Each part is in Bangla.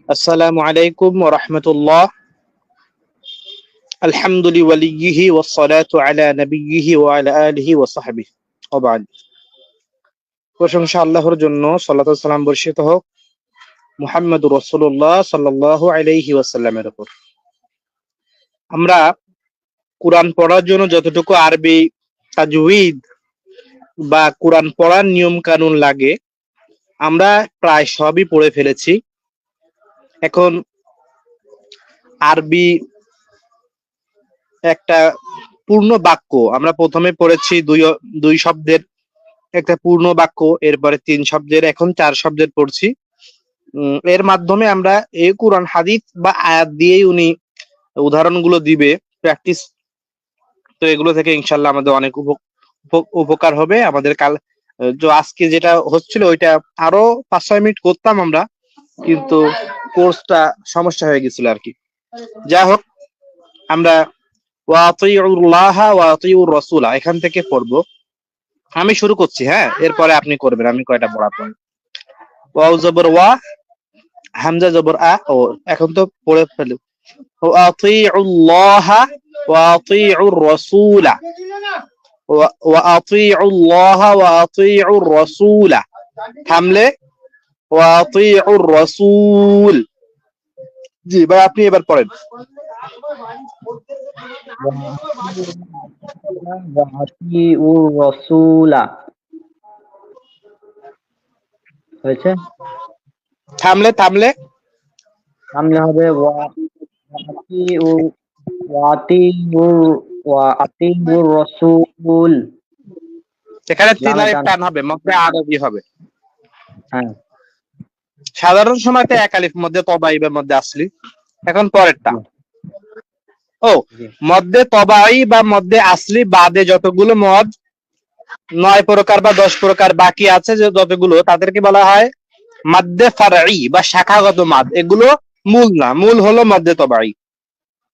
আসসালামু আলাইকুম ওয়া রাহমাতুল্লাহ। আলহামদুলিল্লাহি ওয়ালিয়্যিহি ওয়াসসালাতু আলা নাবিয়্যিহি ওয়া আলা আলিহি ওয়া সাহবিহি ওয়া বা'দ। প্রশংসা আল্লাহর জন্য, সালাত ও সালাম বর্ষিত হোক মুহাম্মদুর রাসূলুল্লাহ সাল্লাল্লাহু আলাইহি ওয়াসাল্লামের উপর। আমরা কুরআন পড়ার জন্য যতটুকু আরবি তাজউইদ বা কুরআন পড়ার নিয়ম কানুন লাগে আমরা প্রায় সবই পড়ে ফেলেছি। এখন আরবি একটা পূর্ণ বাক্য আমরা প্রথমে পড়েছি দুই শব্দের একটা পূর্ণ বাক্য, এরপরে 3 শব্দের, এখন 4 শব্দের পড়ছি। এর মাধ্যমে আমরা এই কুরআন হাদিস বা আয়াত দিয়েই উনি উদাহরণগুলো দিবে, প্র্যাকটিস। তো এগুলো থেকে ইনশাল্লাহ আমাদের অনেক উপকার হবে। আমাদের কাল আজকে যেটা হচ্ছিল ওইটা আরো 5-6 মিনিট করতাম আমরা, কিন্তু কোর্সটা সমস্যা হয়ে গেছিল আর কি। যাই হোক, আমরা ওয়া আতিউল্লাহ ওয়া আতিউর রাসূলা এখান থেকে পড়বো। আমি শুরু করছি, হ্যাঁ, এরপরে আপনি করবেন। আমি কয়টা পড়া পড়ি। ওয়াও জবর ওয়া, হামজা জবর আ। ও এখন তো পড়ে ফেলি। ওয়া আতিউল্লাহ ওয়া আতিউর রাসূলা, ওয়া আতিউল্লাহ ওয়া আতিউর রাসূলা, থামলে ওয়া আতিউর রাসূল। জি ভাই, আপনি এবার পড়েন। হয়েছে? থামলে হবে রাসূল। এখানে 3 আলিফ টান হবে, মধ্যে আরবি হবে। হ্যাঁ, সাধারণ সময়তে 1 আলিফ মধ্যে তবাইবের মধ্যে আসলি। এখন পরেরটা। ও মধ্যে তবাই বা মধ্যে আসলি বাদে যতগুলো মদ 9 প্রকার বা 10 প্রকার বাকি আছে, যে যতগুলো, তাদেরকে বলা হয় মাদ্দে ফারঈ বা শাখাগত মাদ। এগুলো মূল না, মূল হলো মধ্যে তবাই।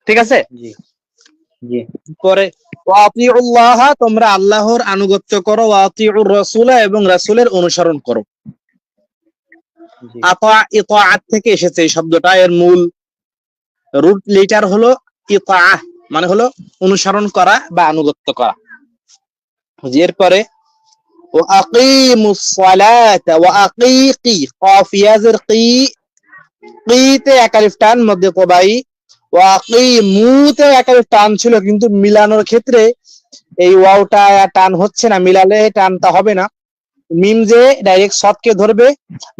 ঠিক আছে? জি জি। পরে ওয়া আতিউল্লাহ, তোমরা আল্লাহর আনুগত্য করো, ওয়া আতিউর রাসূলা, এবং রাসূলের অনুসরণ করো। ইতাআত থেকে এসেছে এই শব্দটা। এর মূল রুট লেটার হলো ইতাআহ, মানে হলো অনুসরণ করা বা আনুগত্য করা। এরপরে ওয়া আকিমুস সালাতা ওয়া আকিকি, কফ ইয়াজের কি, কিতে 1 আলিফ টান, মধ্যে তবাই। ওয়া আকিমুতে 1 আলিফ টান ছিল, কিন্তু মিলানোর ক্ষেত্রে এই ওয়াওটা টান হচ্ছে না, মিলালে টানটা হবে না। মিম যে ডাইরেক্ট সদকে ধরবে,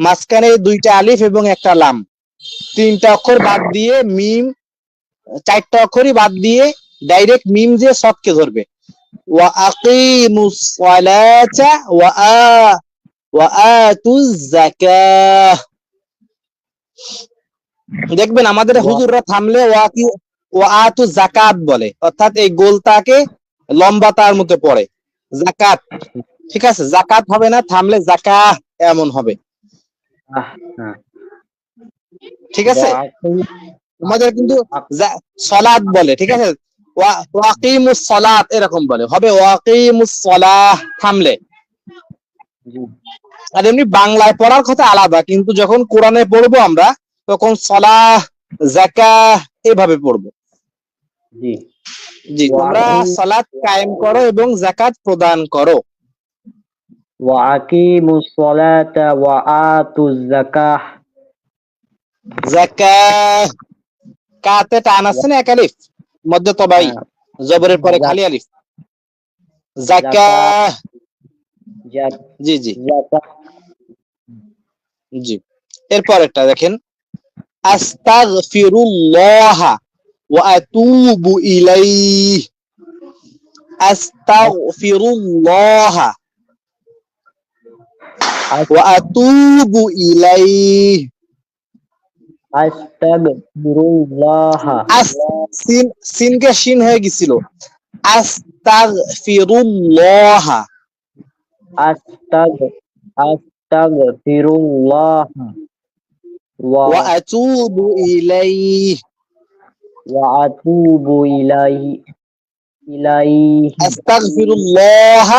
মাঝখানে 2টা আলিফ এবং একটা লাম, 3টা অক্ষর বাদ দিয়ে মিম, 4টা অক্ষরই বাদ দিয়ে ডাইরেক্ট মিম যে সদকে ধরবে। ওয়া আকিমুস সালাতা ওয়া আতুজ যাকাহ। দেখবেন আমাদের হুজুররা থামলে ওয়া আতুজ যাকাত বলে, অর্থাৎ এই গোলটাকে লম্বা তার মতো পড়ে যাকাত। ঠিক আছে? যাকাত হবে না, থামলে যাকাহ এমন হবে। ঠিক আছে? আমাদের কিন্তু সালাত বলে, ঠিক আছে? ওয়া আকিমুস সালাত এরকম বলে, হবে ওয়া আকিমুস সালাহ থামলে। আর এমনি বাংলায় পড়ার কথা আলাদা, কিন্তু যখন কোরআনে পড়বো আমরা তখন সালাহ যাকাহ এভাবে পড়বো। জি জি, তোমরা সালাত কায়েম করো এবং যাকাত প্রদান করো। ওয়া আকিমুস সালাতা ওয়া আতুজ যাকাহ। যাকাহ, কাতে টান আছে না 1 আলিফ, মধ্যে তবাই, জবরের পরে খালি আলিফ। যাকাহ। জি জি জি। এরপরেরটা দেখেন, আস্তাগফিরুল্লাহ ওয়া আতুবু ইলাইহি। আস্তাগফিরুল্লাহ ওয়া আতুবু ইলাইহি। আস্তাগফিরুল্লাহ, সিনকে শিন হয়ে গেছিল। আস্তাগফিরুল্লাহ, আস্তাগফিরুল্লাহ ওয়া আতুবু ইলাইহি। আস্তাগফিরুল্লাহ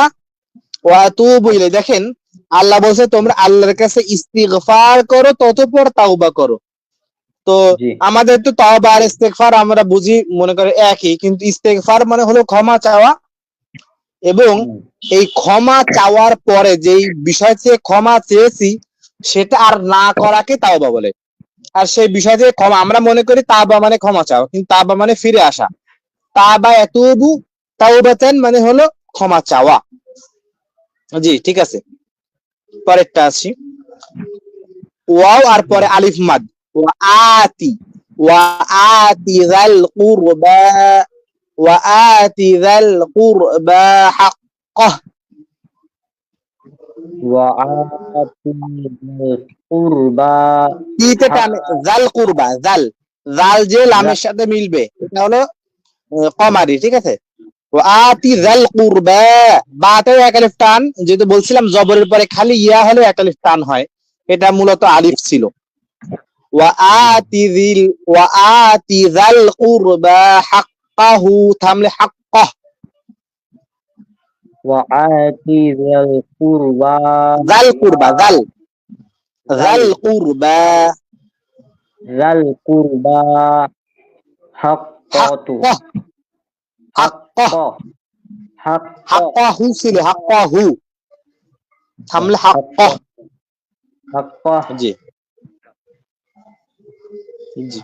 ওয়া আতুবু ইলাইহি। দেখেন আল্লাহ বলছে তোমরা আল্লাহর কাছে ইস্তিগফার করো, ততপর তাওবা করো। তো জি আমাদের তো তওবা আর ইস্তেগফার আমরা বুঝি মনে করে একই, কিন্তু ইস্তেগফার মানে হলো ক্ষমা চাওয়া, এবং হুম, এই ক্ষমা চাওয়ার পরে যেই বিষয় থেকে ক্ষমা চেয়েছি সেটা আর না করাকে তাওবা বলে। আর সেই বিষয় থেকে ক্ষমা আমরা মনে করি তাওবা মানে ক্ষমা চাওয়া, কিন্তু তাওবা মানে ফিরে আসা। তাওবা ইয়াতুবু তাওবাতান মানে হলো ক্ষমা চাওয়া। জি ঠিক আছে, পরেরটা আসি। ওয়াও আর পরে আলিফ মাদ। ওয়া আতি, ওয়া আতি যাল কুরবা, ওয়া আতি যাল কুরবা হাক্কাহ। وآتي ذي القربى তিতে টানে حق জাল কুরবা, জাল জাল যে লামের সাথে মিলবে এটা হলো কমারি, ঠিক আছে। ও আতি জাল কুরবা, বাতেও এক আলিফ টান, যেহেতু বলছিলাম জবরের পরে খালি ইয়া হলে এক আলিফ টান হয়, এটা মূলত আলিফ ছিল। ওয়া আতি যিল, ওয়া আতি জাল কুরবা হাক্কাহু, থামলে হাক্কাহ। وآتي ذي القربى জাল কুরবা, জাল জাল কুরবা ذا القربى حقه হাক্কাহ, হাক্কাহ, حقه حقه হাক্কাহু ছিল, হাক্কাহু, থামলে হাক্কাহ। حقه জি জি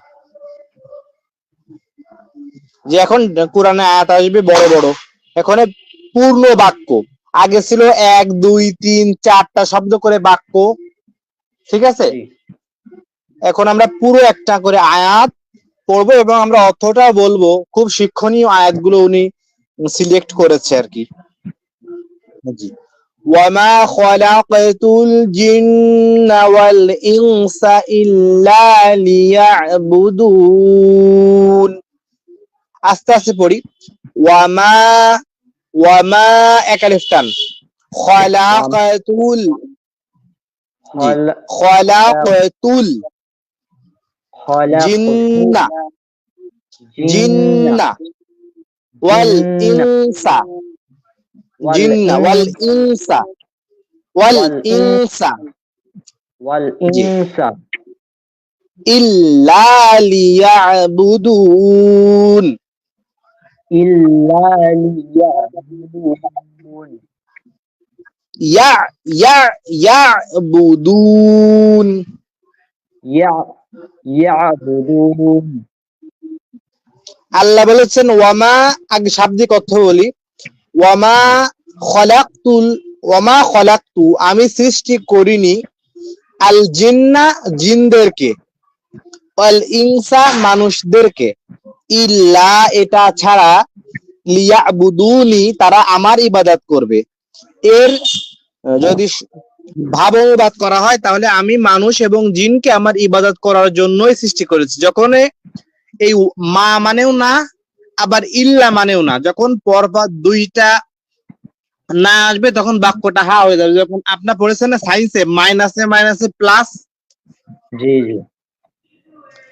যে এখন কোরআনে আয়াত আসবে বড় বড়, এখন পূর্ণ বাক্য। আগে ছিল 1 2 3 4টা শব্দ করে বাক্য, ঠিক আছে। জি এখন আমরা পুরো একটা করে আয়াত পড়বো এবং আমরা অর্থটাও বলবো। খুব শিক্ষণীয় আয়াতগুলো উনি সিলেক্ট করেছে আর কি। জি। ওয়ামা খলাকতুল জিন্না ওয়াল ইনসা ইল্লা লিয়াবুদুন। আস্তে আস্তে পড়ি। ওয়ামা, ওয়ামা এক আলিফ টান, খলাকাতুল, জি خلق খলাকাতুল خلق জিন্না, جن জিন্না ওয়াল جن ইনসা, জিন্না ওয়াল والإنس ইনসা, ওয়াল والإنس ইনসা, জি والإنس ইল্লা লিয়াবুদুন, إلا ليعبدون ইয়া ইয়া ইয়াবুদুন। يعبدون আল্লাহ বলেছেন ওয়ামা, আগে শাব্দিক অর্থ বলি। ওয়ামা খলাকতুল, ওয়ামা খলাকতু আমি সৃষ্টি করিনি, আল জিন্না জিনদেরকে, ওয়াল ইনসা মানুষদেরকে, ইল্লা এটা ছাড়া, লিয়াবুদুনি তারা আমার ইবাদত করবে। এর যদি ভাব অনুবাদ করা হয় তাহলে আমি মানুষ এবং জিনকে আমার ইবাদত করার জন্যই সৃষ্টি করেছি। যখন এই মা মানেও না, আবার ইল্লা মানেও না, যখন পরপর দুইটা না আসবে তখন বাক্যটা হা হয়ে যাবে। যখন আপনার পড়েছেন না সায়েন্সে মাইনাসে মাইনাসে প্লাস, জি জি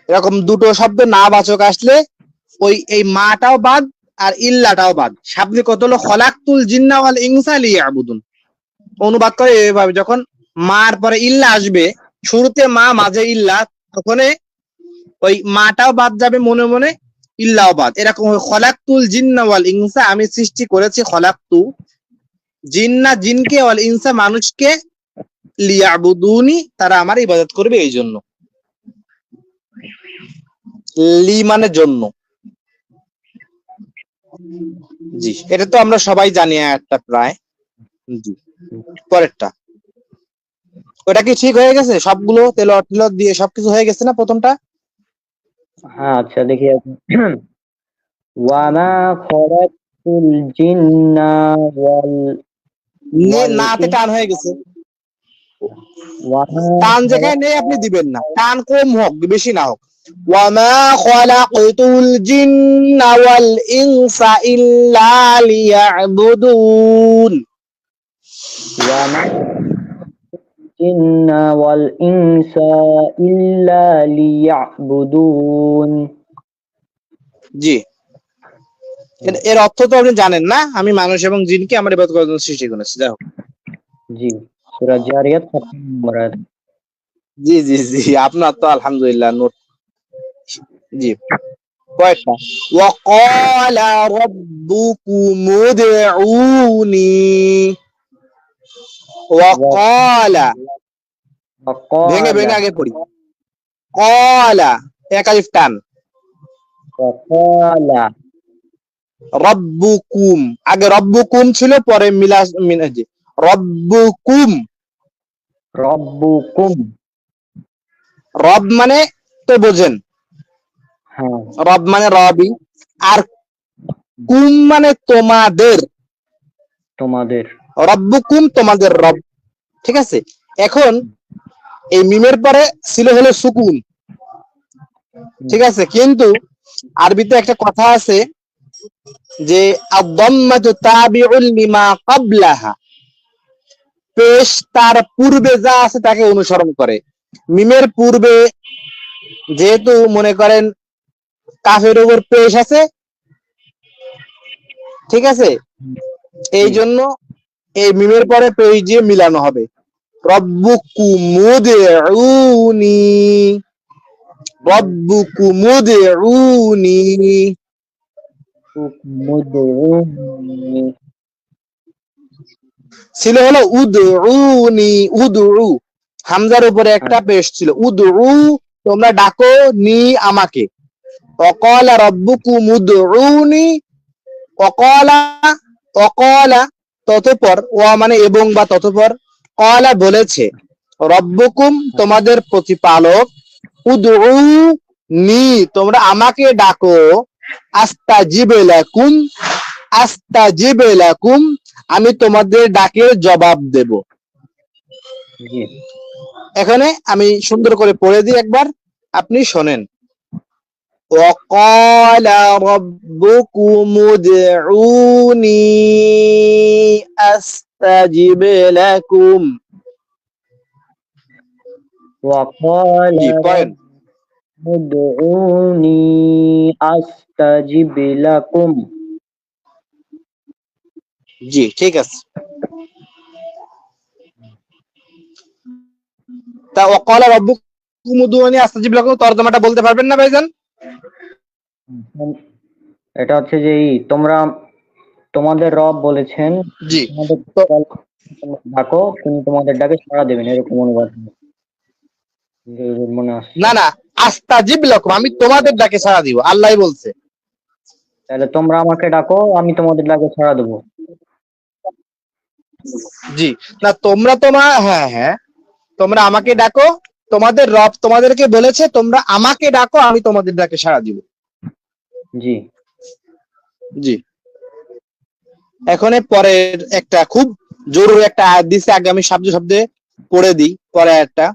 এরকম দুটো শব্দ না বাচক আসলে ওই এই মাটাও বাদ আর ইল্লাটাও বাদ। শাব্দিক কত হলো খলাকতুল জিন্না ওয়াল ইনসা লিয়াবুদুন। অনুবাদ করে এভাবে, যখন মার পরে ইল্লা আসবে, শুরুতে মা মাঝে ইল্লা, তখন ওই মাটাও বাদ যাবে মনে মনে, ইল্লাও বাদ। এরকম খলাকতুল জিন্না ওয়াল ইনসা আমি সৃষ্টি করেছি, খলাকতু জিন্না জিনকে, ওয়াল ইনসা মানুষকে, লিয়াবুদুনি তারা আমার ইবাদত করবে এই জন্য। লি মানে জন্য। জি এটা তো আমরা সবাই জানি একটা প্রায়। জি পরেরটা, ওটা কি ঠিক হয়ে গেছে? সবগুলো তেলাওয়াত টিলাওয়াত দিয়ে সবকিছু হয়ে গেছে না প্রথমটা? হ্যাঁ আচ্ছা দেখি وما خلقت الجن নাতে والإنس টান হয়ে গেছে, وما টান যেখানে خلقت নেই আপনি দিবেন না, টান কম হোক বেশি না হোক। ওয়ামা খলাকতুল জিন্না ওয়াল ইনসা ইল্লা লিয়াবুদুন। وما الجن والإنس إلا ليعبدون জি এর অর্থ তো আপনি জানেন না, আমি মানুষ এবং জিনকে আমার ইবাদত করার জন্য সৃষ্টি করেছি। যাই হোক, জি সূরা জারিয়াত 7 নম্বর আয়াত। জি জি জি আপনার তো আলহামদুলিল্লাহ নোট জি কয়েকটা ওয়াকালা রাব্বুকুম উদউনি ওয়াকালা ভেঙে وقال ভেঙে আগে পড়ি ক্বালা এক আলিফ টান وقال রব্বুকুম আগে রব্বুকুম ছিল পরে মিলাজি রব্বুকুম ربكم রব মানে তো বোঝেন হ্যাঁ রব মানে রবি আর কুম মানে তোমাদের তোমাদের রব্বুকুম তোমাদের রব ঠিক আছে এখন এই মিমের পরে ছিল হলো সুকুন ঠিক আছে কিন্তু আরবিতে একটা কথা আছে যে আদ-দাম্মাতু তাবিউল লিমা ক্বাবলাহা পেশ তার পূর্বে যা আছে তাকে অনুসরণ করে মিমের পূর্বে যেহেতু মনে করেন কাফের উপর পেশ আছে ঠিক আছে এই জন্য এই মিমের পরে পেশ দিয়ে মিলানো হবে রব্বুকুম উদউনি রব্বুকুম উদউনি মুদউনি ছিল হলো উদউনি উদউ হামজার উপরে একটা পেশ ছিল উদউ তোমরা ডাকো নি আমাকে ওয়াকালা রাব্বুকুম উদউনি ওয়াকালা ততঃপর ওয়া মানে এবং বা ততঃপর ক্বালা বলেছে রব্বুকুম তোমাদের প্রতিপালক উদউ নি তোমরা আমাকে ডাকো আস্তাজিব লাকুম আমি তোমাদের ডাকের জবাব দেব জি এখানে আমি সুন্দর করে পড়ে দিই একবার আপনি শোনেন ওয়াকালা রাব্বুকুম উদউনি আস্তাজিব লাকুম وقال জি পড়েন ادعوني أستجب لكم জি ঠিক আছে তা ওয়াকালা রাব্বুকুম উদউনি আস্তাজিব লাকুম তরজমাটা বলতে পারবেন না ভাইজান এটা হচ্ছে যে তোমরা তোমাদের রব বলেছেন জি তোমাদের তো ডাকো তিনি তোমাদের ডাকে সাড়া দেবেন এরকম অনুবাদ মনে আসছে না না আস্তাজিব লাকুম আমি তোমাদের ডাকে সাড়া দিব আল্লাহই বলছে তাহলে তোমরা আমাকে ডাকো আমি তোমাদের ডাকে সাড়া দেবো জি না তোমরা হ্যাঁ তোমরা আমাকে ডাকো তোমাদের রব তোমাদেরকে বলেছে তোমরা আমাকে ডাকো আমি তোমাদের ডাকে সাড়া দিব জি জি এখন পরের একটা খুব জরুরি একটা আয়াত দিছে আগে আমি শব্দে শব্দে পড়ে দিই পরে একটা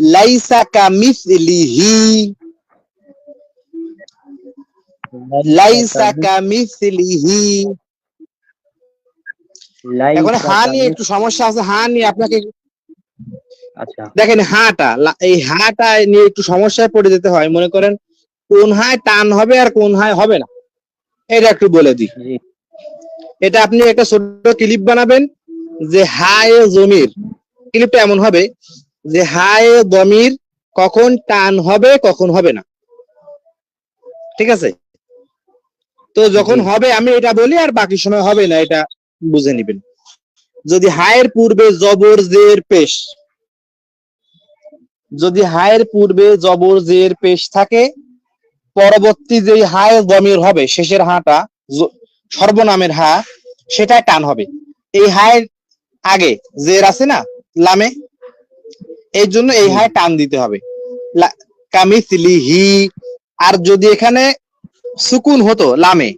লাইসা কামিসলিহি লাইসা কামিসলিহি এখন হা নিয়ে একটু সমস্যা আছে হা নিয়ে আপনাকে আচ্ছা দেখেন এই হাটা নিয়ে একটু সমস্যায় পড়ে যেতে হয় মনে করেন কোন হায় টান হবে আর কোন হায় হবে না এটা একটু বলে দিই জি এটা আপনি একটা ছোট ক্লিপ বানাবেন যে হায় জমির ক্লিপটা এমন হবে যে হায় জমির কখন টান হবে কখন হবে না ঠিক আছে তো যখন হবে আমি এটা বলি আর বাকি সময় হবে না এটা বুঝে নেবেন যদি হায়ের পূর্বে জবর জের পেশ যদি হায়ের পূর্বে জবর জের পেশ থাকে পরবর্তী যে হায় জমির হবে শেষের হাটা সর্বনামের হা সেটা টান হবে এই হায়ের আগে জের আছে না লামে এই জন্য এই হায় টান দিতে হবে কামিসলিহি আর যদি এখানে সুকুন হতো লামে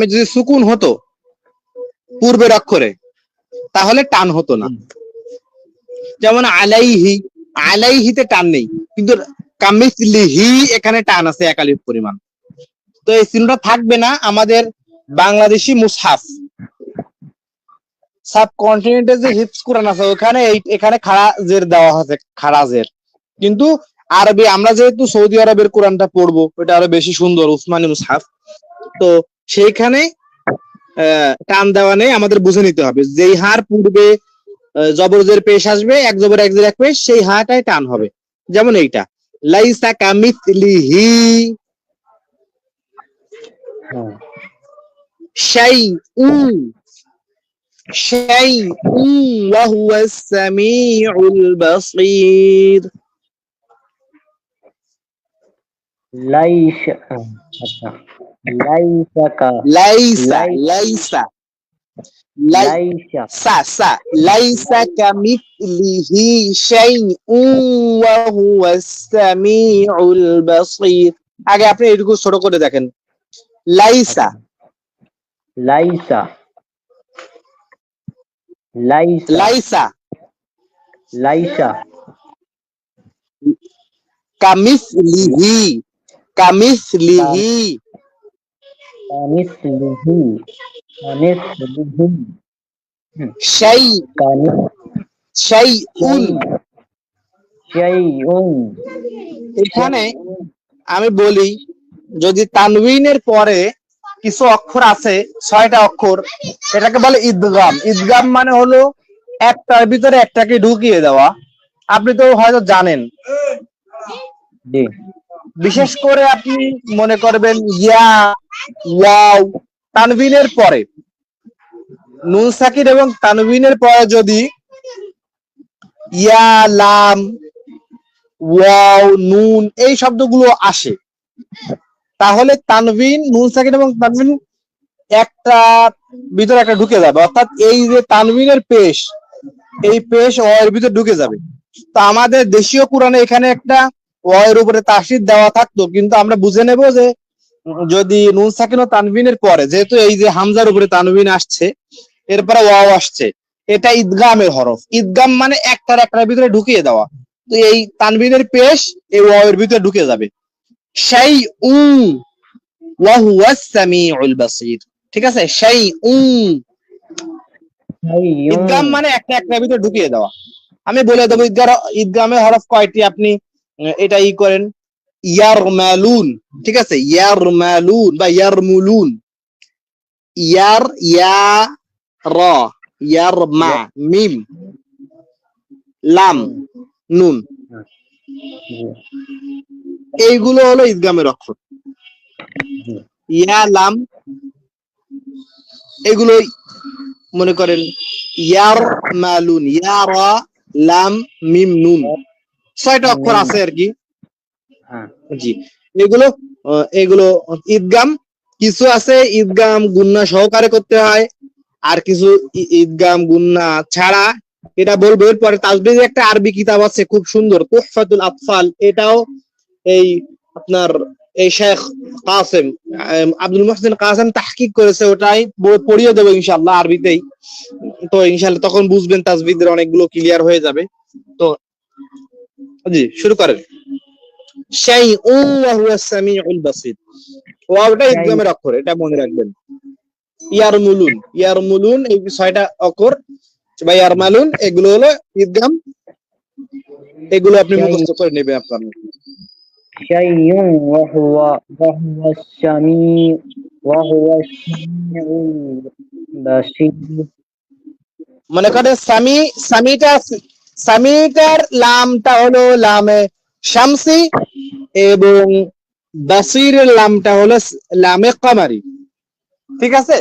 যদি সুকুন হতো পূর্বের অক্ষরে তাহলে টান হতো না যেমন আলাইহিতে টান নেই কিন্তু কামিসলিহি এখানে টান আছে এক আলিফ পরিমাণ তো এই চিহ্নটা থাকবে না আমাদের বাংলাদেশি মুসহাফ সাবকন্টিনেন্টে যে হিফজ কোরআন আছে ওখানে এখানে খাড়া জের দেওয়া আছে খাড়া জের কিন্তু আরবি আমরা যেহেতু সৌদি আরবের কোরআনটা পড়বো ওটা আরো বেশি সুন্দর উসমানী মুসহাফ তো সেইখানে টান দেওয়া নেই আমাদের বুঝে নিতে হবে যেই হার পূর্বে জবর জের পেশ আসবে এক জবর এক জের এক পেশ সেই হাটাই টান হবে যেমন এইটা লাইসা কামিসলিহি হ্যাঁ, শাইউন শাইউন ওয়া হুয়াস সামিউল বাসীর। লাইসা, আচ্ছা, লাইসাকা, লাইসা লাই লাইসা লাই লাইসা, সা সা লাইসা কামিসলিহি শাইউন ওয়া হুয়াস সামিউল বাসীর। আগে আপনি এটুকু ছোট করে দেখেন। লাইসা আচ্ছা, লাইসা, লাইসা, লাইসা লাইসা, কামিসলিহি কামিসলিহি কামিসলিহি, কামিসলিহি, শাই কামি, শাইউন। শাইউন, এখানে আমি বলি, যদি তানউইনের পরে কিছু অক্ষর আছে, 6টা অক্ষর, এটাকে বলে ইদগাম। ইদগাম মানে হলো একটার ভিতরে একটাকে ঢুকিয়ে দেওয়া। আপনি তো হয়তো জানেন। জি, বিশেষ করে আপনি মনে করবেন ইয়া, ওয়াও, তানবিনের পরে নুন সাকিন এবং তানবিনের পরে যদি ইয়া, লাম, ওয়াও, নুন এই শব্দগুলো আসে, তাহলে তানবিন, নুন সাকিন এবং তানবিন একটা ভিতরে একটা ঢুকে যাবে। অর্থাৎ এই যে তানবিনের পেশ, এই পেশ অ এর ভিতরে ঢুকে যাবে। তো আমাদের দেশীয় কোরআনে এখানে একটা অ এর উপরে তাসদীদ দেওয়া থাকতো, কিন্তু আমরা বুঝে নেব যে যদি নুন সাকিন ও তানবিনের পরে, যেহেতু এই যে হামজার উপরে তানবিন আসছে, এরপরে ওয়াও আসছে, এটা ইদগামের হরফ। ইদগাম মানে একটার একটার ভিতরে ঢুকিয়ে দেওয়া। তো এই তানবিনের পেশ এই ওয়াও এর ভিতরে ঢুকে যাবে। শাইউন ওয়া হুয়াস সামিউল বাসীর। ঠিক আছে, শাইউন। শাইউন, ইদগাম মানে একটা একটার ভিতরে ঢুকিয়ে দেওয়া। আমি বলে দেবো ইদগামের হরফ কয়টি, আপনি এটা ই করেন। ইয়ারমালুন, ঠিক আছে, ইয়ারমালুন বা ইয়ারমুলুন। ইয়ার, ইয়া, র, ইয়ারমা, মিম, লাম, নুন, জি, এইগুলো হলো ইদগামের অক্ষর। জি, ইয়া, লাম, এগুলো মনে করেন ইয়ার মালুন, ইয়া, র, লাম, মিম, নুন, 6টা অক্ষর আছে আর কি। হ্যাঁ, জি, এগুলো এগুলো ঈদগাম। কিছু আছে ঈদগাম গুন্না সহকারে করতে হয়, আর কিছু ঈদগাম গুন্না ছাড়া। এটা বলবো এরপরে। তাজবিদের একটা আরবি কিতাব আছে খুব সুন্দর, তুহফাতুল আতফাল। এটাও এই আপনার এই শেখ কাসেম, আব্দুল মুহসিন কাসেম তাহকিক করেছে। ওটাই পড়িয়ে দেবো ইনশাআল্লাহ আরবিতেই। তো ইনশাআল্লাহ তখন বুঝবেন, তাজবিদের অনেকগুলো ক্লিয়ার হয়ে যাবে। তো জি, শুরু করেন। শাইউন ওয়া হুয়াস সামিউল বাসীর। ওয়াওটা ইদগামের অক্ষর, এটা মনে রাখবেন। ইয়ারমুলুন, ইয়ারমুলুন এই 6টা অক্ষর বা ইয়ারমালুন, এগুলো হলো ইদগাম। এগুলো আপনি মুখস্থ করে নেবেন আপনার। শাইউন ওয়া হুয়া সামিউল বাসীর। মনে করে সামিটার লামটা হলো লামে শামসি এবং বাসিরের লামটা হলো লামে কামারি। ঠিক আছে,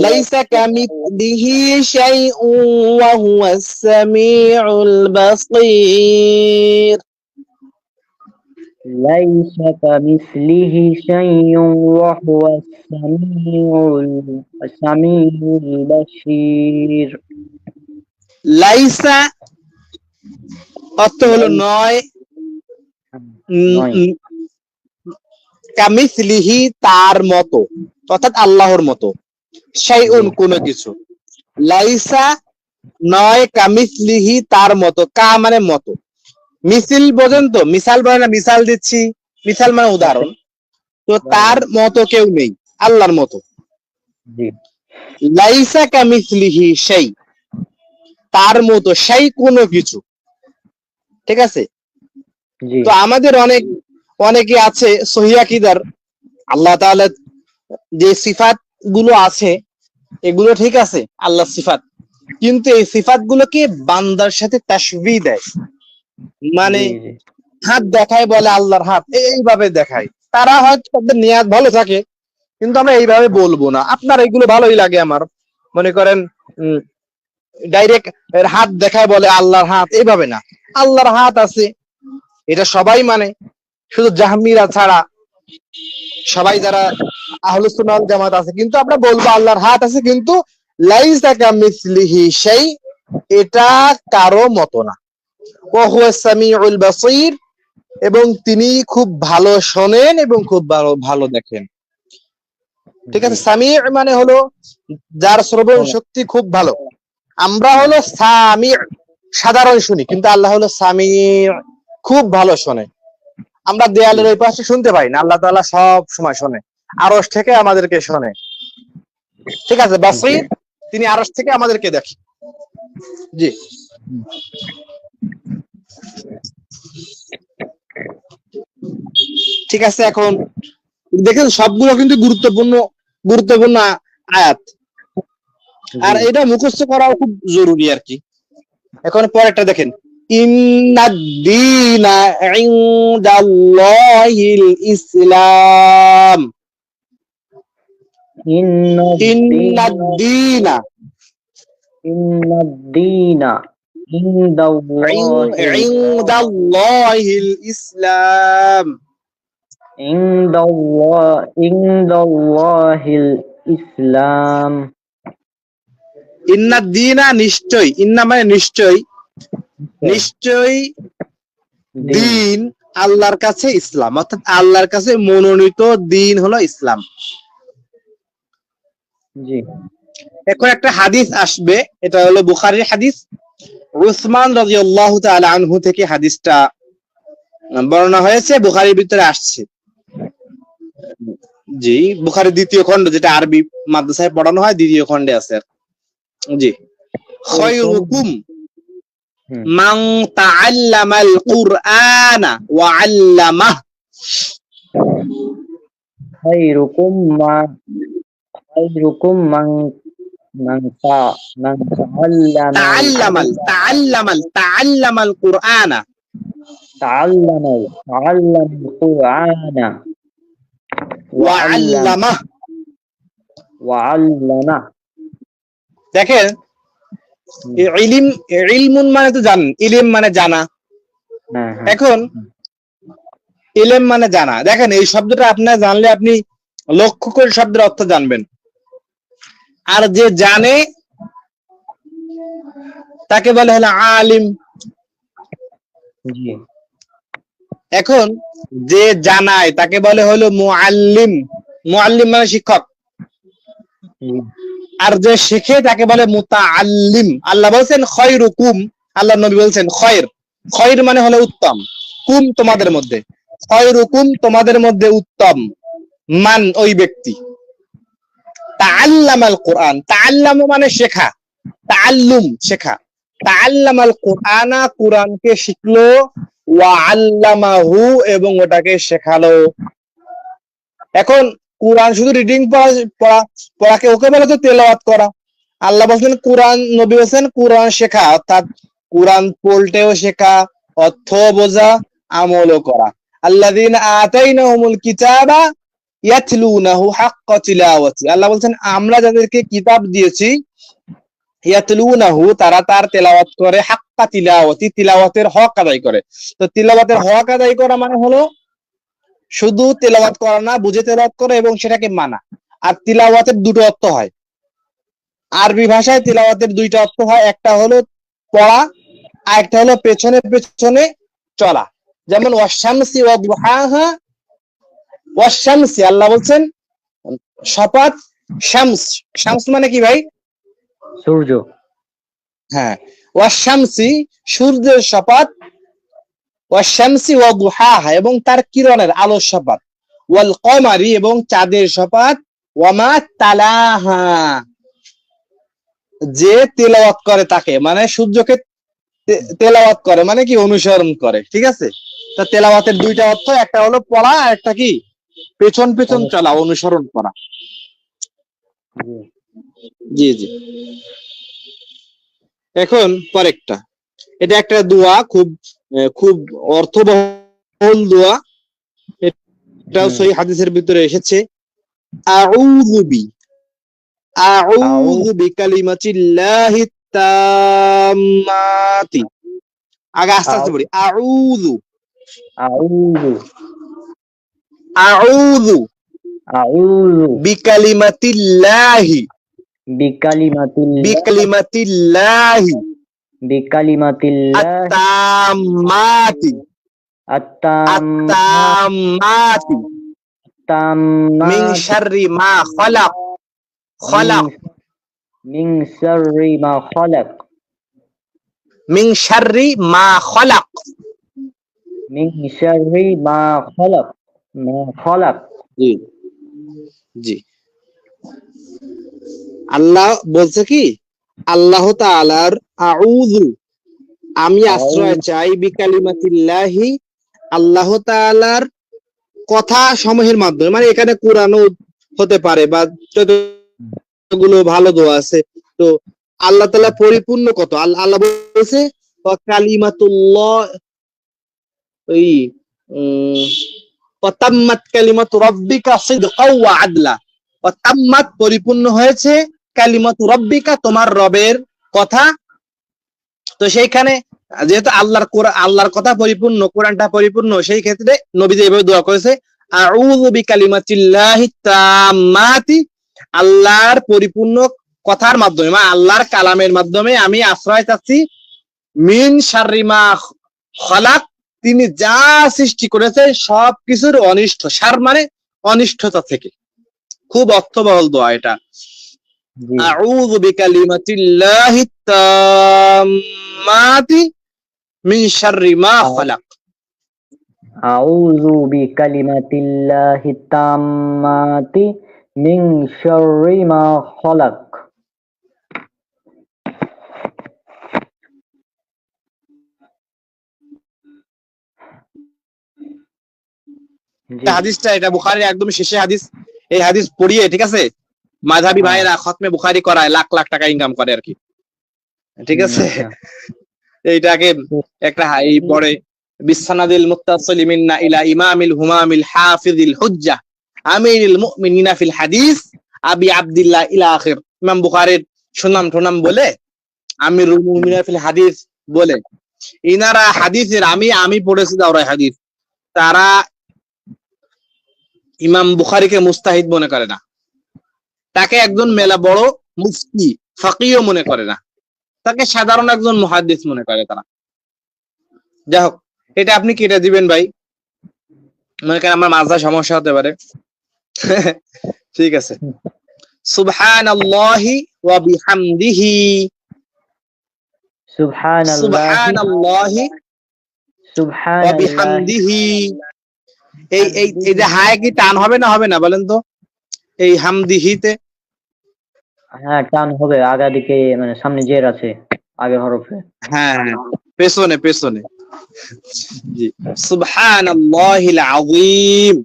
লাইসা কামিসলিহি শাইউন ওয়া হুয়াস সামিউল বাসীর। লাইসা কামিসলিহি শাইউন ওয়া হুয়া সামিউল বাসীর। লাইসা অর্থ হলো নয়, নয়, কামিসলিহি তার মতো, অর্থাৎ আল্লাহর মতো। শাইউন কোনো কিছু, লাইসা নয়, কামিসলিহি তার মতো। কা মানে মতো, মিছিল বোঝেন তো, মিসাল বলে না, মিসাল দিচ্ছি, মিসাল মানে উদাহরণ। তো তার মতো কেউ নেই, আল্লাহর মতো। জি, লাইসা কামিসলিহি শাই, তার মতো, শাই কোনো কিছু। ঠিক আছে, জি, তো আমাদের অনেকে আছে সহিহ আকীদার, আল্লাহ তাআলা যে সিফাত গুলো আছে এগুলো ঠিক আছে, আল্লাহর সিফাত, কিন্তু এই সিফাত গুলোকে বান্দার সাথে তাশবিহ দেয়। মানে জি জি হাত দেখায় বলে আল্লাহর হাত, এইভাবে দেখায়। তারা হয়তো তাদের নিয়াত ভালো থাকে, কিন্তু আমরা এইভাবে বলবো না। আপনার এইগুলো ভালোই লাগে আমার, মনে করেন ডাইরেক্ট হাত দেখায় বলে আল্লাহর হাত, এইভাবে না। আল্লাহর হাত আছে, এটা সবাই মানে, শুধু জাহমিরা ছাড়া সবাই যারা আহলুস সুন্নাহ ওয়াল জামাত আছে। কিন্তু আমরা বলবো আল্লাহর হাত আছে, কিন্তু লাইসা কামিসলিহি শাই, এটা কারো মতো না। ওয়া হুয়াস সামিউল বাসীর, এবং তিনি খুব ভালো শোনেন এবং খুব ভালো ভালো দেখেন। ঠিক জি আছে, সামি মানে হলো যার শ্রবণ শক্তি খুব ভালো। আমরা হলো সামি, সাধারণ শুনি, কিন্তু আল্লাহ হলো সামি, খুব ভালো শোনে। আমরা দেয়ালের ওই পাশে শুনতে পাই না, আল্লাহ তাআলা সব সময় শোনে, আরশ থেকে আমাদেরকে শোনে। ঠিক আছে, বাসীর, তিনি আরশ থেকে আমাদেরকে দেখেন। জি, ঠিক আছে। এখন দেখেন সবগুলো কিন্তু গুরুত্বপূর্ণ গুরুত্বপূর্ণ আয়াত, আর জি এটা মুখস্থ করাও খুব জরুরি আর কি। এখন পরেরটা দেখেন, ইন্নাদ-দীনা ইনদাল্লাহিল ইসলাম। ইন্নাদ-দীনা ইন্নাদ-দীনা ইনদাল্লাহিল ইনদাল্লাহিল ইসলাম। ইনদাল্লাহিল ইসলাম। ইন্নাদ-দীনা নিশ্চয়, ইন্না মানে নিশ্চয়, নিশ্চয় দিন আল্লাহর কাছে ইসলাম, অর্থাৎ আল্লাহর কাছে মনোনীত দিন হলো ইসলাম। জি এখন একটা হাদিস আসবে, এটা হলো বুখারীর হাদিস। উসমান রাদিয়াল্লাহু তাআলা আনহু থেকে হাদিসটা বর্ণনা হয়েছে, বুখারীর ভিতরে আসছে। জি, বুখারীর দ্বিতীয় খণ্ড, যেটা আরবি মাদ্রাসায় পড়ানো হয়, দ্বিতীয় খণ্ডে আছে। জি, খায়রুকুম মান তাআল্লামাল কুরআনা ওয়া আল্লামাহ। খায়রুকুম মান তাআল্লামাল কুরআনা তাআল্লামাল কুরআনা ওয়া আল্লামাহ। ওয়া আল্লামা। দেখেন, ইলমুন মানে তো জানেন, ইলম মানে জানা। এখন ইলম মানে জানা। দেখেন, এই শব্দটা আপনার জানলে আপনি লক্ষ্য করে শব্দের অর্থ জানবেন। আর যে জানে তাকে বলে হলো আলিম। এখন যে জানায় তাকে বলে হলো মুআল্লিম। মুআল্লিম মানে শিক্ষক। আর যে শেখে তাকে বলে মুতাআল্লিম। আল্লাহ বলছেন খায়রুকুম, আল্লাহ নবী বলছেন খয়র, খয়র মানে হলো উত্তম, কুম তোমাদের মধ্যে, খায়রুকুম তোমাদের মধ্যে উত্তম, মান ওই ব্যক্তি তাআল্লামাল কুরআন। তাআল্লাম মানে শেখা, তাআল্লুম শেখা। তাআল্লামাল কুরআনা কুরআনকে শিখলো, ওয়া আল্লামাহু এবং ওটাকে শেখালো। এখন কুরআন শুধু রিডিং পড়াকে ওকে বলে তো তেলাওয়াত করা। আল্লাহ বলছেন কুরআন, নবী বলছেন কুরআন শেখা, অর্থাৎ কুরআন পড়তেও শেখা, অর্থ বোঝা, আমলও করা। আল্লাযীনা আতাইনাহুমুল কিতাবা ইয়াতলুনাহু হাক্কা তিলাওয়াতি। আল্লাহ বলছেন আমরা যাদেরকে কিতাব দিয়েছি, ইয়াতলুনাহু তারা তার তেলাওয়াত করে, হাক্কা তিলাওয়াতি তিলাওয়াতের হক আদায় করে। তো তিলাওয়াতের হক আদায় করা মানে হলো শুধু তেলাওয়াত করা না, বুঝে তেলাওয়াত করা এবং সেটাকে মানা। আর তিলাওয়াতের দুটো অর্থ হয়, আরবি ভাষায় তিলাওয়াতের দুইটা অর্থ হয়, একটা হলো পড়া আর একটা হলো পেছনে পেছনে চলা। যেমন ওয়াশামসি ওয়া দুহাহা, ওয়াশামসি আল্লাহ বলছেন শপথ, শামস, শামস মানে কি ভাই? সূর্য। হ্যাঁ, ওয়াশামসি সূর্যের শপথ, ওয়াশামসি ওয়া দুহাহা এবং তার কিরণের আলোর শপথ, ওয়াল কমারি এবং চাঁদের শপথ, ওয়ামা তালাহা যে তেলাওয়াত করে তাকে, মানে সূর্যকে তেলাওয়াত করে মানে কি অনুসরণ করে। ঠিক আছে, তা তেলাওয়াতের দুইটা অর্থ, একটা হলো পড়া আর একটা কি পেছন পেছন চলা, অনুসরণ করা। জি জি। এখন পরেরটা, এটা একটা দোয়া, খুব খুব অর্থবহুল দোয়া। এটাও সহিহ হাদিসের ভিতরে এসেছে। আউযু বিকালিমাতিল্লাহি তাম্মাতি। আগে আস্তে আস্তে পড়ি। আউযু আউযু আউযু আউযু বিকালিমাতিল্লাহি বিকালিমাতিল্লাহি আত-তাম্মাতি আত-তাম্মাতি মিন শাররি মা খালাক মিন শাররি মা খালাক মিন শাররি মা খালাক মিন শাররি মা খালাক। জি জি। আল্লাহ বলছে কি, আল্লাহ তাআলার আউযু, আমি আশ্রয় চাই, বিকালিমাতিল্লাহি, আল্লাহ তাআলার কথা সমূহের মাধ্যমে, মানে এখানে কোরআনও হতে পারে বা যতগুলো ভালো দোয়া আছে। তো আল্লাহ তাআলা পরিপূর্ণ কত, আল্লাহ বলছে কালিমাতুল্লাহ, ওই ওয়াতাম্মাত কালিমাতু রাব্বিকা সিদকাও ওয়া আদলা, ওয়াতাম্মাত পরিপূর্ণ হয়েছে, কালিমাতু রাব্বিকা তোমার রবের কথা। তো সেইখানে যেহেতু আল্লাহর কথা পরিপূর্ণ, কোরআনটা পরিপূর্ণ, সেই ক্ষেত্রে নবী এইভাবে দোয়া করেছে, আউযু বিকালিমাতিল্লাহি তাম্মাতি, আল্লাহর পরিপূর্ণ কথার মাধ্যমে, মানে আল্লাহর কালামের মাধ্যমে আমি আশ্রয় চাচ্ছি, মিন শাররি মা খালাক, তিনি যা সৃষ্টি করেছে সবকিছুর অনিষ্ট, শার মানে অনিষ্টতা থেকে। খুব অর্থবহুল দোয়া এটা। আউযু বিকালিমাতিল্লাহি তাম্মাতি মিন শাররি মা খালাক। আউযু বিকালিমাতিল্লাহি তাম্মাতি মিন শাররি মা খালাক। হাদিসটা এটা বুখারীর একদম শেষে হাদিস। এই হাদিস পড়িয়ে, ঠিক আছে, মাযহাবী ভাইয়েরা খতমে বুখারী করায় লাখ লাখ টাকা ইনকাম করে আর কি, ঠিক আছে। এইটাকে একটা এই পড়ে, বিসনাদিল মুত্তাসিল মিন্না ইলা ইমামিল হুমামিল হাফিজিল হুজ্জাহ আমিরুল মুমিনিনা ফিল হাদিস আবি আব্দুল্লাহ ইলা আখির। ইমাম বুখারীর সুনাম বলে, আমিরুল মুমিনিনা ফিল হাদিস বলে, ইনারা হাদিসের, আমি পড়েছি দাওরায়ে হাদিস, তারা ইমাম বুখারীকে মুস্তাহিদ মনে করে না, তাকে একজন মেলা বড় মুফতি ফাকিহ মনে করে না, তাকে সাধারণ একজন মুহাদ্দিস মনে করে তারা। যাই হোক, এটা আপনি কেটে দিবেন ভাই, মনে করেন আমার মাঝে সমস্যা হতে পারে। ঠিক আছে। সুবহানাল্লাহি ওয়া বিহামদিহি, সুবহানাল্লাহি ওয়া বিহামদিহি। এই যে হায় কি টান হবে না বলেন তো, এই হামদিহিতে? হ্যাঁ, টান হবে, আগা দিকে, মানে সামনে জের আছে আগের হরফে। হ্যাঁ, পেছনে। জি, সুবহানাল্লাহিল আযীম,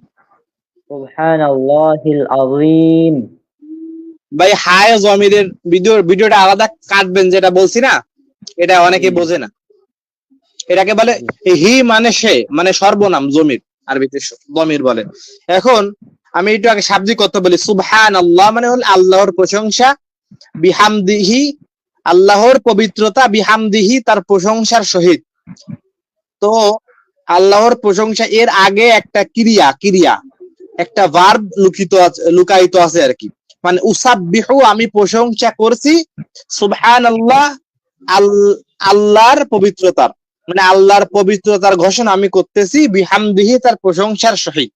সুবহানাল্লাহিল আযীম। ভাই হায় জমিরের ভিডিওটা আলাদা কাটবেন, যেটা বলছি না, এটা অনেকে বোঝে না। এটাকে বলে হি, মানে সে, মানে সর্বনাম, জমির আরবিতে জমির বলে। এখন আমি একটু আগে শাব্দিক কথা বলি। সুবহানাল্লাহ মানে হল আল্লাহর প্রশংসা, বিহামদিহি আল্লাহর পবিত্রতা, বিহামদিহি তার প্রশংসার সহিত। তো আল্লাহর প্রশংসা, এর আগে একটা ক্রিয়া একটা ভার্ব লুকায়িত আছে আর কি, মানে উসাব্বিহু, আমি প্রশংসা করছি, সুবহানাল্লাহ আল্লাহর পবিত্রতার, মানে আল্লাহর পবিত্রতার ঘোষণা আমি করতেছি, বিহামদিহি তার প্রশংসার সহিত,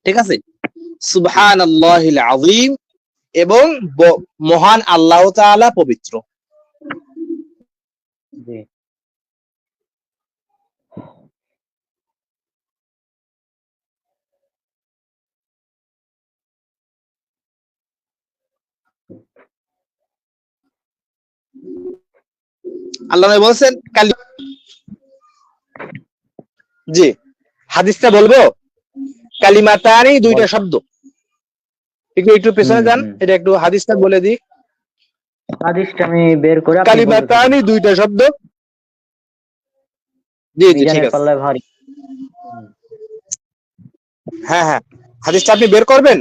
ঠিক আছে। সুবহানাল্লাহিল আযীম, এবং মহান আল্লাহ তাআলা পবিত্র। আল্লাহ বলছেন জি, হাদিসটা বলবো, কালিমাতানি, দুইটা শব্দ। একটু পেছনে যান, এটা একটু হাদিসটা বলে দিই। হাদিসটা আমি বের করে, কালিমাতানি দুইটা শব্দ, জি জি ঠিক মিজানের আছে। পাল্লায় ভারী। হ্যাঁ হ্যাঁ, হাদিসটা আপনি বের করবেন।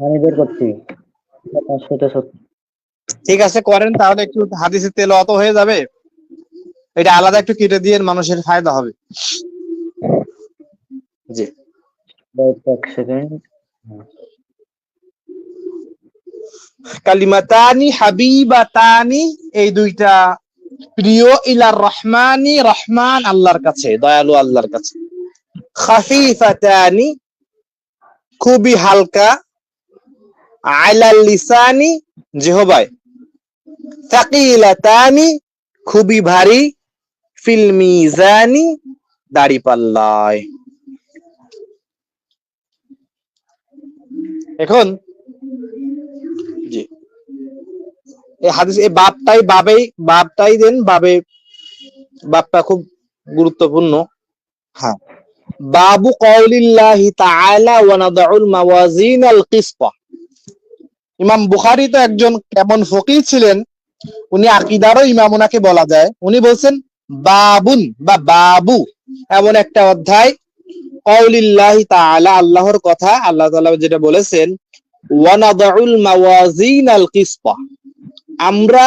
আমি বের করছি। 570। ঠিক আছে, করেন তাহলে, একটু হাদিসের তেলাওয়াত হয়ে যাবে, এটা আলাদা একটু কেটে দিয়ে মানুষের ফায়দা হবে। জি। এক সেকেন্ড। কালিমাতানি হাবিবাতানি, এই দুইটা প্রিয়, ইলার রহমানি, রহমান আল্লাহর কাছে, দয়ালু আল্লাহর কাছে। খাফিফাতানি, খুবই হালকা, আলাল লিসানি, জিহবায়। তাকিলাতানি, খুবই ভারী, ফিল মিজানি, দাড়িপাল্লায়। এখন জি, এই হাদিস, এই বাবটাই দেন, বাবটা খুব গুরুত্বপূর্ণ। হ্যাঁ, বাবু কওলিল্লাহি তাআলা ওয়া নাদউল মাওয়াজিনাল কিসত। ইমাম বুখারী তো একজন কেমন ফকিহ ছিলেন, উনি আকীদারও ইমাম ওনাকে বলা যায়। উনি বলছেন বাবুন বা বাবু, এমন একটা অধ্যায়, কওলিল্লাহি তাআলা, আল্লাহর কথা, আল্লাহ তাআলা যেটা বলেছেন, ওয়া নাদউল মাওয়াজিনাল কিসত, আমরা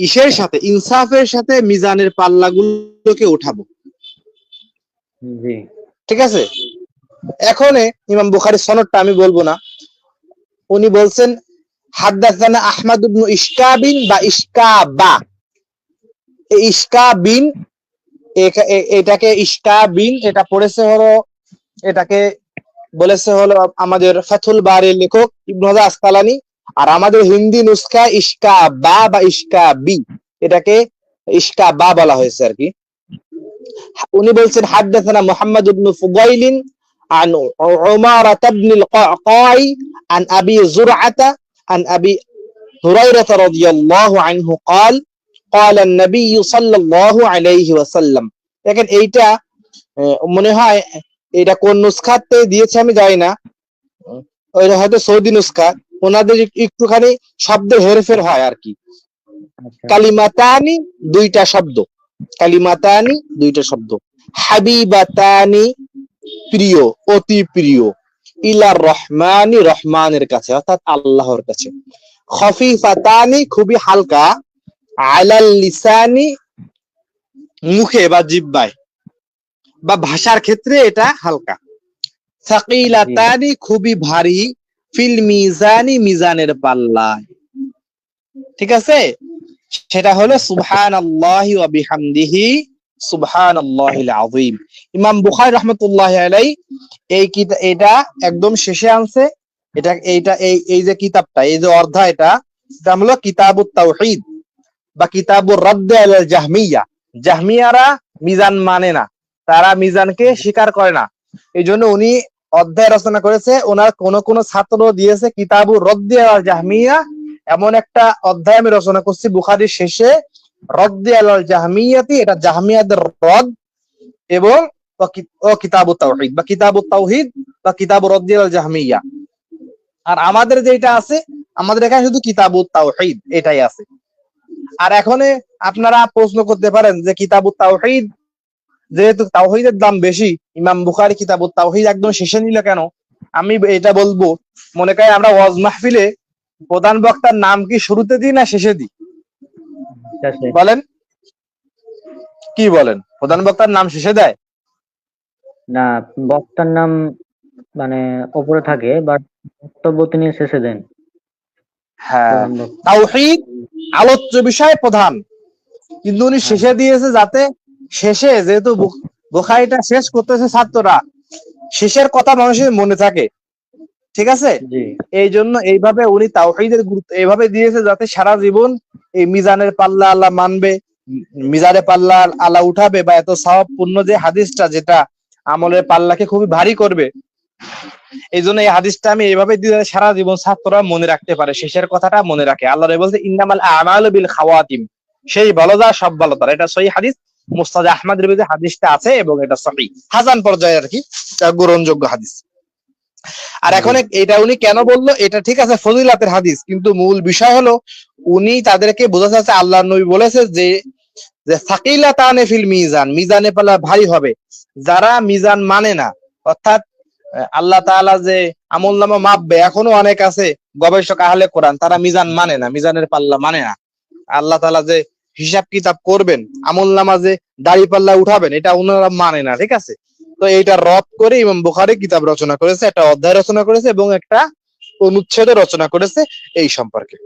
ইসের সাথে, ইনসাফের সাথে মিজানের পাল্লাগুলোকে উঠাবো। জি। ঠিক আছে, এখন ইমাম বুখারীর সনদটা আমি বলবো না, উনি বলছেন হাদাসানা আহমদ ইবনে ইশকাবিন বা ইশকাবা, এই ইশকাবিন, এটাকে ইশকাবিন, এটা পড়েছে হলো, এটাকে বলেছে হলো আমাদের ফাথুল বারির লেখক ইবনে হাজার আসকালানি, আর আমাদের হিন্দি নুসখা ইশকাবা বা ইশকাবি, এটাকে ইশকাবা বলা হয়েছে আর কি। উনি বলছেন হাদাসানা মুহাম্মদ ইবনে ফুদাইল عن عمارة بن القعقاع عن أبي زرعة عن أبي هريرة رضي الله عنه قال قال النبي صلى الله عليه وسلم। দেখেন এইটা মনে হয় এটা কোন নুসখাতে দিয়েছে আমি জানি না, ওই হয়তো সৌদি নুসখা, ওনাদের একটুখানি শব্দের হেরফের হয় আর কি। কালিমাতানি, দুইটা শব্দ, কালিমাতানি, দুইটা শব্দ, হাবিবাতানি, প্রিয়, অতি প্রিয়, ইলার রহমানি, রহমানের কাছে অর্থাৎ আল্লাহর কাছে, খফিফাতানি, খুবই হালকা, আলাল লিসানি, মুখে বা জিহ্বায় বা ভাষার ক্ষেত্রে এটা হালকা, সাকিলাতানি, খুবই ভারী, ফিল মিজানি, মিজানের পাল্লায়। ঠিক আছে, সেটা হলো সুবহানাল্লাহি ওয়া বিহামদিহি সুবহানাল্লাহিল আযীম। ইমাম বুখারী রাহমাতুল্লাহি আলাইহি এটা একদম শেষে আনছে। এই যে কিতাবটা, এই যে অধ্যায়টা, এটা হলো কিতাবুত তাওহীদ বা কিতাবুর রাদ্দ আলাল জাহমিয়া। জাহমিয়ারা মিজান মানে না, তারা মিজানকে স্বীকার করে না, এই জন্য উনি অধ্যায় রচনা করেছে। ওনার কোন ছাত্র দিয়েছে কিতাবুর রাদ্দ আলাল জাহমিয়া, এমন একটা অধ্যায় আমি রচনা করছি বুখারীর শেষে, রদ্দ আলাল জাহমিয়াতি, এটা জাহমিয়াদের রদ, এবং কিতাবুত তাওহীদ বা কিতাবুত তাওহীদ বা কিতাবুর রদ্দ আলাল জাহমিয়া। আর আমাদের যেটা আছে, আমাদের এখানে শুধু কিতাবুত তাওহীদ এটাই আছে। আর এখন আপনারা প্রশ্ন করতে পারেন যে কিতাবুত তাওহীদ, যেহেতু তাওহীদের দাম বেশি, ইমাম বুখারী কিতাবুত তাওহীদ একদম শেষে নিল কেন? আমি এটা বলবো, মনে করেন আমরা ওয়াজ মাহফিলে প্রধান বক্তার নাম কি শুরুতে দিই না শেষে দিই? বলেন, কি বলেন, প্রধান বক্তার নাম শেষে দেয় না? বক্তার নাম মানে উপরে থাকে, বাট বক্তব্য তিনি শেষে দেন। হ্যাঁ, তাওহীদ আলোচ্য বিষয় প্রধান, কিন্তু উনি শেষে দিয়েছে, যাতে শেষে, যেহেতু বুখারীটা শেষ করতেছে ছাত্ররা, শেষের কথা মানুষের মনে থাকে। ঠিক আছে, এই জন্য এইভাবে উনি তাওহীদের গুরুত্ব এইভাবে দিয়েছে, যাতে সারা জীবন এই মিজানের পাল্লা আল্লাহ মানবে, মিজানের পাল্লা আল্লাহ উঠাবে, বা এত সওয়াবপূর্ণ যে হাদিসটা, যেটা আমলের পাল্লাকে খুবই ভারী করবে। এই জন্য এই হাদিসটা আমি এইভাবে দিয়ে সারা জীবন ছাত্ররা মনে রাখতে পারে, শেষের কথাটা মনে রাখে। আল্লাহ বলছে ইন্নামাল আমালু বিল খাওয়াতিম, সেই ভালো যা সব ভালো তার। এটা সহিহ হাদিস, মুস্তাদ আহমদের মধ্যে হাদিসটা আছে এবং এটা সহিহ হাসান পর্যায়ে আর কি, গ্রহণযোগ্য হাদিস। আর এখন এটা উনি কেন বললো, এটা ঠিক আছে ফজিলাতের হাদিস, কিন্তু মূল বিষয় হলো উনি তাদেরকে বোঝাতে চাচ্ছে, আল্লাহর নবী বলেছে যে সাকিলাতানে ফিল মিজান, মিজানে পাল্লা ভারী হবে। যারা মিজান মানে না, অর্থাৎ আল্লাহ তাআলা যে আমলনামা মাপবে, এখনো অনেক আছে গবেষক আহলে কোরআন, তারা মিজান মানে না, মিজানের পাল্লা মানে না। আল্লাহ তাআলা যে হিসাব কিতাব করবেন, আমলনামা যে দাড়ি পাল্লা উঠাবেন, এটা ওনারা মানে না, ঠিক আছে। তো এইটা রদ করে ইমাম বুখারী কিতাব রচনা করেছে, একটা অধ্যায় রচনা করেছে এবং একটা অনুচ্ছেদ রচনা করেছে এই সম্পর্কে।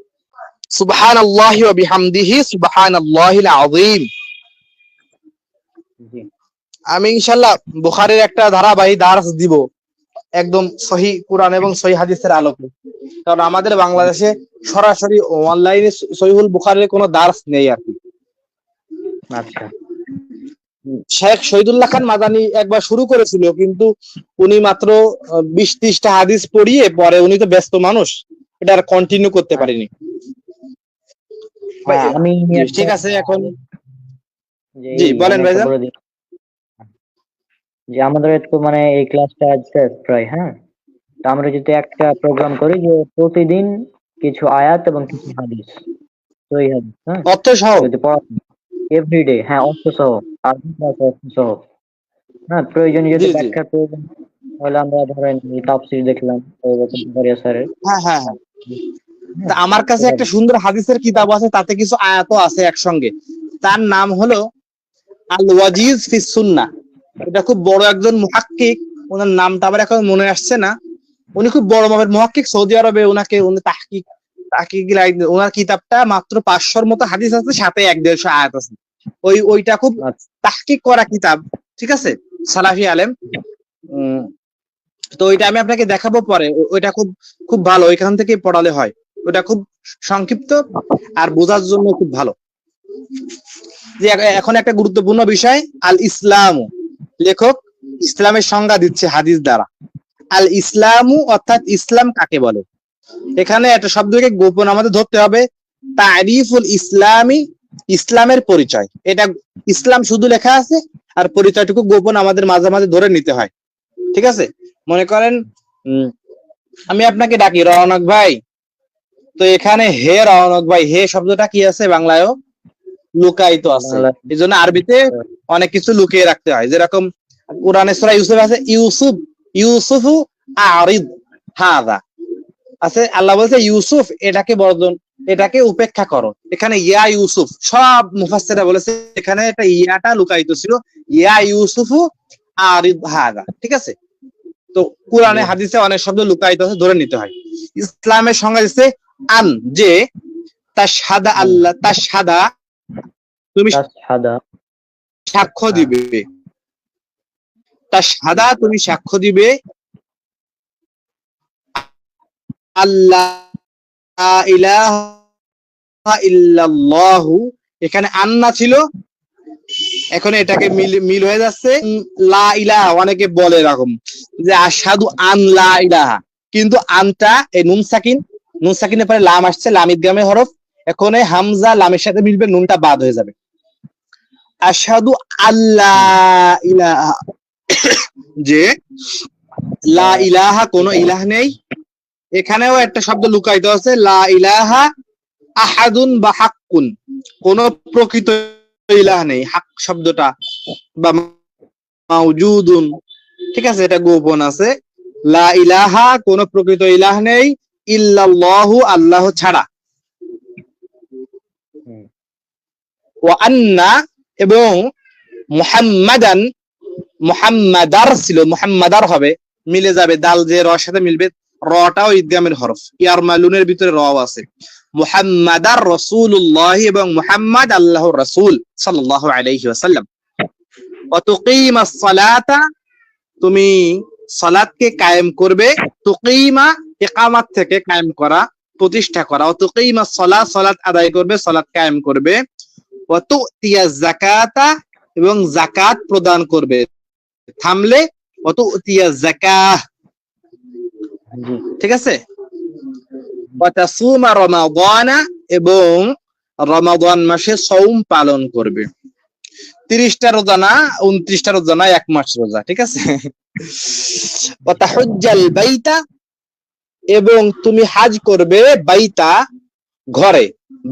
সুবহানাল্লাহি ওয়া বিহামদিহি সুবহানাল্লাহিল আযীম। আমি ইনশাআল্লাহ বুখারীর একটা ধারাবাহিক দার্স দিব, একদম সহিহ কুরআন এবং সহিহ হাদিসের আলোকে, কারণ আমাদের বাংলাদেশে সরাসরি অনলাইনে সহিহুল বুখারীর কোনো দার্স নেই আর কি। আচ্ছা। শেখ শহীদুল্লাহ খান মাদানী একবার শুরু করেছিল, কিন্তু উনি মাত্র 20-30টা হাদিস পড়িয়ে পরে, উনি তো ব্যস্ত মানুষ, এটা আর কন্টিনিউ করতে পারেনি। আমি ঠিক আছে, এখন জি বলেন ভাইজান। যে আমাদের একটু মানে এই ক্লাসটা শেষ প্রায়, হ্যাঁ, তো আমরা যদি একটা প্রোগ্রাম করি যে প্রতিদিন কিছু আয়াত এবং কিছু হাদিস, সহিহ হাদিস, হ্যাঁ, অর্থ সহ যদি পড়া এভরিডে, হ্যাঁ, অর্থ সহ, আর অর্থ সহ, হ্যাঁ, প্রয়োজনীয় যদি ব্যাখ্যা প্রয়োজন তাহলে আমরা ধরেন তাফসীর দেখলাম স্যারের। হ্যাঁ হ্যাঁ হ্যাঁ, আমার কাছে একটা সুন্দর হাদিসের কিতাব আছে, তাতে কিছু আয়াতও আছে একসঙ্গে। তার নাম হলো আল ওয়াজিজ ফিস সুন্নাহ। এটা খুব বড় একজন মুহাক্কিক, ওনার নামটা আবার এখন মনে আসছে না। উনি খুব বড় মাপের মুহাক্কিক, সৌদি আরবে উনি তাহকিক ওনার কিতাবটা মাত্র 500-র মতো হাদিস আছে, সাথে 1-150 আয়াত আছে। ওইটা খুব তাহকিক করা কিতাব, ঠিক আছে, সালাফি আলেম। তো ওইটা আমি আপনাকে দেখাবো পরে। ওইটা খুব খুব ভালো, ওইখান থেকে পড়ালে হয়। ওটা খুব সংক্ষিপ্ত আর বোঝার জন্য খুব ভালো। যে এখন একটা গুরুত্বপূর্ণ বিষয়, আল ইসলাম, লেখক ইসলামের সংজ্ঞা দিচ্ছে হাদিস দ্বারা। আল ইসলামু অর্থাৎ ইসলাম কাকে বলে। এখানে একটা শব্দকে গোপন আমাদের ধরতে হবে, তারিফুল ইসলামী, ইসলামের পরিচয়। এটা ইসলাম শুধু লেখা আছে আর পরিচয়টুকু গোপন আমাদের মাঝে মাঝে ধরে নিতে হয়, ঠিক আছে। মনে করেন আমি আপনাকে ডাকি রওনক ভাই, তো এখানে হে রওনক ভাই, হে শব্দটা কি আছে বাংলায়ও লুকায়িত আছে, এই জন্য আরবিতে অনেক কিছু লুকিয়ে রাখতে হয়। যেরকম কোরআনে সূরা ইউসুফ আছে, ইউসুফু আরিদ হাদা আছে, আল্লাহ বলছে ইউসুফ এটাকে উপেক্ষা করো। এখানে ইয়া ইউসুফ, সব মুফাসসিররা বলেছে এখানে একটা ইয়াটা লুকায়িত ছিল, ইয়া ইউসুফু আরিদ হাদা, ঠিক আছে। তো কোরআনে হাদিসে অনেক শব্দ লুকায়িত আছে, ধরে নিতে হয়। ইসলামের সংজ্ঞা দিচ্ছে আন, যে তাশহাদা আল্লাহ, তাশহাদা তুমি সাক্ষ্য দিবে, তাশহাদা তুমি সাক্ষ্য দিবে, আল্লাহ ইলাহা ইল্লাল্লাহু, এখানে আন্না ছিল, এখন এটাকে মিল হয়ে যাচ্ছে লা ইলাহা। অনেকে বলে এরকম যে আশহাদু আন লা ইলাহা, কিন্তু আনটা এই নুন সাকিনের পরে লাম আসছে, লাম ইদগামের হরফ, এখন এই হামজা লামের সাথে মিলবে, নুনটা বাদ হয়ে যাবে। আশহাদু আল্লাহ ইলাহা, যে লা ইলাহা, কোনো ইলাহ নেই। এখানেও একটা শব্দ লুকায়িত আছে, লা ইলাহা আহাদুন বা হাক্কুন, কোন প্রকৃত ইলাহ নেই। হক শব্দটা বা মাউজুদুন, ঠিক আছে, এটা গোপন আছে। লা ইলাহা, কোন প্রকৃত ইলাহ নেই, ইল্লাল্লাহু, আল্লাহ ছাড়া। ওয়া আন্না, এবং মুহাম্মাদান, মুহাম্মাদার ছিল, মুহাম্মাদার হবে, মিলে যাবে, দাল যে র সাথে মিলবে, রটাও ইদগামের হরফ, ইয়ারমালুনের ভিতরে র আছে। মুহাম্মাদার রাসূলুল্লাহ, এবং মুহাম্মদ আল্লাহর রাসূল সাল্লাল্লাহু আলাইহি ওয়াসাল্লাম। ওয়া তুকিমাস সালাতা, তুমি সালাতকে কায়েম করবে। তুকিমা ইকামাত থেকে কায়েম করা, প্রতিষ্ঠা করা। ওয়া তুকিমাস সালাত, সালাত আদায় করবে, সালাত কায়েম করবে। ওয়া তুতিয়াজ যাকাতা, এবং যাকাত প্রদান করবে, থামলে ওয়া তুতিয়াজ যাকাহ, ঠিক আছে। ওয়া তাসুমা রমাদানা, এবং রমাদান মাসে সওম পালন করবে। 30টা রোজা না, 29টা রোজা না, 1 মাস রোজা, ঠিক আছে। ওয়া তাহুজ্জাল বাইতা, এবং তুমি হাজ করবে, বাইতা ঘরে,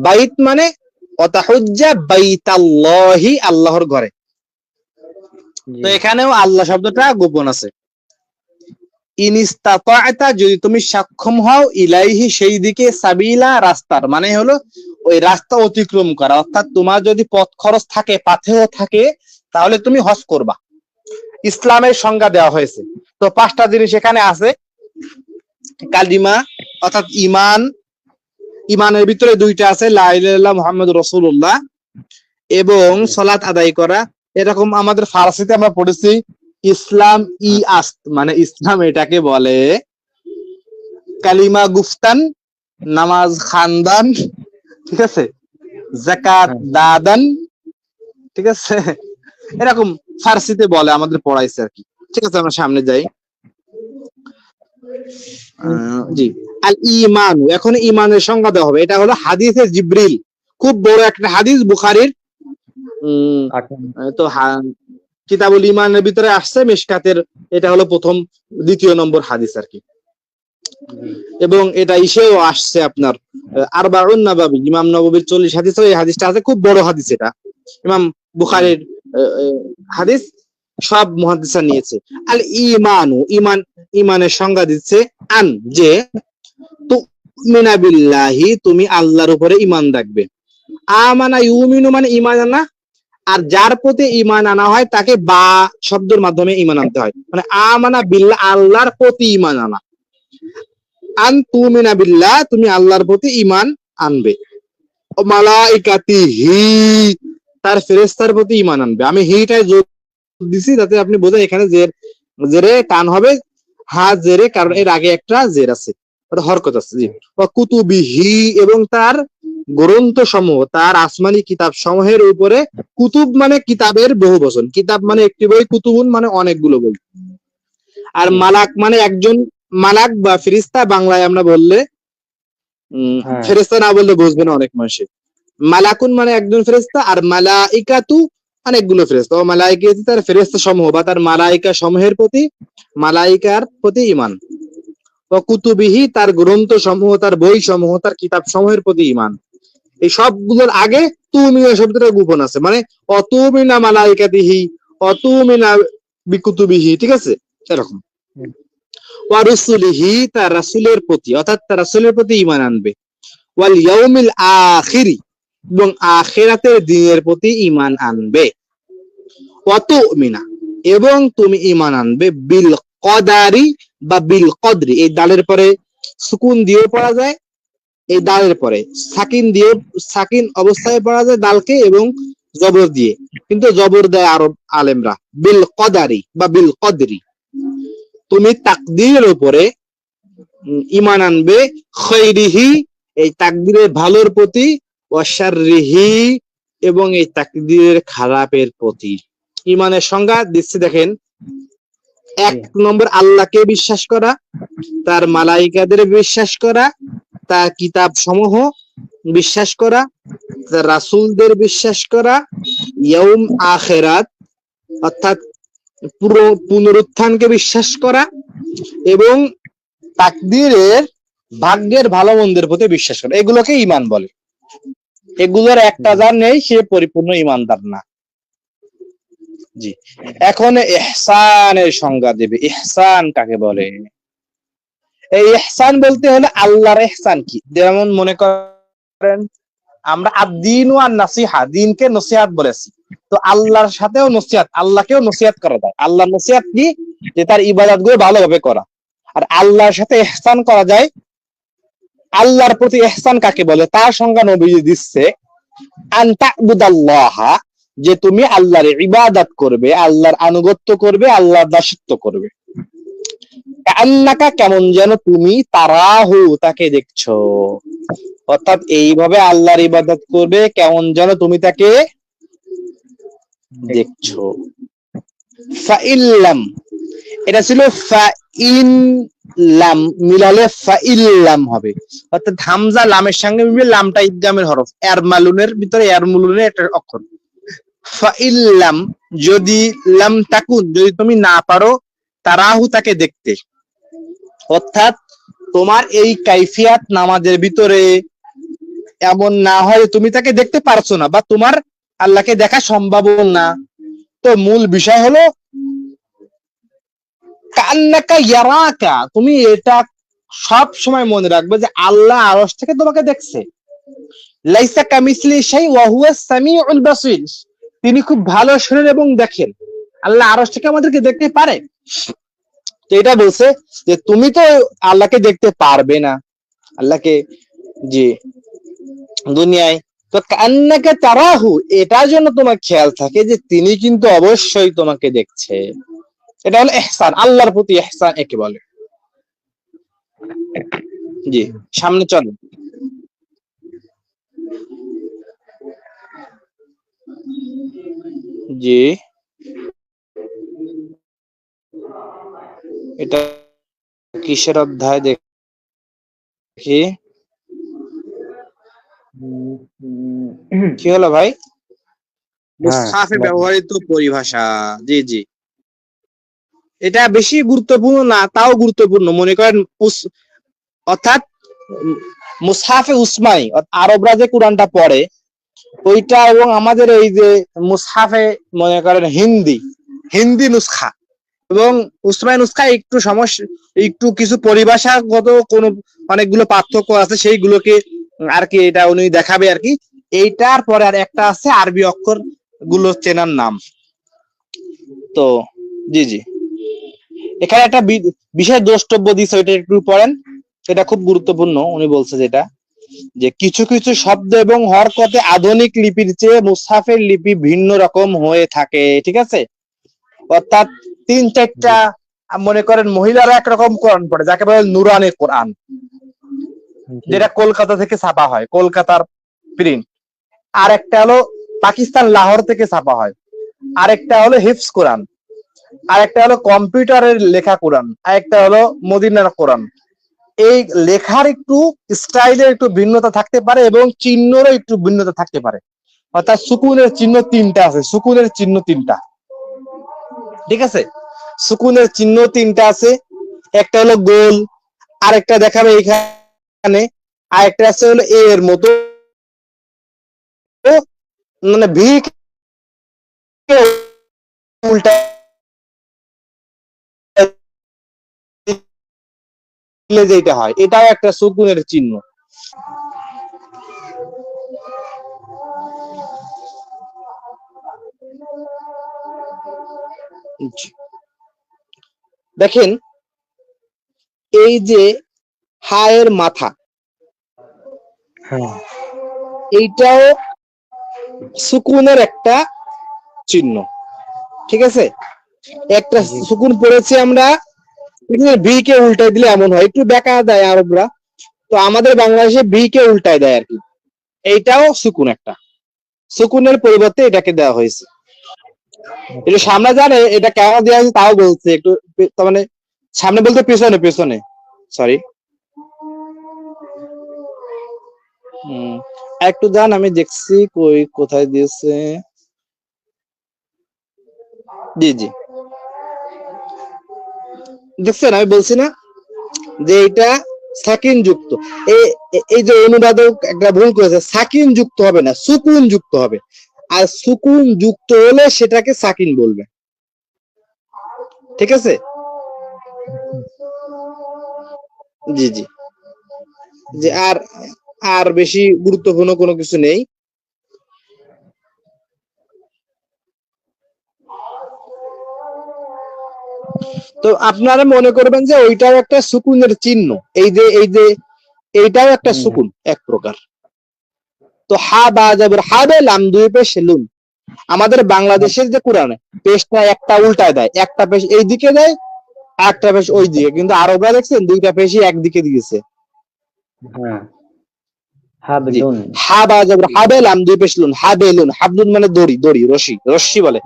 বাইত মানে ওয়া তাহুজ্জা বাইতাল্লাহি, আল্লাহর ঘরে। জি। তো এখানেও আল্লাহ শব্দটা গোপন আছে। ইনিস্তাতা'তা, যদি তুমি সক্ষম হও, ইলাইহি, সেই দিকে, সাবিলা, রাস্তার মানে হলো ওই রাস্তা অতিক্রম করা, অর্থাৎ তোমার যদি পথ খরচ থাকে, পাথেয় থাকে, তাহলে তুমি হজ করবা। ইসলামের সংজ্ঞা দেওয়া হয়েছে। তো 5টা জিনিস এখানে আছে। কালিমা অর্থাৎ ঈমান, ঈমানের ভিতরে 2টা আছে, লা ইলাহা ইল্লাল্লাহ মুহাম্মাদুর রাসূলুল্লাহ, এবং সালাত আদায় করা। এরকম আমাদের ফারসিতে আমরা পড়েছি ইসলাম ই আস্ত, মানে ইসলাম এটাকে বলে কালিমা গুফতান, নামাজ খানদান, ঠিক আছে, যাকাত দাদান, ঠিক আছে, এরকম ফারসিতে বলে, আমাদের পড়াইছে আর কি। ঠিক আছে, আমরা সামনে যাই। জি, আল ঈমান, এখন ঈমানের সংজ্ঞা দেওয়া হবে। এটা হলো হাদিসে জিবরিল, খুব বড় একটা হাদিস, বুখারীর তো কিতাবুল ঈমানের ভিতরে আসছে, মিশকাতের এটা হলো প্রথম 2 নম্বর হাদিস আর কি। এবং এটা ইসেও আসছে আপনার আরবাউন নববী, ইমাম নববীর 40 হাদিসে এই হাদিসটা আছে, খুব বড় হাদিস এটা, ইমাম বুখারীর হাদিস, সব মুহাদ্দিসা নিয়েছে। আল ঈমানু, ঈমান, ঈমানের সংজ্ঞা দিচ্ছে আন, যে তুমিনা বিল্লাহি, তুমি আল্লাহর উপরে ঈমান রাখবে। আমানা ইউমিনু মানে ঈমান আনা, আর যার প্রতি ঈমান আনা হয় তাকে বা শব্দের মাধ্যমে ঈমান আনতে হয়, মানে আমানা বিল্লাহ, আল্লাহর প্রতি ঈমান আনা। আন তুমিনা বিল্লাহ, তুমি আল্লাহর প্রতি ঈমান আনবে। ও মালাইকাতিহি, তার ফেরেশতার প্রতি ঈমান আনবে। আমি হিটাই যোগ দিছি যাতে আপনি বোঝেন, এখানে জেরে টান হবে, হা জেরে, কারণ এর আগে একটা জের আছে, হরকত আছে। জি, কুতুবিহি, এবং তার গ্রন্থ সমূহ, তার আসমানি কিতাব সমূহের উপরে, কুতুব মানে কিতাবের বহু বচন, কিতাব মানে একটি বই, কুতুবুন মানে অনেকগুলো বই। আর মালাক মানে একজন, মালাক বা ফেরেশতা বাংলায় আমরা বললে, ফেরেশতা না বললে বুঝবে না অনেক মানুষে। মালাকুন মানে একজন ফেরেশতা, আর মালাইকাতু অনেকগুলো ফেরেশতা। ও মালাইকাতু, তার ফেরেশতা সমূহ বা তার মালাইকা সমূহের প্রতি, মালাইকার প্রতি ঈমান। ও কুতুবিহি, তার গ্রন্থ সমূহ, তার বই সমূহ, তার কিতাব সমূহের প্রতি ঈমান। এই সবগুলোর আগে তুমিনা শব্দটা গোপন আছে, মানে অতুমিনা মালাইকাতিহি, অতুমিনা বিকুতুবিহি, ঠিক আছে, এরকম। ওয়া রুসুলিহি, তার রাসূলের প্রতি, অর্থাৎ তার রাসূলের প্রতি ঈমান আনবে। ওয়াল ইয়াউমিল আখিরি, এবং আখিরাতের দিনের প্রতি ঈমান আনবে। ওয়া তুমিনা, এবং তুমি ঈমান আনবে বিল কদারি বা বিল কদরি, এই দালের পরে সুকুন দিয়ে পড়া যায়, এই দালের পরে সাকিন দিয়ে, সাকিন অবস্থায় পড়া যায় দালকে, এবং জবর দিয়ে, কিন্তু জবর দেয় আরব আলেমরা, বিল কদারি বা বিল কদরি। তুমি তাকদীরের উপরে ঈমান আনবে, খায়রিহি, এই তাকদীরের ভালোর প্রতি, ওয়া শাররিহি, এবং এই তাকদীরের খারাপের প্রতি। ঈমানের সংজ্ঞা দিচ্ছি, দেখেন। 1 নম্বর, আল্লাহকে বিশ্বাস করা, তার মালাইকাদের বিশ্বাস করা, তার কিতাব সমূহ বিশ্বাস করা, তার রাসূলদের বিশ্বাস করা, ইয়াউম আখিরাত অর্থাৎ পুনরুত্থানকে বিশ্বাস করা, এবং তাকদীরের, ভাগ্যের ভালো মন্দের প্রতি বিশ্বাস করা, এগুলোকে ঈমান বলে। এগুলোর একটা যার নেই, সে পরিপূর্ণ ঈমানদার না। জি, এখন ইহসানের সংজ্ঞা দেবে। ইহসান কাকে বলে? এই ইহসান বলতে হলে আল্লাহর ইহসান কি, যেমন মনে করেন আমরা আদ-দীন ওয়ান নাসিহা, দ্বীনকে নসিহত বলেছি, তো আল্লাহর সাথেও নসিহত, আল্লাহকেও নসিহত করা যায়। আল্লাহর নসিহত কি, যে তার ইবাদতগুলো ভালোভাবে করা। আর আল্লাহর সাথে ইহসান করা যায়। আল্লাহর প্রতি ইহসান কাকে বলে, তার সংজ্ঞা নবী দিচ্ছে, আন তা'বুদাল্লাহা, যে তুমি আল্লাহর ইবাদত করবে, আল্লাহর আনুগত্য করবে, আল্লাহর দাসত্ব করবে। কান্নাকা, কেমন যেন তুমি, তারাহু, তাকে দেখছো, অর্থাৎ এইভাবে আল্লাহর ইবাদত করবে কেমন যেন তুমি তাকে দেখছো। ফাইল্লাম, এটা ছিল ফাইল্লাম, মিলালে ফাইল্লাম হবে, অর্থাৎ হামজা লামের সঙ্গে মিলে, লামটা ইদগামের হরফ, এরমালুনের ভিতরে এরমুলুনের একটা অক্ষর, ফাইল্লাম, যদি লাম তাকুন, যদি তুমি না পারো তারাহু, তাকে দেখতে, অর্থাৎ তোমার এই কাইফিয়াত নামাজের ভিতরে এমন না হয় তুমি তাকে দেখতে পারছো না বা তোমার আল্লাহকে দেখা সম্ভব না, তো মূল বিষয় হলো কান্নাকা ইয়ারাকা, তুমি এটা সব সময় মনে রাখবে যে আল্লাহ আরশ থেকে তোমাকে দেখছে। লাইসা কামিসলি শাই ওয়া হুয়াস সামিউল বাসীর, তিনি খুব ভালো শোনেন এবং দেখেন। আল্লাহ আরশ থেকে আমাদেরকে দেখতে পারে, তো এটা বলছে যে তুমি তো আল্লাহকে দেখতে পারবে না, আল্লাহকে, জি, দুনিয়ায়, তো কান্নাকা তারাহু, এটার জন্য তোমার খেয়াল থাকে যে তিনি কিন্তু অবশ্যই তোমাকে দেখছে। এটা হলো ইহসান, আল্লাহর প্রতি ইহসান একে বলে। জি, সামনে চলো। জি, এটা কিসের অধ্যায় দেখি? কি হলো ভাই? মুসহাফে ব্যবহৃত পরিভাষা। জি জি, এটা বেশি গুরুত্বপূর্ণ না, তাও গুরুত্বপূর্ণ। মনে করেন অর্থাৎ মুসহাফে উসমানী, আরবরা যে কোরআনটা পড়ে ওইটা, এবং আমাদের এই যে মুসহাফে মনে করেন হিন্দি নুসখা এবং উসমানী নুসখা একটু সমস্যা, একটু কিছু পরিভাষাগত কোন অনেকগুলো পার্থক্য আছে, সেইগুলোকে আর কি এটা উনি দেখাবে আর কি। এইটার পরে আর একটা আছে আরবি অক্ষর গুলো চেনার নাম। তো জি জি, এখানে একটা বিষয় দ্রষ্টব্য দিচ্ছে, ওইটা একটু পড়েন, এটা খুব গুরুত্বপূর্ণ। উনি বলছে যেটা, যে কিছু কিছু শব্দ এবং হরকতে আধুনিক লিপির চেয়ে মুসহাফের লিপি ভিন্ন রকম হয়ে থাকে, ঠিক আছে? অর্থাৎ 3-4টা, মনে করেন মহিলারা একরকম কোরআন পড়ে, যাকে বলে নুরানি কোরআন, যেটা কলকাতা থেকে ছাপা হয়, কলকাতার প্রিন্ট। আর একটা হলো পাকিস্তান লাহোর থেকে ছাপা হয়, আরেকটা হলো হিফজ কোরআন, আরেকটা হলো কম্পিউটারের লেখা কোরআন, আরেকটা হলো মদিনার কোরআন। এই লেখার একটু স্টাইলের একটু ভিন্নতা থাকতে পারে এবং চিহ্নেরও একটু ভিন্নতা থাকতে পারে। অর্থাৎ সুকুনের চিহ্ন 3টা আছে, সুকুনের চিহ্ন 3টা, ঠিক আছে? সুকুনের চিহ্ন 3টা আছে, একটা হলো গোল, আরেকটা দেখাবে এখানে, আরেকটা আছে হলো এ এর মতো, মানে ভি উল্টা যেটা হয়, এটাও একটা সুকুনের চিহ্ন। দেখেন এই যে হায়ের মাথা, এইটাও সুকুনের একটা চিহ্ন, ঠিক আছে? একটা সুকুন পড়েছি আমরা, ভি কে উল্টাই দিলে এমন হয়, একটু বেঁকা দেয় আরবরা, তো আমাদের বাংলাদেশে ভি কে উল্টাই দেয় আর কি। এইটাও সুকুন, একটা সুকুনের পরিবর্তে এটাকে দেওয়া হয়েছে। এটা সামনে জানে এটা কেন দেওয়া হয়েছে তাও বলছে একটু, মানে সামনে বলতে পেছনে, পেছনে, সরি। একটু জান, আমি দেখছি কোথায় দিয়েছে। জি জি, দেখছেন আমি বলছি না যে এটা সাকিন যুক্ত। এই যে অনুবাদক একটা ভুল করেছে, সাকিন যুক্ত হবে না, সুকুন যুক্ত হবে। আর সুকুন যুক্ত হলে সেটাকে সাকিন বলবে, ঠিক আছে? জি জি, যে আর আর বেশি গুরুত্বপূর্ণ কোনো কিছু নেই। তো আপনারা মনে করবেন যে ওইটাও একটা সুকুনের চিহ্ন, এই যে এইটাও একটা সুকুন এক প্রকার। তো হা বা যাবে হাবে লাম, দুই পেশ লুন। আমাদের বাংলাদেশের যে কোরআনে পেশটা একটা উল্টায় দেয়, একটা পেশ এই দিকে দেয়, একটা পেশ ওই দিকে, কিন্তু আরবরা দেখছেন দুইটা পেশই একদিকে দিয়েছে। হা বা যাবে হাবে লাম, দুই পেশ লুন, হাবে লুন, হাবলুন মানে দড়ি, দড়ি, রশি, রশ্মি বলে,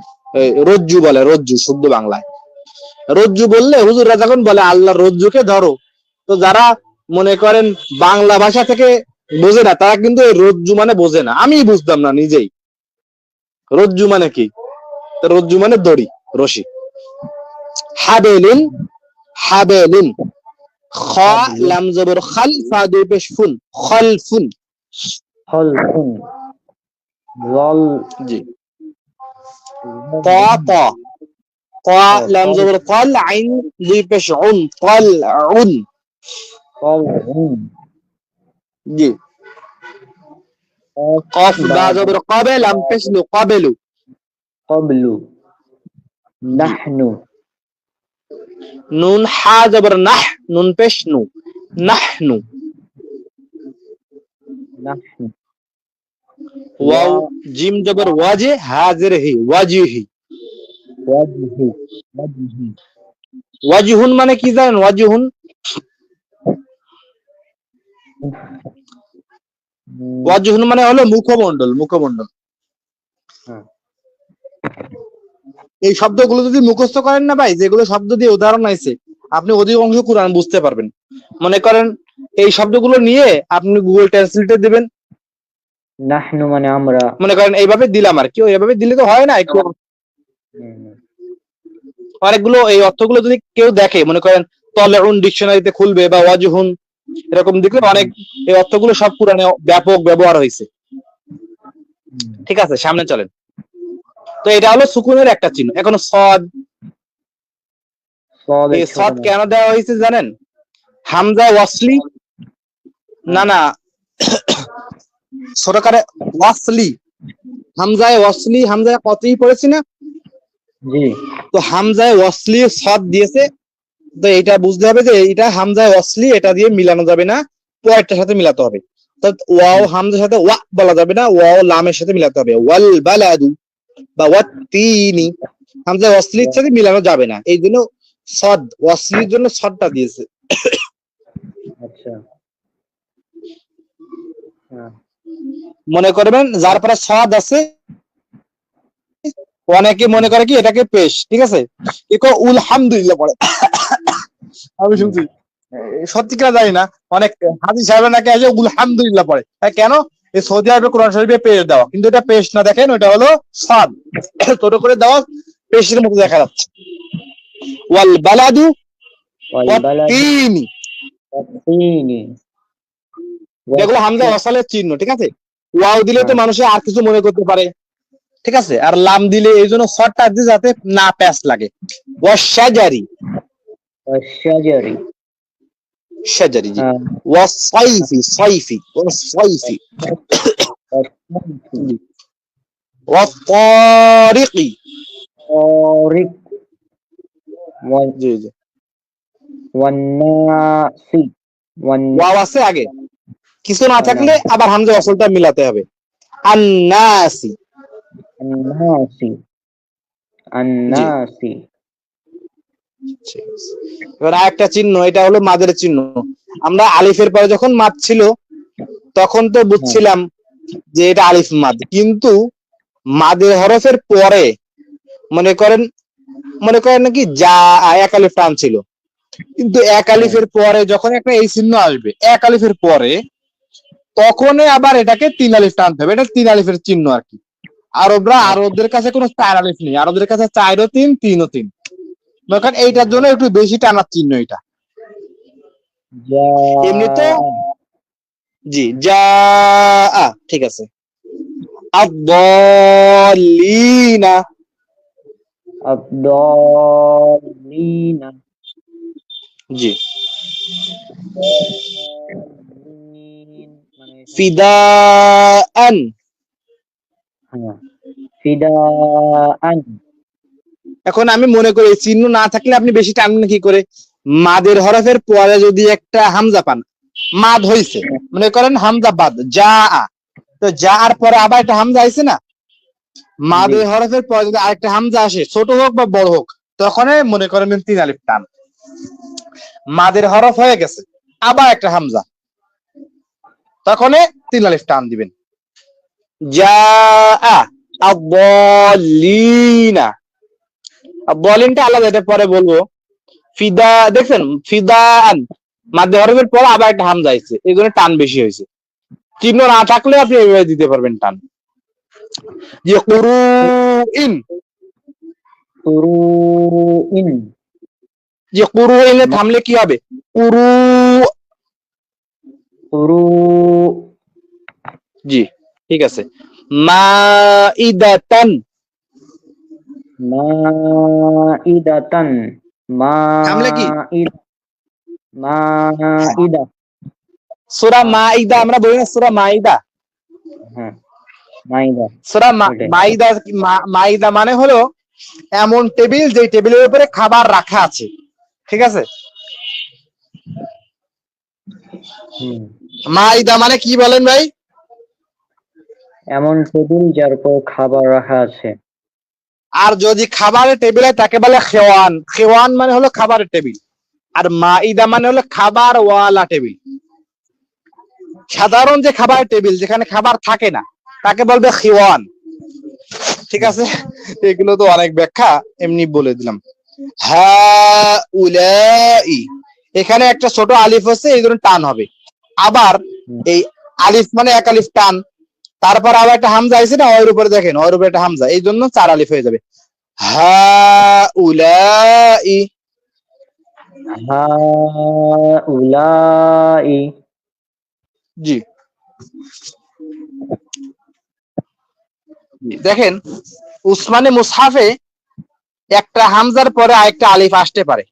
রজ্জু বলে, রজ্জু শুদ্ধ বাংলায় রজ্জু বললে হুজুররা যখন বলে আল্লাহর রজ্জুকে ধরো, তো যারা মনে করেন বাংলা ভাষা থেকে বোঝে না, তারা কিন্তু রজ্জু মানে বোঝে না, আমি বুঝতাম না নিজেই। রজ্জু মানে কি? তো রজ্জু মানে দড়ি, রশি। হাবেলুন, হাবেলুন। খ লাম জবর খাল, ফা দুই পেশ ফুন, খলফুন। খলফুন। জল। জি। ক ক ক লাম জবর কল, আইন দুই পেশ উন, কল উন। কলউন। জি। কফ বা জবর কবে, লাম পেশ লু, কবেলু। কবলু। জি। নাহনু। নুন হা জবর নাহ, নুন পেশ নু, নাহনু। নাহনু। ওয়াও জিম জবর ওয়াজে, হাজির হি, ওয়াজিহি। ওয়াজহি। ওয়াজহি। ওয়াজিহুন মানে কি জানেন? ওয়াজিহুন, ওয়াজিহুন মানে হলো মুখমণ্ডল, মুখমণ্ডল। হ্যাঁ। এই শব্দগুলো যদি মুখস্থ করেন না ভাই, যেগুলো শব্দ দিয়ে উদাহরণ আছে, আপনি অধিকাংশ কোরআন বুঝতে পারবেন। মনে করেন এই শব্দগুলো নিয়ে আপনি গুগল ট্রান্সলেটে দিবেন, নাহনু মানে আমরা। মনে করেন এইভাবে দিলাম আর কি, এইভাবে দিলে তো হয় না, একটু অনেকগুলো এই অর্থগুলো যদি কেউ দেখে, মনে করেন তলেউন ডিকশনারিতে খুলবে বা ওয়াজহুন এরকম দেখলে অনেক এই অর্থগুলো সব কোরআনে ব্যাপক ব্যবহার হয়েছে। ঠিক আছে, সামনে চলেন। তো এটা হলো সুকুনের একটা চিহ্ন। এখন সদ, এই সদ কেন দেওয়া হয়েছে জানেন? হামজা ওয়াসলি, না না সরকারে ওয়াসলি, হামজায় ওয়াসলি, হামজায় কতই পড়েছি না? জি। তো হামজায় ওয়াসলি সদ দিয়েছে, তো এটা বুঝতে হবে যে এটা হামজায় ওয়াসলি, এটা দিয়ে মিলানো যাবে না, পয়েরটার সাথে মিলাতে হবে। তো ওয়াও হামজার সাথে ওয়া বলা যাবে না, ওয়াও লামের সাথে মিলাতে হবে। ওয়াল বালাদু বা ওয়াত্তিনি, হামজায় ওয়াসলির সাথে মিলানো যাবে না, এই জন্য সদ ওয়াসলির জন্য সদটা দিয়েছে। আচ্ছা। মনে করবেন যার পরে সদ আছে, অনেকে মনে করে কি এটাকে পেশ, ঠিক আছে, আলহামদুলিল্লাহ পড়ে। আমি শুনছি, সত্যিকার জানি না, অনেক হাজি সাহেব নাকি এসে আলহামদুলিল্লাহ পড়ে। কেন? এই সৌদি আরবে কোরআন শরীফে পেশ দেওয়া, কিন্তু এটা পেশ না, দেখেন ওটা হলো সাদ, ছোট করে দেওয়া, পেশের মতো দেখা যাচ্ছে। ওয়াল বালাদু ওয়াত্তিনি, যেগুলো হামজা ওয়াসালের চিহ্ন, ঠিক আছে। ওয়াও দিলে তো মানুষে আর কিছু মনে করতে পারে, ঠিক আছে, আর লাম দিলে এই জন্য সদটা দিয়ে যাতে না প্যাস লাগে। ওয়াশাজারি, ওয়াশাজারি। শাজারি, জি। ওয়াসাইফি, সাইফি, ওয়াসাইফি। জি। ওয়াত্তারিকি, তারিক। জি জি। ওয়ান্নাসি। ওয়াও আছে আগে, কিছু না থাকলে আবার হামজা ওয়াসলটা মিলাতে হবে। আন্নাসি, আন্নাসি। আন্নাসি। এবার আরেকটা চিহ্ন, এটা হলো মাদের চিহ্ন। আমরা আলিফের পরে যখন মাদ ছিল তখন তো বুঝছিলাম যে এটা আলিফ মাদ, কিন্তু মাদের হরফের পরে মনে করেন নাকি যা এক আলিফ টান ছিল, কিন্তু এক আলিফের পরে যখন একটা এই চিহ্ন আসবে এক আলিফের পরে, তখন আবার এটাকে তিন আলিফ টানতে হবে। এটা তিন আলিফের চিহ্ন আর কি। আরবদের কাছে কোনো চার আলিফ নেই, আরবদের কাছে 4 ও 3, 3 ও 3। কারণ এইটার জন্য একটু বেশি টানার চিহ্ন এটা। এমনি তো জি যা, ঠিক আছে। আদ-দাল্লিনা, আদ-দাল্লিনা। জি। ফিদাআন, ফিদাআন। এখন আমি মনে করি চিহ্ন না থাকলে আপনি বেশি টানবেন কি করে? মাদের হরফের পরে যদি একটা হামজা পান, মাদ হইছে, মনে করেন হামজা বাদ যা, তো যা আর পরে আবার একটা হামজা আইছে না, মাদের হরফের পরে যদি আরেকটা হামজা আসে, ছোট হোক বা বড় হোক, তখন মনে করেন 3 আলিফ টান। মাদের হরফ হয়ে গেছে, আবার একটা হামজা, তখন 3 আলিফ টান দিবেন। যা আদ-দাল্লিনা, বলিনটা আলাদা, এটা পরে বলবো। ফিদা, দেখছেন ফিদাআন, মাধ্যে হরফের পর আবার একটা হামজা আইছে, এই জন্য টান বেশি হয়েছে। চিহ্ন না থাকলে আপনি এইভাবে দিতে পারবেন টান। জি কুরুইন। কুরুইন। জি কুরুইনে থামলে কি হবে? কুরু। কুরু। জি ঠিক আছে। মাইদাতান। মাইদাতান। থামলে কি? মাইদা। মাইদা। সূরা মাইদা আমরা বলি না সূরা মাইদা? হ্যাঁ, মাইদা। সূরা ওটাই। মাইদা। মাইদা মানে হলো এমন টেবিল যে টেবিলের উপরে খাবার রাখা আছে, ঠিক আছে? হুম। মাইদা মানে কি বলেন ভাই? এমন টেবিল যার উপর খাবার রাখা আছে। আর যদি খাবারের টেবিল হয় তাকে বলে খেওয়ান। খেওয়ান মানে হলো খাবারের টেবিল, আর মাইদা মানে হলো খাবার ওয়ালা টেবিল। সাধারণ যে খাবারের টেবিল যেখানে খাবার থাকে না তাকে বলবে খেওয়ান, ঠিক আছে? এগুলো তো অনেক ব্যাখ্যা, এমনি বলে দিলাম। হ্যাঁ উলাই, এখানে একটা ছোট আলিফ আছে, এই জন্য টান হবে। আবার এই আলিফ মানে এক আলিফ টান, তারপর আবার একটা হামজা আছে না, ওর উপরে দেখেন, ওর উপরে একটা হামজা, এই জন্য চার আলিফ হয়ে যাবে। হ্যাঁ উলাই। হাউলাই। জি দেখেন, উসমানী মুসহাফে একটা হামজার পরে আরেকটা আলিফ আসতে পারে,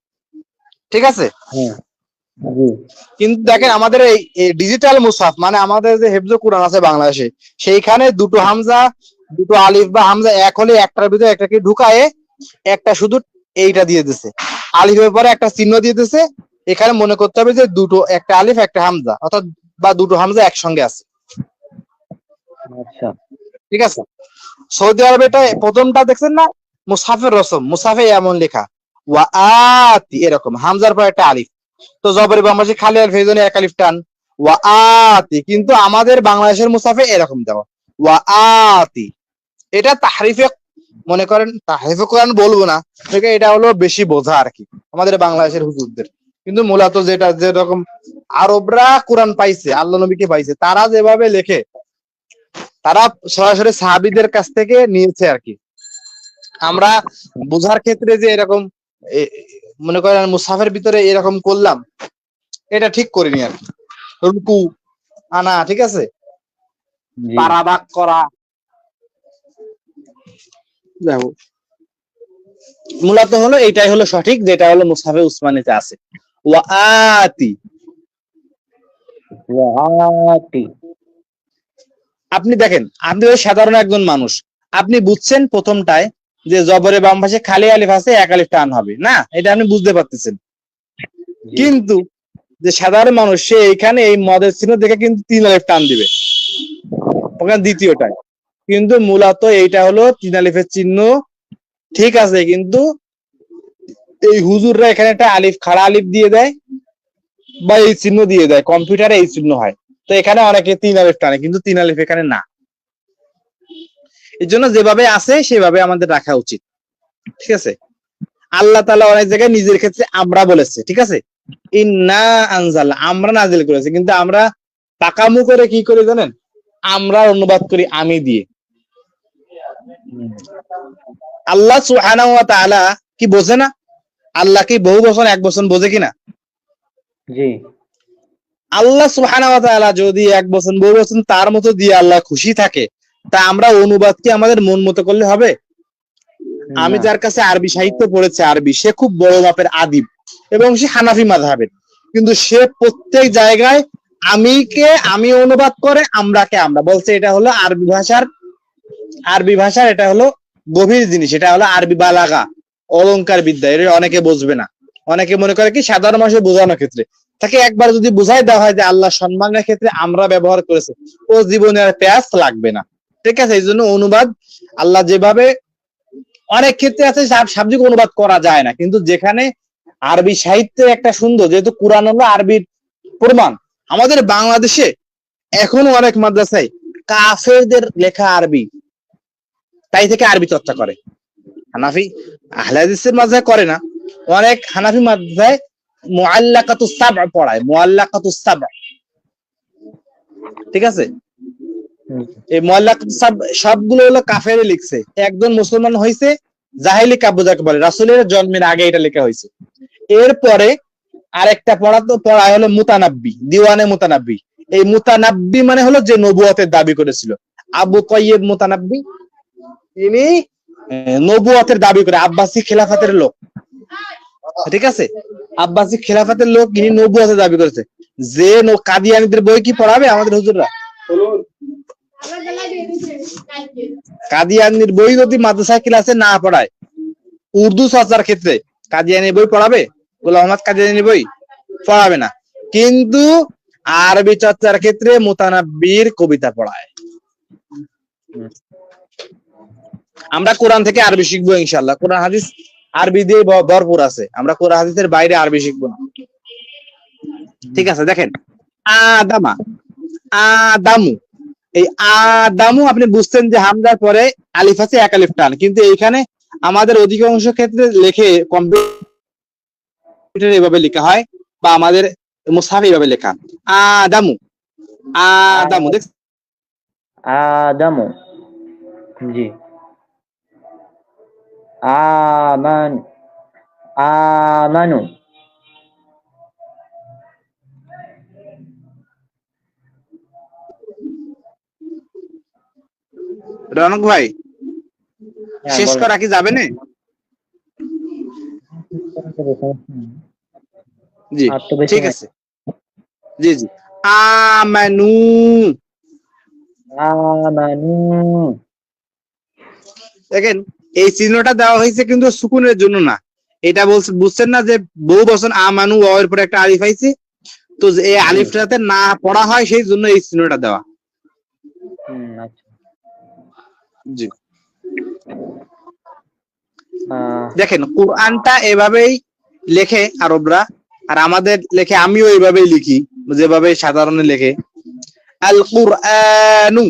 ঠিক আছে? হ্যাঁ, জি। কিন্তু দেখেন আমাদের এই ডিজিটাল মুসহাফ মানে আমাদের যে হেফজ কোরআন আছে বাংলাদেশে, সেইখানে দুটো হামজা, দুটো আলিফ বা হামজা এক হলে একটার ভিতরে একটাকে ঢুকায়ে একটা শুধু এইটা দিয়ে দিছে, আলিফের পরে একটা চিহ্ন দিয়ে দিছে। এখানে মনে করতে হবে যে দুটো, একটা আলিফ একটা হামজা, অর্থাৎ বা দুটো হামজা একসঙ্গে আছে, আচ্ছা। ঠিক আছে? সৌদি আরবে এটা প্রথমটা দেখছেন না, মুসহাফের রসম, মুসহাফে এমন লেখা ওয়া আতি, এরকম হামজার পর একটা আলিফ। তো জবরের বাংলাদেশে খালি আলিফ, এই জন্য এক আলিফ টান ওয়া আতি। কিন্তু আমাদের বাংলাদেশের মুসহাফে এরকম দেওয়া ওয়া আতি। এটা তাহরিফে, মনে করেন তাহরিফে কোরআন বলবো না, এটা হলো বেশি বোঝা আর কি আমাদের বাংলাদেশের হুজুরদের। কিন্তু মূলত যেটা যেরকম আরবরা কোরআন পাইছে, আল্লাহ নবীকে পাইছে, তারা যেভাবে লেখে তারা সরাসরি সাহাবীদের কাছ থেকে নিয়েছে আর কি। আমরা বোঝার ক্ষেত্রে যে এরকম মনে করেন মুসাফের ভিতরে এরকম করলাম, এটা ঠিক করিনি আর কি। রুকু আনা, ঠিক আছে, জি। পারাবাক করা, দেখো মূলত হলো এইটাই হলো সঠিক, যেটা হলো মুসাফে উসমানীতে আছে ওয়া আতি। ওয়াতি। আপনি দেখেন, আপনি ওই সাধারণ একজন মানুষ, আপনি বুঝছেন প্রথমটায় যে জবরে বাম পাশে খালি আলিফ আছে, এক আলিফ টান হবে না, এটা আপনি বুঝতে পারতেছেন। জি। কিন্তু যে সাধারণ মানুষ, সে এখানে এই মদের চিহ্ন দেখে কিন্তু তিন আলিফ টান দিবে ওখানে দ্বিতীয়টায়। কিন্তু মূলত এইটা হলো তিন আলিফের চিহ্ন, ঠিক আছে? কিন্তু এই হুজুররা এখানে একটা আলিফ, খাড়া আলিফ দিয়ে দেয় বা এই চিহ্ন দিয়ে দেয়, কম্পিউটারে এই চিহ্ন হয়। তো এখানে অনেকে তিন আলিফ টানে, কিন্তু তিন আলিফ এখানে না। এর জন্য যেভাবে আছে সেভাবে আমাদের রাখা উচিত, ঠিক আছে? আল্লাহ তাআলা অনেক জায়গায় নিজের ক্ষেত্রে আমরা বলেছে, ঠিক আছে? ইন্না আনজাল, আমরা নাজিল করেছি, কিন্তু আমরা পাকামু করে কি করে জানেন? আমরা অনুবাদ করি আমি দিয়ে। আল্লাহ সুবহানাহু ওয়া তাআলা কি বোঝে না? আল্লাহ কি বহু বচন এক বচন বোঝে কিনা? জি। আল্লাহ সুবহানাহু ওয়া তাআলা যদি এক বচন বহু বচন তার মতো দিয়ে আল্লাহ খুশি থাকে, তা আমরা অনুবাদ কি আমাদের মন মতো করলে হবে? আমি না। যার কাছে আরবি সাহিত্য পড়েছে, আরবি, সে খুব বড় মাপের আদিব এবং সে হানাফি মাযহাবের, কিন্তু সে প্রত্যেক জায়গায় আমি অনুবাদ করে আমরাকে আমরা বলছে। এটা হলো আরবি ভাষার এটা হলো গভীর জিনিস, এটা হলো আরবি বালাগা, অলংকার বিদ্যা। এটা অনেকে বুঝবে না, অনেকে মনে করে কি সাধারণ মানুষের বোঝানোর ক্ষেত্রে, তাকে একবার যদি বুঝাই দেওয়া হয় যে আল্লাহ সম্মানের ক্ষেত্রে আমরা ব্যবহার করেছে, ও জীবনে আর প্যাস লাগবে না, ঠিক আছে? এই জন্য অনুবাদ আল্লাহ যেভাবে, অনেক ক্ষেত্রে আছে শাব্দিক অনুবাদ করা যায় না, কিন্তু যেখানে আরবি সাহিত্যের একটা সুন্দর, যেহেতু কোরআন হলো আরবির প্রমাণ। আমাদের বাংলাদেশে এখনো অনেক মাদ্রাসায় কাফেরদের লেখা আরবি, তাই থেকে আরবি চর্চা করে। হানাফি আহলে হাদিসের মাঝে করে না, অনেক হানাফি মাদ্রাসায় মুআল্লাকাতুস সাবআ পড়ায়, মুআল্লাকাতুস সাবআ, ঠিক আছে? এই মহল্লা সবগুলো হলো কাফেরে লিখছে, একজন মুসলমান হয়েছে জাহেলি কাব্য যাকে বলে, রাসূলের জন্মের আগে এটা লেখা হয়েছে। এরপরে আরেকটা পড়া হলো মুতানাব্বি, দিওয়ানে মুতানাব্বি। এই মুতানাব্বি মানে হলো যে নবুয়তের দাবি করেছিল। আবু তাইয়্যিব মুতানাব্বি তিনি নবুয়তের দাবি করে, আব্বাসী খেলাফতের লোক, ঠিক আছে, আব্বাসী খেলাফতের লোক, তিনি নবুয়তের দাবি করেছে। যে কাদিয়ানীদের বই কি পড়াবে আমাদের হুজুররা? কাদিয়ানীর বই যদি মাদ্রাসা ক্লাসে না পড়ায়, উর্দু চর্চার ক্ষেত্রে কাদিয়ানির বই পড়াবে? গোলাম আহমদ কাদিয়ানির বই পড়াবে না, কিন্তু আরবি চর্চার ক্ষেত্রে মুতানাব্বির কবিতা পড়ায়। আমরা কোরআন থেকে আরবি শিখবো ইনশাআল্লাহ, কোরআন হাদিস আরবি দিয়ে ভরপুর আছে, আমরা কোরআন হাদিসের বাইরে আরবি শিখবো না, ঠিক আছে। দেখেন আদামা, আদামু, এই আদামু আপনি বুঝছেন যে হামজার পরে আলিফ আছে, এক আলিফ টান, কিন্তু এইখানে আমাদের অধিকাংশ ক্ষেত্রে লেখে কম্পিউটার এভাবে লেখা হয়, বা আমাদের মুসহাফে এভাবে লেখা আদামু, আদামু, দেখ আদামু, জি। আমান, আমানু, রনক ভাই শেষ করা কি যাবে না? জি ঠিক আছে, জি জি। আমানু, আমানু, দেখেন এই চিহ্নটা দেওয়া হয়েছে কিন্তু সুকুনের জন্য না, এটা বুঝছেন না যে বহু বছর আমানু ওয়ার পরে একটা আলিফ আইছে, তো এই আলিফটাতে না পড়া হয় সেই জন্য এই চিহ্নটা দেওয়া। আচ্ছা। জি দেখেন কোরআনটা এভাবেই লেখে আরবরা, আর আমাদের লেখে, আমিও এইভাবেই লিখি যেভাবে সাধারণে লেখে, আল কুরআনু।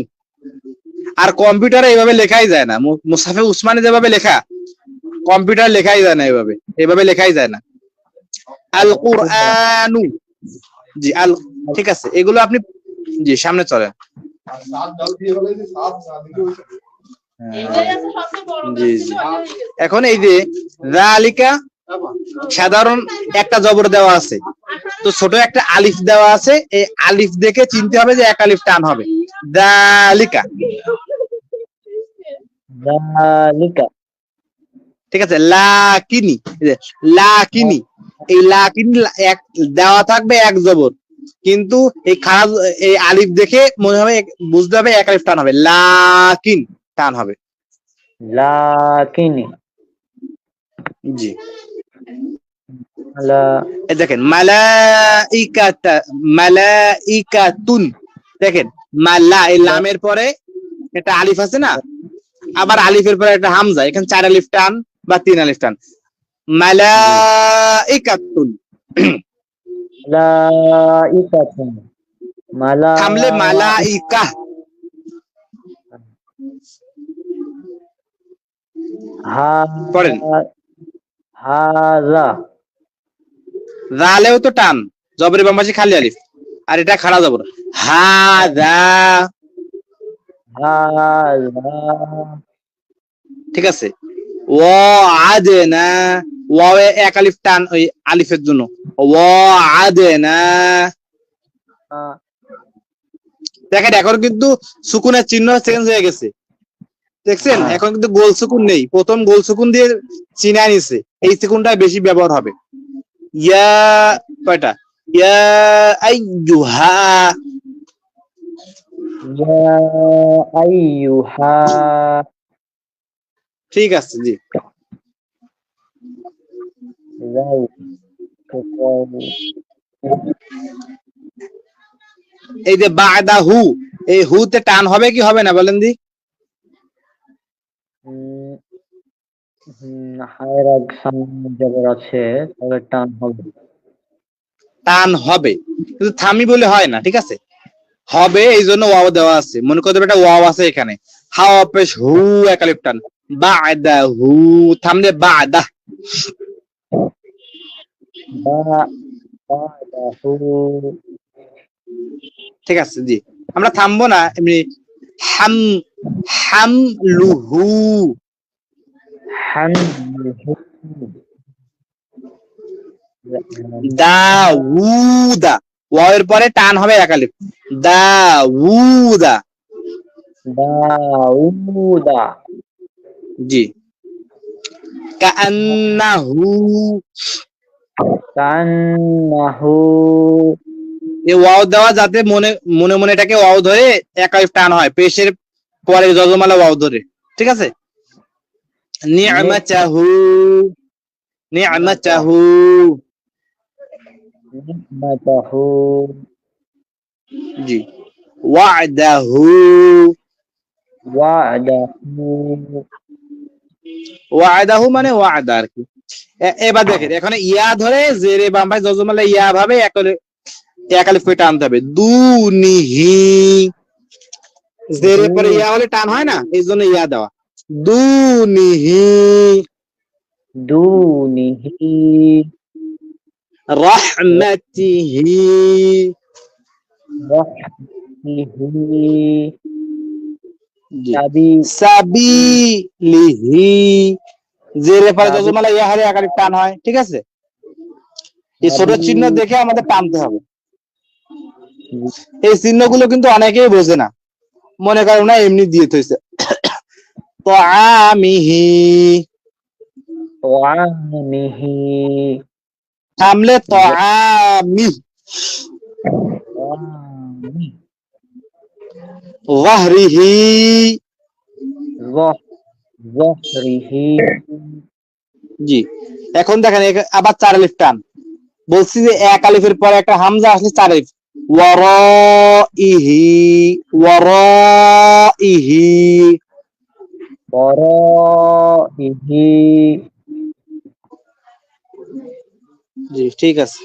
আর কম্পিউটারে এইভাবে লেখাই যায় না, মুসাফে উসমানে যেভাবে লেখা, কম্পিউটার লেখাই যায় না এভাবে, এভাবে লেখাই যায় না, আল কুরআনু। জি আল, ঠিক আছে, এগুলো আপনি জি সামনে চলেন। জি জি। এখন এই যে যালিকা, সাধারণ একটা জবর দেওয়া আছে, তো ছোট একটা আলিফ দেওয়া আছে, এই আলিফ দেখে চিনতে হবে যে এক আলিফ টান হবে, যালিকা, যালিকা, ঠিক আছে। লাকিনি, লাকিনি, এই লাকিনি এক দেওয়া থাকবে এক জবর, কিন্তু এই খারাপ এই আলিফ দেখে মনে হবে, বুঝতে হবে এক আলিফ টান হবে, লাকিন টান হবে, লাকিনি, জি। দেখেন মালাইকাতা, মালাইকাতুন, দেখেন মালা, এই লামের পরে একটা আলিফ আছে না, আবার আলিফের পরে একটা হামজা, এখানে 4 আলিফ টান বা 3 আলিফ টান, মালাইকাতুন। মালাইকাতুন, থামলে মালাইকা, পড়েন হাযা, জালেও তো টান, জবরের বাম পাশে খালি আলিফ, আর এটা খাড়া জবর, হাযা, হাযা, ঠিক আছে। ওয়াআদনা, ওয়াও এক আলিফ টান ওই আলিফের জন্য, ওয়াআদনা। দেখেন এখন কিন্তু সুকুনের চিহ্ন চেঞ্জ হয়ে গেছে, দেখছেন, এখন কিন্তু গোল সুকুন নেই, প্রথম গোল সুকুন দিয়ে চিনায় নিছে, এই সুকুনটা বেশি ব্যবহার হবে। ইয়া কয়টা, ইয়া আইয়ুহা, ইয়া আইয়ুহা, ঠিক আছে, জি। এই যে বাদাহু, এই হুতে টান হবে কি হবে না বলেন দি? হায়ের আগ সামনে জবর আছে, তবে টান হবে, টান হবে, কিন্তু থামি বলে হয় না, ঠিক আছে, হবে এই জন্য ওয়াও দেওয়া আছে, মনে করতে একটা ওয়াও আছে এখানে, হাওয়া পেশ হু এক আলিফ টান, বাদাহু, থামলে বাদা, ঠিক আছে, জি। আমরা থামবো না, এমনি হাম হামলুহু হামলুহু দাউদা ওয়াওয়ের পরে টান হবে এক আলিফ দাউদা দাউদা জি কান্নাহু কান্নাহু এই ওয়াও দেওয়া যাতে মনে মনে মনে এটাকে ওয়াও ধরে এক আলিফ টান হয় পেশের পরে যজমালা ওয়াও ধরে ঠিক আছে নি'মাতাহু নি'মাতাহু নি'মাতাহু জি ওয়া'দাহু ওয়া'দাহু ওয়া'দাহু মানে ওয়া'দা আর কি এবার দেখেন এখানে ইয়া ধরে জেরে বাম ভাই যজমালা ইয়া ভাবে এক আলিফ করে টানতে হবে দুনিহি জেরে পরে ইয়া হলে টান হয় না এই জন্য ইয়া দেওয়া দুনিহি দুনিহি রাহমাতিহি রাহমাতিহি জি সাবিলিহি জেরে পরে যজমালা ইয়া হলে এক আলিফ টান হয় ঠিক আছে এই ছোট চিহ্ন দেখে আমাদের টানতে হবে এই চিহ্নগুলো কিন্তু অনেকেই বোঝে না মনে করো না এমনি দিয়ে থইছে তাআমিহি তাআমিহি থামলে তাআমি যাহরিহি যাহরিহি জি এখন দেখেন আবার চার আলিফ টান বলছি যে এক আলিফের পরে একটা হামজা আসলে চার আলিফ ওয়ারাইহি ওয়ারাইহি ওয়ারাইহি জি ঠিক আছে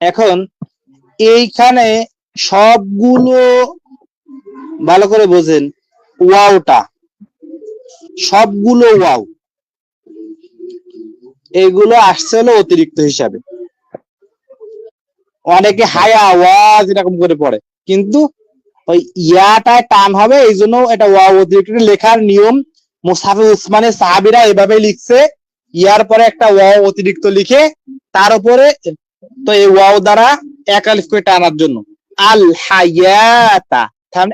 এখন এইখানে সবগুলো ভালো করে বোঝেন ওয়াওটা সবগুলো ওয়াও এগুলো আসছে হলো অতিরিক্ত হিসাবে অনেকে হায়া আওয়াজ এরকম করে পড়ে কিন্তু ওই ইয়াটায় টান হবে এই জন্য এটা ওয়াও অতিরিক্ত লেখার নিয়ম মুসাফি উসমানের সাহাবীরা এভাবে লিখছে ইয়ার পরে একটা ওয়াও অতিরিক্ত লিখে তার উপরে তো এই ওয়াও দ্বারা এক আলিফ করে টানার জন্য আল হায়াতা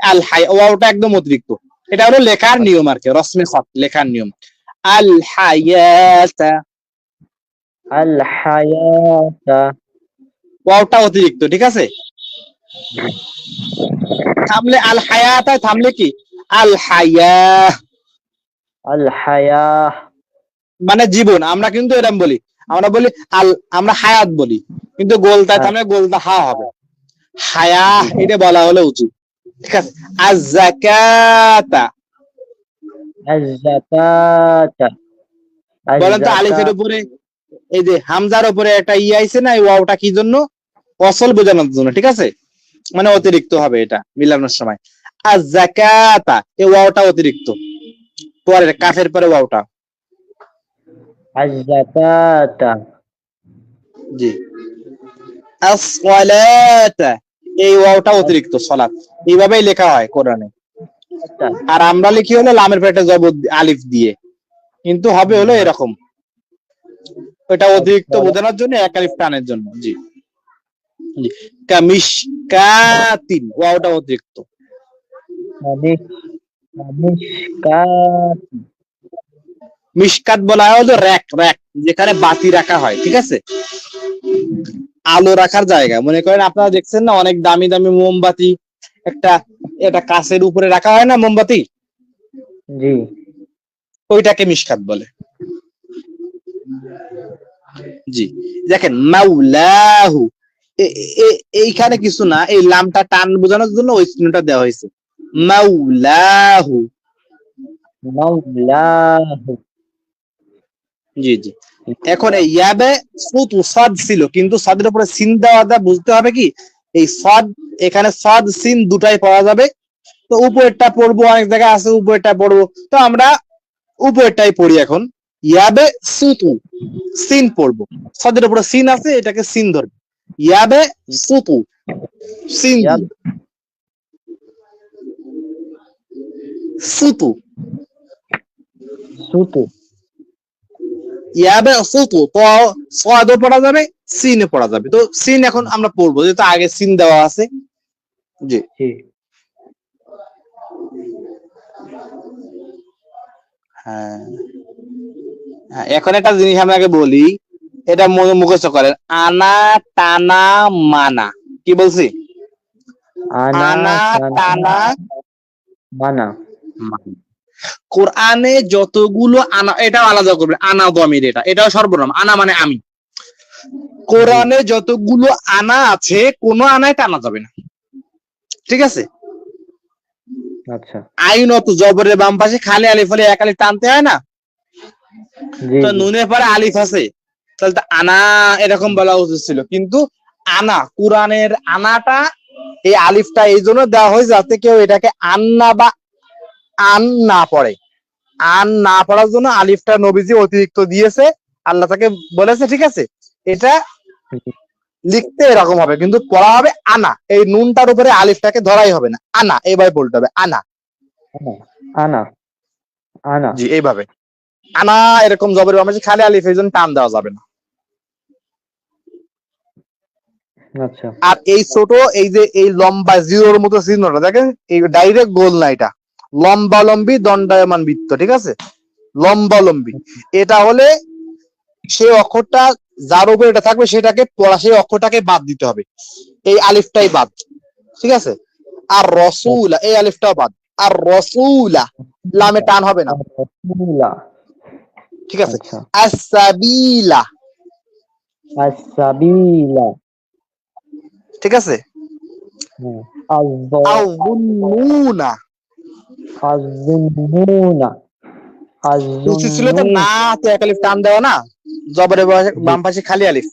আল হায়া ওয়াওটা একদম অতিরিক্ত এটা হলো লেখার নিয়ম আর কি রসমে খত লেখার নিয়ম আল হায়াতা আল হায়াতা ওয়াওটা অতিরিক্ত ঠিক আছে থামলে আল হায়াতা থামলে কি আল হায়া আল হায়া মানে জীবন আমরা কিন্তু এরকম বলি আমরা বলি আমরা হায়াত বলি কিন্তু গোলতায় থামলে গোলতা হা হবে হায়া এটা বলা হলো উচিত ঠিক আছে আয-যাকাতা আয-যাকাতা বলেন তো আলিফের উপরে এই যে হামজার উপরে একটা ই আইছে না এই ওয়াওটা কি জন্য অসল বোঝানোর জন্য ঠিক আছে মানে অতিরিক্ত হবে এটা মিলানোর সময় আয-যাকাতা এই ওয়াওটা অতিরিক্ত পরে কাফের পরে ওয়াওটা আয-যাকাতা জি as-সালাতা এই ওয়াওটা অতিরিক্ত সালাত এইভাবেই লেখা হয় কোরআনে আর আমরা লিখি হলো লামের পরে একটা জবর আলিফ দিয়ে কিন্তু হবে হলো এরকম এটা অতিরিক্ত বোঝানোর জন্য এক আলিফ টানের জন্য জি জি কামিশকাতিন ওয়াওটা অতিরিক্ত মিশকাত বলা হয় হলো র‍্যাক যেখানে বাতি রাখা হয় ঠিক আছে আলো রাখার জায়গা মনে করেন আপনারা দেখছেন না অনেক দামি দামি মোমবাতি এটা কাঁচের উপরে রাখা হয় না মোমবাতি জি ওইটাকে মিশকাত বলে জি দেখেন মাওলাহু এইখানে কিছু না এই লামটা টান বোঝানোর জন্য ওই চিহ্নটা দেওয়া হয়েছে মাওলাহু জি জি এখন এই ইয়াবে সাদ ছিল কিন্তু সাদের উপরে সিন দেওয়া বুঝতে হবে কি এই সাদ এখানে সাদ সিন দুটাই পাওয়া যাবে তো উপরেরটা পড়বো অনেক জায়গায় আছে উপরেরটা পড়বো তো আমরা উপরেরটাই পড়ি এখন ইয়াবে সুতু সিন পড়বো, সদের উপরে সিন আছে, এটাকে সিন ধরবে। ইয়াবে সুতু সিন ইয়াব সুতু, সুতু। ইয়াবে সুতু তো সদও পড়া যাবে, সিনে পড়া যাবে। তো সিন এখন আমরা পড়বো, যেহেতু আগে সিন দেওয়া আছে। জি জি। হ্যাঁ, এখন একটা জিনিস আপনাকে বলি, এটা মুখস্থ করেন। আনা টানা মানা, কি বলছি? আনা আনা টানা টানা মানা। মানা। কোরআনে যতগুলো আনা, এটাও আলাদা করবে, আনা দমির, এটাও সর্বনাম। আনা মানে আমি। কোরআনে যতগুলো আনা আছে, কোনো আনায় টানা যাবে না, ঠিক আছে? আচ্ছা। আইনত জবরের বাম পাশে খালি আলিফ হলে এক আলিফ টানতে হয় না? জি তো জি। নুনের পরে আলিফ আছে, তাহলে তো আনা এরকম বলা উচিত ছিল, কিন্তু আনা, কোরআনের আনাটা, এই আলিফটা এই জন্য দেওয়া হয় যাতে কেউ এটাকে আন্না বা আন না পড়ে। আন না পড়ার জন্য আলিফটা নবীজি অতিরিক্ত দিয়েছে, আল্লাহ তাকে বলেছে, ঠিক আছে? এটা লিখতে এরকম হবে, কিন্তু পড়া হবে আনা। এই নুনটার উপরে আলিফটাকে ধরাই হবে না, আনা এইভাবে বলতে হবে, আনা। আনা আনা। জি এইভাবে আনা, এরকম জবরের বাম পাশে খালি আলিফ, এই জন্য টান দেওয়া যাবে না। আচ্ছা। আর এই ছোট, এই যে এই লম্বা জিরোর মতো চিহ্নটা দেখেন, এই ডাইরেক্ট গোল না, এটা লম্বালম্বী দণ্ডায়মান বৃত্ত, ঠিক আছে? লম্বালম্বী, এটা হলে সেই অক্ষরটা যার উপরে এটা থাকবে সেটাকে পড়া, সেই অক্ষরটাকে বাদ দিতে হবে, এই আলিফটাই বাদ, ঠিক আছে? আর রসুলা, এই আলিফটাও বাদ। আর রসুলা, লামে টান হবে না, রাসূলা। ঠিক আছে? আচ্ছা। আস-সাবিলা, আস-সাবিলা। ঠিক আছে? হ্যাঁ। আয-যুন্নুনা, আয-যুন্নুনা। উচিত ছিল তো আয-যুন্নুন। না, তো এক আলিফ টান দেওয়া না, জবরের জি। বাম পাশে খালি আলিফ।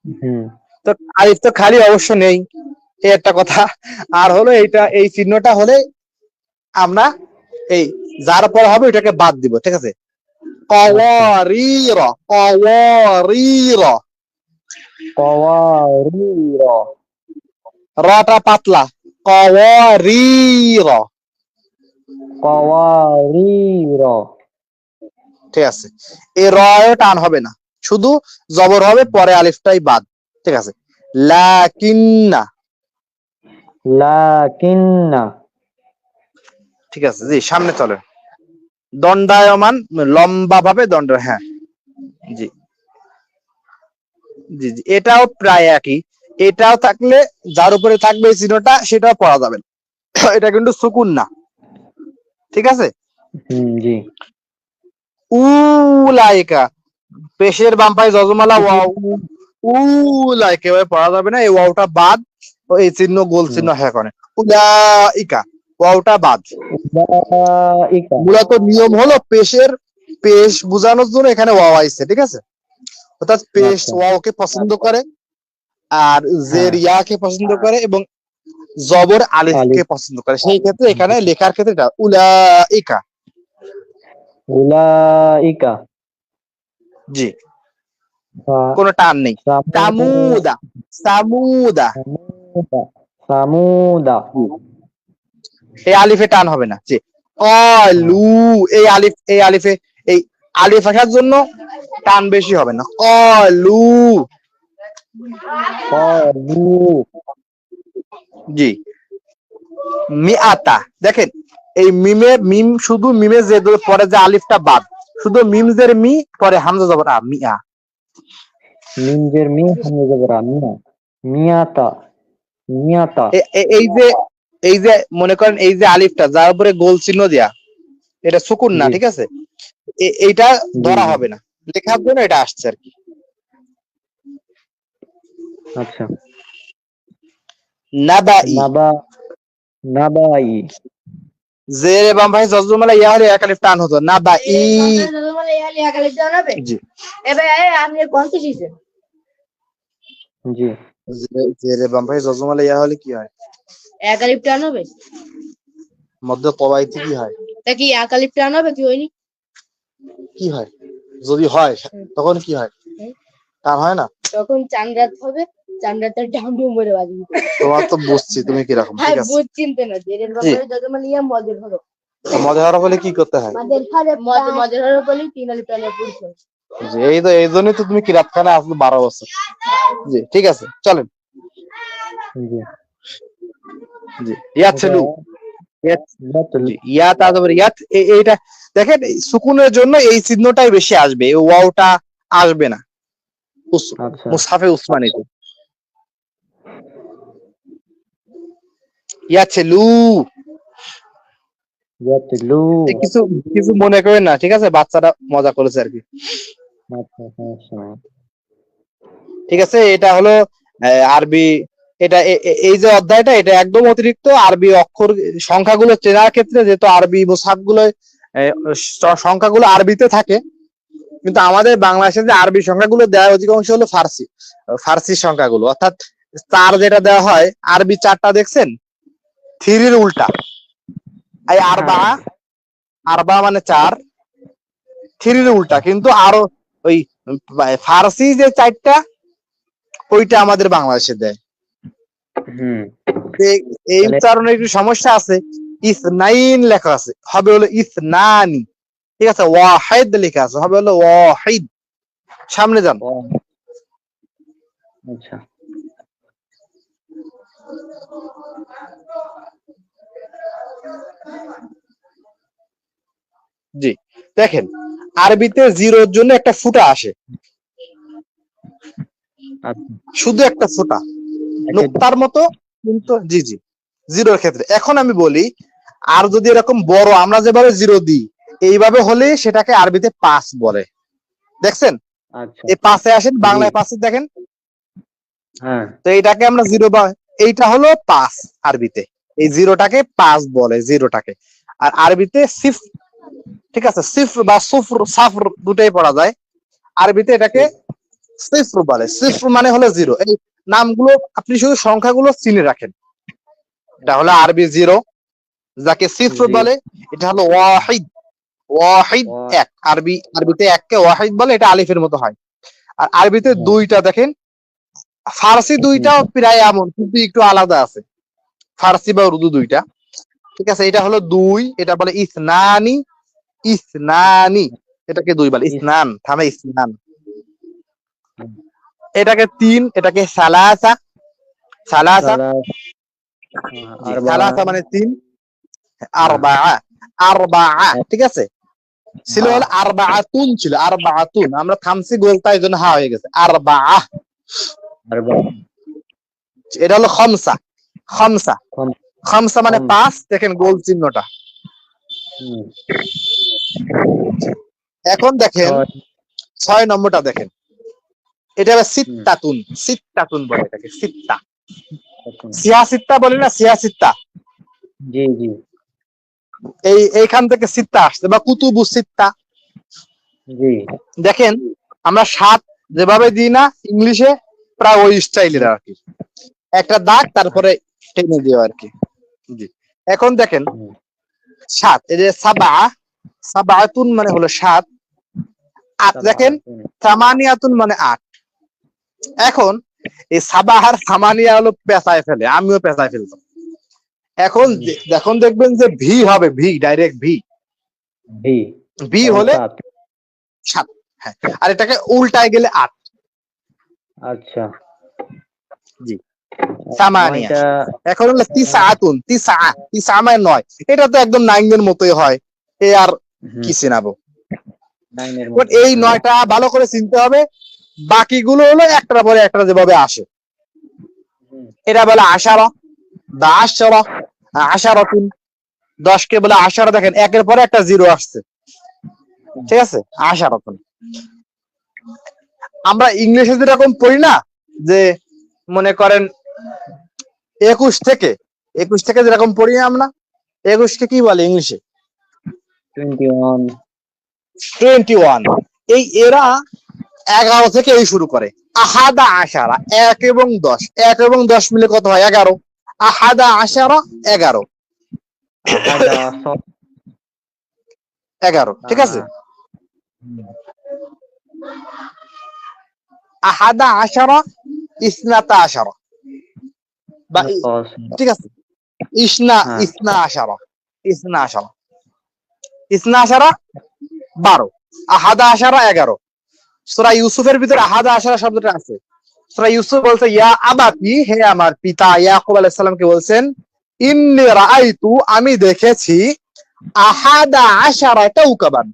হুম। তো আলিফ তো খালি অবশ্য নেই, এই একটা কথা। আর হলো এইটা, এই চিহ্নটা হলে আমরা এই যার পর হবে ওইটাকে বাদ দিব, ঠিক আছে? কওয়ারির, কওয়ারির, কওয়ারির। রটা পাতলা, কওয়ারির, কওয়ারির। ঠিক আছে? এই রয় টান হবে না, শুধু জবর হবে, পরে আলিফটাই বাদ, ঠিক আছে? লাকিন্না, লাকিন্না। ঠিক আছে? জি সামনে চলেন। দণ্ডায়মান, লম্বা ভাবে দণ্ড, হ্যাঁ জি জি জি, এটাও প্রায় একই। এটাও থাকলে যার উপরে থাকবে এই চিহ্নটা, সেটাও পড়া যাবে না, এটা কিন্তু সুকুন না, ঠিক আছে? জি। উলাইকা, পেশের বাম পায়ে যজমালা ওয়াও, উলাইকা এভাবে পড়া যাবে না, এই ওয়াওটা বাদ, ও এই চিহ্ন গোল চিহ্ন হ্যাঁ করে, উলাইকা, ওয়াওটা বাদ। উলাইকা। মূলত নিয়ম হলো পেশ বোঝানোর জন্য এখানে ওয়াও আইছে, ঠিক আছে? অর্থাৎ পেশ আচ্ছা। ওয়াওকে পছন্দ করে, আর জের হ্যাঁ। ইয়াকে পছন্দ করে, এবং জবর আলিফকে আলিফ। পছন্দ করে। সেই ক্ষেত্রে এখানে লেখার ক্ষেত্রে এটা উলাইকা। উলাইকা। জি, কোনো টান নেই। সামুদা, সামুদা, সামুদা। সামুদা। এই আলিফে টান হবে না। জি, কলু, এই আলিফে এই আলিফ আসার জন্য টান বেশি হবে না, কলু। কলু। জি, মিআতা, দেখেন এই মিম, শুধু মিমে যে পরে যে আলিফটা বাদ, শুধু মিমজের মি, পরে হামজা জবর আ, মিআ। মিমজের মি, হামজা জবর আ, মিয়া। মিয়াতা। মিয়াতা। এই যে মনে করেন, এই যে আলিফটা যার উপরে গোল চিহ্ন দেয়া, এটা সুকুন না, জি ঠিক আছে? এইটা জি ধরা জি। হবে না, লেখার জন্য এটা আসছে আর কি। আচ্ছা। নাবাই, নাবা। নাবাই। জের বাম ভাই জজমালা ইয়া হলে এক আলিফ টান হতো, নাবাই। জি, জি। জের বাম ভাই জজমালা ইয়া হলে কি হয়? এক আলিফ টান হবে, মধ্য কবাইতে কি হয়? তা কি এক আলিফ টান হবে কি হয়নি? কি হয় যদি হয় তখন কি হয়? টান হয় না? তখন চান রাত হবে, চান রাতের ডামডু মরে বাজবে। তোমার তো বুঝছি তুমি কিরকম, হ্যাঁ ঠিক আছে। বুঝ চিনতে না জেরের ব্যাপারে যত মানে ইয়া মদের হলো মজা হওয়ার বলে কি করতে হয়? মদের হলো বলে তিন আলি প্যানে পড়ছে। জি, এই জন্যই তো তুমি কিরাতখানে আসলে 12 বছর। জি, ঠিক আছে, চলেন। জি জি, ইয়াত ছেলু, জি, ইয়াত আদবর ইয়াত, এইটা দেখেন সুকুনের জন্য এই চিহ্নটাই বেশি আসবে, এই ওয়াওটা আসবে না আচ্ছা মুসহাফে উসমানীতে। ইয়াত ছেলু, ইয়াতলু। কিছু কিছু মনে করেন না, ঠিক আছে, বাচ্চাটা মজা করেছে আর কি। আচ্ছা সমস্যা নাই। ঠিক আছে, এটা হলো আরবি, এটা এই যে অধ্যায়টা এটা একদম অতিরিক্ত আরবি অক্ষর সংখ্যাগুলো চেনার ক্ষেত্রে, যেহেতু আরবি মুসহাফগুলো সংখ্যাগুলো আরবিতে থাকে, কিন্তু আমাদের বাংলাদেশে যে আরবি সংখ্যাগুলো দেওয়া অধিকাংশ হলো ফার্সি সংখ্যাগুলো, অর্থাৎ 4 যেটা দেওয়া হয়, আরবি 4টা দেখছেন, 3-র উল্টা। এই আরবা মানে 4, 3-র উল্টা, কিন্তু আরো ওই ফার্সি যে 4টা ওইটা আমাদের বাংলাদেশে দেয়। এই উচ্চারণে একটু সমস্যা আছে, ইসনাইন লেখা আছে, হবে হলো ইসনানি, ঠিক আছে, ওয়াহিদ লেখা আছে, হবে হলো ওয়াহিদ। সামনে যান। আচ্ছা জি, দেখেন আরবিতে জিরোর জন্য একটা ফুটা আসে, শুধু একটা ফুটা নুক্তার মতো, কিন্তু জি জি জিরোর ক্ষেত্রে। এখন আমি বলি, আর যদি এরকম বড় আমরা যেভাবে জিরো দিই এইভাবে হলে সেটাকে আরবিতে পাঁচ বলে। দেখছেন এই পাঁচে আসেন, বাংলায় পাঁচে দেখেন, তো এইটাকে আমরা জিরো বা এইটা হলো পাঁচ আরবিতে, এই জিরোটাকে পাঁচ বলে, জিরোটাকে। আর আরবিতে সিফ, ঠিক আছে, সিফর বা সুফর সাফর দুটাই পড়া যায়, আরবিতে এটাকে সিফর বলে। সিফর মানে হলো জিরো। এই নামগুলো আপনি শুধু সংখ্যাগুলো চিনে রাখেন। এটা হলো আরবি জিরো, যাকে সিফর বলে। এটা হলো ওয়াহিদ, ওয়াহিদ এক, আরবিতে এককে ওয়াহিদ বলে, এটা আলিফের মতো হয়। আর আরবিতে দুইটা দেখেন, ফার্সি দুইটাও প্রায় এমন, কিন্তু একটু আলাদা আছে, ফার্সি বা উর্দু দুইটা, ঠিক আছে। এটা হলো দুই, এটা বলে ইসনানি, ইসনানি, এটাকে দুই বলে, ইসনান থামে ইসনান। এটাকে তিন, এটাকে সালাসা, সালাসা, সালাসা মানে তিন, আরবা, আরবা, ঠিক আছে। ছিল হলো আরবাআতুন, ছিল আরবাআতুন, আমরা থামছি গোলটা, এই জন্য হা হয়ে গেছে, আরবা। এটা হলো খামসা, খামসা, খামসা মানে পাঁচ, দেখেন গোল চিহ্নটা। এখন দেখেন 6 নম্বরটা দেখেন, এটা সিত্তাতুন, সিত্তাতুন বলে এটাকে, সিত্তা, সিয়াসিত্তা বলে না, সিয়াসিত্তা, জি জি, এইখান থেকে সিত্তা আসছে, বা কুতুবু সিত্তা। জি, দেখেন আমরা 7 যেভাবে দিই না ইংলিশে, প্রায় ওই স্টাইলের আর কি, একটা দাগ তারপরে টেনে দিও আর কি। জি, এখন দেখেন 7, এই যে সাবা, সাবাতুন মানে হলো 7, আট দেখেন, সামানিয়াতুন মানে 8। এখন এই সাবা আর সামানিয়া হলো পেঁচায় ফেলে, আমিও পেঁচায় ফেলতাম। এখন যখন দেখবেন যে ভি হবে, ভি ডাইরেক্ট ভি, ভি হলে 7, হ্যাঁ, আর এটাকে উল্টায় গেলে 8। আচ্ছা জি, সামানিয়া। এখন হলো তিসআতুন, তিসআ মানে 9, এটা তো একদম 9 এর মতোই হয়, এ আর কি চিনাবো। এই 9টা ভালো করে চিনতে হবে, বাকিগুলো হলো একটার পরে একটা যেভাবে আসে। এটা বলে আশারা, দা আশারা, আশারাতুন, 10 কে বলে আশারা। দেখেন একের পরে একটা জিরো আসছে, ঠিক আছে, আশারাতুন। আমরা ইংলিশে যেরকম পড়ি না, যে মনে করেন 21 থেকে যেরকম পড়ি আমরা, 21 কে কি বলে ইংলিশে? 21। এই এরা 11 থেকে এই শুরু করে, আহাদা আশারা, 1 এবং 10, 1 এবং 10 মিলে কত হয়? 11। আহাদা আশারা 11, 11, ঠিক আছে। আহাদা আশারা, ইসনাতা আশারা, বা ঠিক আছে, ইসনা হ্যাঁ। ইসনা আশারা, ইসনা আশারা, ইসনা আশারা 12, আহাদা আশারা 11। সূরা ইউসুফের ভিতরে আহাদা আশারা শব্দটা আছে। সূরা ইউসুফ বলছে ইয়া আবাতি, হে আমার পিতা, ইয়াকুব আলাইহিস সালামকে বলছেন, ইন্নী রাআইতু, আমি দেখেছি, আহাদা আশারা কাওকাবান,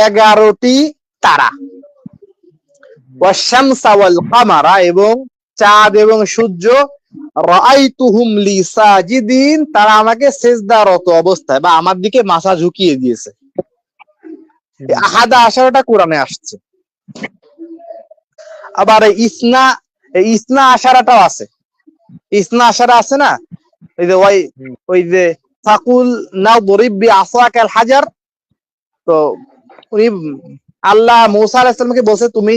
11টি তারা, ওয়াশ-শামসা ওয়াল কামারা, এবং চাঁদ এবং সূর্য, রাআইতুহুম লি সাজিদিন, তারা আমাকে সিজদারত অবস্থায় বা আমার দিকে মাথা ঝুঁকিয়ে দিয়েছে। এই আহাদা আশারাটা কোরআনে আসছে। আবার এই ইসনা আশারাটাও আছে। ইসনা আশারা আছে না, ওই যে ওই যে ফাকুল নাদরিব বিআসাকাল হাজার, তো উনি আল্লাহ মূসা আলাইহিস সালামকে বলছে তুমি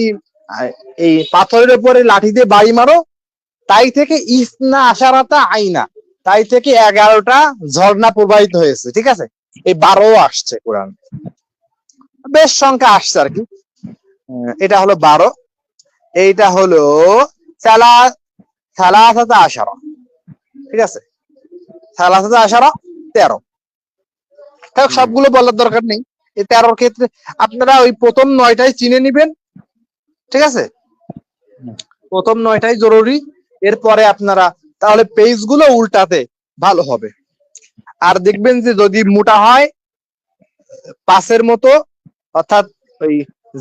এই পাথরের উপরে লাঠি দিয়ে বাড়ি মারো, তাই থেকে ইসনা আশারাতা আইনা, তাই থেকে 11টা ঝর্ণা প্রবাহিত হয়েছে। ঠিক আছে, এই 12 আসছে কোরআন, বেশ সংখ্যা আসছে আর কি। এটা হলো 12, এইটা হলো সালাসাতা আশারা। ঠিক আছে, সালাসাতা আশারা 13। সবগুলো বলার দরকার নেই, এই 13র ক্ষেত্রে আপনারা ওই প্রথম 9টাই চিনে নিবেন। ঠিক আছে, প্রথম 9টাই জরুরি, এরপরে আপনারা তাহলে পেজগুলো উল্টাতে ভালো হবে। আর দেখবেন যে যদি মোটা হয় 5-এর মতো, অর্থাৎ ওই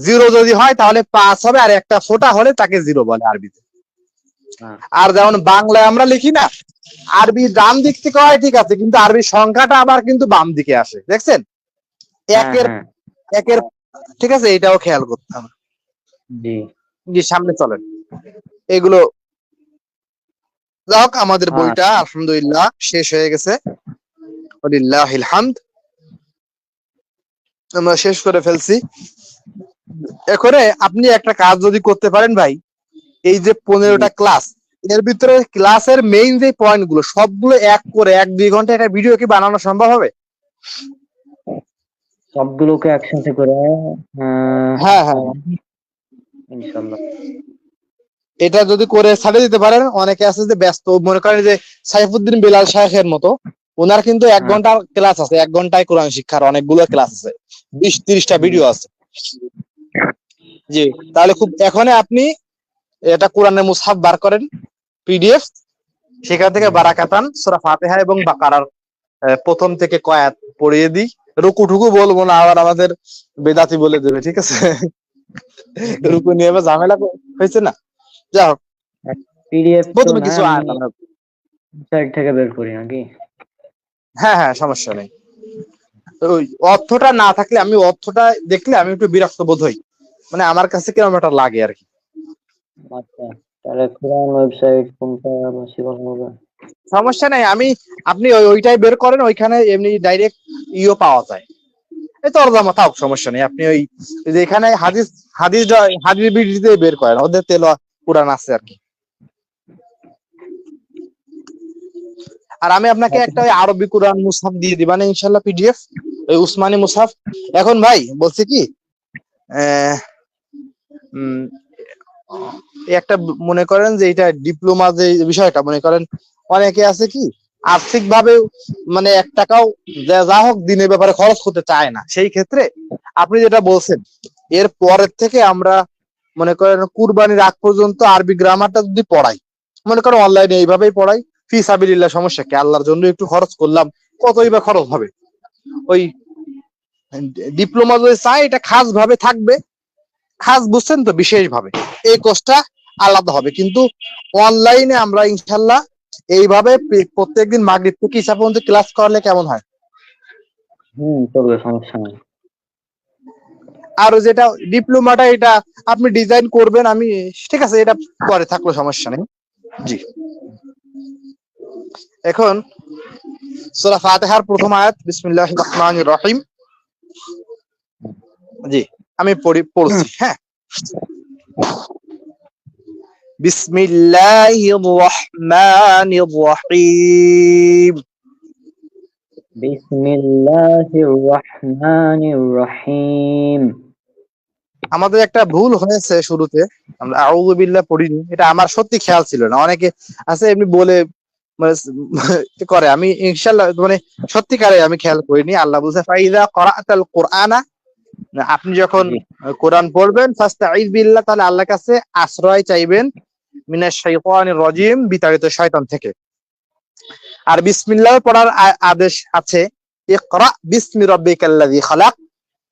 0 যদি হয় তাহলে 5 হবে, আর একটা ফোঁটা হলে তাকে 0 বলে আরবিতে। আর যেমন বাংলায় আমরা লিখি না, আরবি ডান দিক থেকে হয়, ঠিক আছে, কিন্তু আরবির সংখ্যাটা আবার কিন্তু বাম দিকে আসে, দেখছেন, একের। ঠিক আছে, এটাও খেয়াল করতে হবে। জি, সামনে চলেন। এগুলো যাক, আমাদের বইটা আলহামদুলিল্লাহ শেষ হয়ে গেছে, ওয়ালিল্লাহিল হামদ, আমরা শেষ করে ফেলছি। এখন আপনি একটা কাজ যদি করতে পারেন ভাই, এই যে 15টা ক্লাস, এর ভিতরে ক্লাসের মেইন যে পয়েন্ট গুলো সবগুলো এক করে 1-2 ঘন্টা একটা ভিডিও কি বানানো সম্ভব হবে? সবগুলোকে একসাথে করে? হ্যাঁ হ্যাঁ, ইনশাআল্লাহ। এটা যদি করে ছাড়ে দিতে পারেন, অনেকে আছে যে ব্যস্ত, মনে করেন যে সাইফুদ্দিন বিলাল শাইখের মতো, ওনার কিন্তু 1 ঘন্টার ক্লাস আছে, 1 ঘন্টায় কোরআন শিক্ষার অনেকগুলো ক্লাস আছে, 20-30টা ভিডিও আছে। জি, তাহলে খুব এখন আপনি এটা কোরআনের মুসহাফ বার করেন, পিডিএফ, সেখান থেকে বারাকাতান সূরা ফাতিহা এবং বাকারার প্রথম থেকে কয়াত পড়িয়ে দিই। রুকুটুকু বলবো না, আবার আমাদের বেদাতি বলে দেবে। ঠিক আছে, রুকু নিয়ে আবার ঝামেলা হয়েছে না। যাই হোক, পিডিএফ প্রথমে কিছু আয়াত আমরা সাইট থেকে বের করি নাকি? হ্যাঁ হ্যাঁ, সমস্যা নেই। ওই অর্থটা না থাকলে, আমি অর্থটা দেখলে আমি একটু বিরক্ত বোধ হই, মানে আমার কাছে কেমন একটা লাগে আর কি। আচ্ছা, তাহলে কোরআন ওয়েবসাইট কোনটা বেশি ভালো হবে? সমস্যা নেই, আপনি ওইটাই বের করেন, ওইখানে এমনি ডাইরেক্ট পাওয়া যায়, এই তরজমা থাক, সমস্যা নেই। আপনি ওই যে এখানে হাদিস হাদিস হাদিস বিডিতে বের করেন, ওদের তেল কোরআন আছে আর কি। আর আমি আপনাকে একটা আরবি কোরআন মুসহাফ দিয়ে দিবা না ইনশাল্লাহ, পিডিএফ, ওই উসমানী মুসহাফ। এখন ভাই বলছি কি, একটা মনে করেন যে এটা ডিপ্লোমা যে বিষয়টা, মনে করেন অনেকে আছে কি আর্থিক ভাবে মানে 1 টাকাও যা হোক দিনের ব্যাপারে খরচ করতে চায় না, সেই ক্ষেত্রে আপনি যেটা বলছেন, এর পরের থেকে আমরা মনে করেন কুরবানির আগ পর্যন্ত আরবি গ্রামারটা যদি পড়াই, মনে করেন অনলাইনে এইভাবেই পড়াই, ফি সাবিলিল্লাহ, সমস্যা কি, আল্লাহর জন্য একটু খরচ করলাম, কতই বা খরচ হবে। ওই ডিপ্লোমা যদি চাই, এটা খাস ভাবে থাকবে, খাস বুঝছেন তো, বিশেষ ভাবে এই কোর্সটা আলাদা হবে। কিন্তু অনলাইনে আমরা ইনশাল্লাহ এইভাবে প্রত্যেকদিন মাগরিব থেকে ইশা পর্যন্ত ক্লাস করলে কেমন হয়? চলবে, সমস্যা নেই। আর যেটা ডিপ্লোমাটা, এটা আপনি ডিজাইন করবেন, আমি ঠিক আছে, এটা পরে থাকলো, সমস্যা নেই। জি, এখন সূরা ফাতিহার প্রথম আয়াত, বিসমিল্লাহির রহমানির রহিম। জি, আমি পড়ছি। হ্যাঁ, বিসমিল্লাহির রহমানির রহিম। বিসমিল্লাহির রহমানির রহিম। আমাদের একটা ভুল হয়েছে শুরুতে, আমরা আউযু বিল্লাহ পড়িনি, এটা আমার সত্যি খেয়াল ছিল না। অনেকে আছে এমনি বলে মানে করে, আমি ইনশাআল্লাহ মানে সত্যিকারে আমি খেয়াল করিনি। আল্লাহ বলছে ফাইযা ক্বরাআতাল কুরআনা, আপনি যখন জি কোরআন পড়বেন ফাস্তাঈয বিল্লাহ, তাহলে আল্লাহর কাছে আশ্রয় চাইবেন মিনাশ শাইতানির রাজিম, বিতাড়িত শয়তান থেকে। আর বিসমিল্লাহ পড়ার আদেশ আছে, ইকরা বিসমি রাব্বিকাল্লাযী খালাক,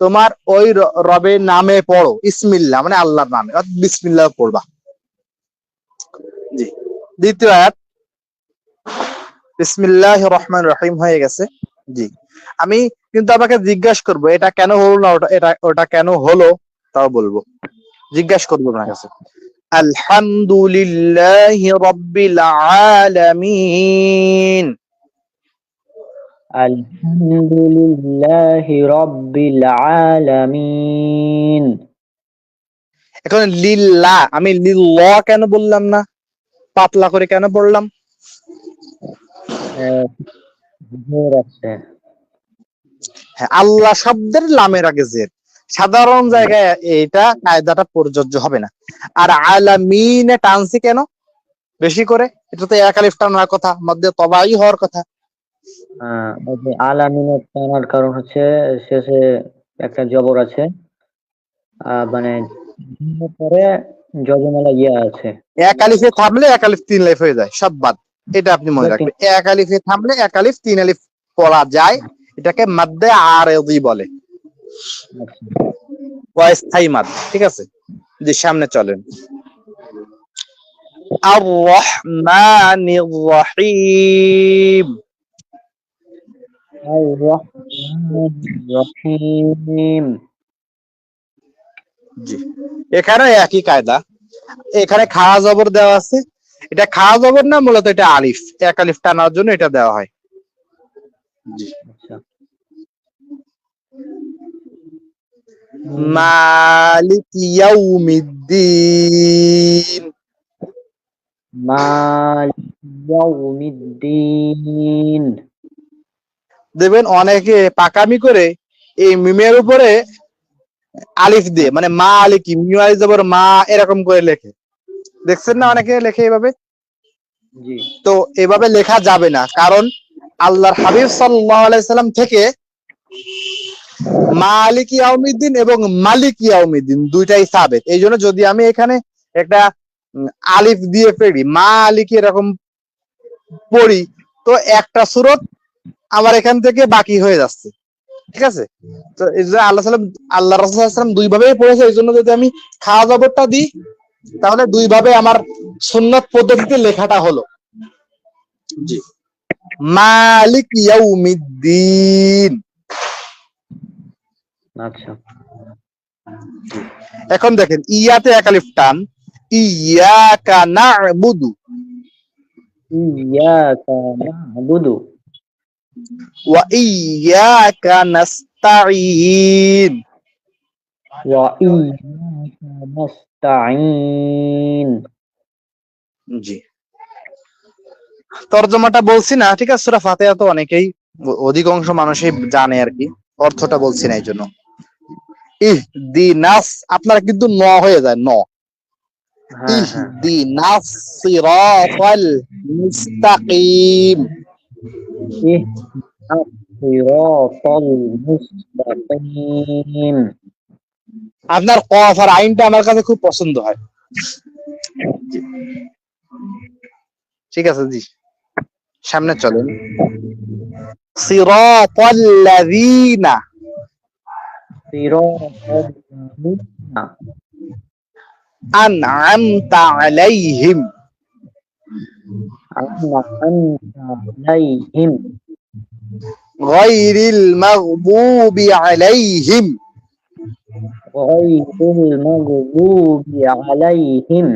তোমার ওই রবের নামে পড়ো, ইসমিল্লাহ মানে আল্লাহর নামে, অর্থাৎ বিসমিল্লাহ পড়বা। জি, দ্বিতীয় আয়াত বিসমিল্লাহির রহমানির রহিম হয়ে গেছে। জি, আমি কিন্তু আমাকে জিজ্ঞাসা করবো এটা কেন হলো না, ওটা কেন হলো তাও বলবো, জিজ্ঞাসা করবো আপনার কাছে। আলহামদুলিল্লাহি রাব্বিল আলামিন। আলহামদুলিল্লাহি রাব্বিল আলামিন। এখন লিল্লাহ, আমি লিল্লাহ কেন বললাম না, পাতলা করে কেন বললাম? আছে হ্যাঁ, আল্লাহ শব্দের লামের আগে জের, সাধারণ জায়গায় এটা কায়দাটা প্রযোজ্য হবে না। আর আলামিনে টানছি কেন বেশি করে? এটা তো এক আলিফ টানার কথা, মধ্যে তবাই হওয়ার কথা। ওই যে আলামিনের টানার কারণ হচ্ছে শেষে একটা জবর আছে, মানে পরে যজমালা ইয়া আছে। এক আলিফে থামলে এক আলিফ তিন আলিফ হয়ে যায়, সব বাদ। এটা আপনি মনে রাখবেন, এক আলিফে থামলে এক আলিফ তিন আলিফ পড়া যায়, এটাকে মাদ্দে আরেদি বলে, অস্থায়ী মাদ। ঠিক আছে, যে সামনে চলেন। আর রহমানির রহিম। রহিম। জি, এখানে একই কায়দা, এখানে খাওয়া জবর দেওয়া আছে, এটা খাওয়া জবর না, মূলত এটা আলিফ, এক আলিফ টানার জন্য এটা দেওয়া হয়। জি, আচ্ছা। মালিক ইয়াউমিদ্দিন। মালিক ইয়াউমিদ্দিন। দেখবেন অনেকে পাকামি করে এই মিমের উপরে আলিফ দিয়ে, মানে মা আলিকি, মিম আলিফ জবর মা, এরকম করে লেখে, দেখছেন না অনেকে লেখে এভাবে। জি তো এভাবে লেখা যাবে না, কারণ আল্লাহর হাবিব সাল্লাল্লাহু আলাইহি সাল্লাম থেকে মালিক ইয়াউমিদ্দিন এবং মালিক ইয়াউমিদ্দিন দুইটাই সাবেত। এই জন্য যদি আমি এখানে একটা আলিফ দিয়ে পড়ি, মালিক এরকম পড়ি, তো একটা সূরত আমার এখান থেকে বাকি হয়ে যাচ্ছে। ঠিক আছে, তো এই জন্য আল্লাহ রাসূল সাল্লাল্লাহু আলাইহি ওয়াসাল্লাম দুই ভাবেই পড়েছে। এই জন্য যদি আমি খাওয়া জবরটা দিই, তাহলে দুই ভাবে আমার সুন্নাত পদ্ধতিতে লেখাটা হলো। জি, মালিক ইয়াউমিদ্দিন। আচ্ছা। এখন দেখেন, ইয়াতে এক আলিফ টান, ইয়াকা না'বুদু, ইয়াকা না'বুদু ওয়া ইয়াকা নাস্তাঈন। ওয়া ইyyaka নাস্তাঈন। জি, তরজমাটা বলছি না, ঠিক আছে। সূরা ফাতিহা তো অনেকেই, অধিকাংশ মানুষই জানে আর কি, অর্থটা বলছি না এই জন্য। ইহদিনাস, আপনারা কিন্তু ন হয়ে যায়, ন। ইহদিনাস সিরাতাল মুস্তাকিম। ইহদিনাস সিরাতাল মুস্তাকিম। আপনার কফ আর আইনটা আমার কাছে খুব পছন্দ হয়। ঠিক আছে, জি, সামনে চলেন। সিরাতাল্লাযীনা, সিরাতাল্লাযীনা আন'আমতা আলাইহিম, আন'আমতা আলাইহিম গায়রিল মাগদুবি আলাইহিম, গায়রিল মাগদুবি আলাইহিম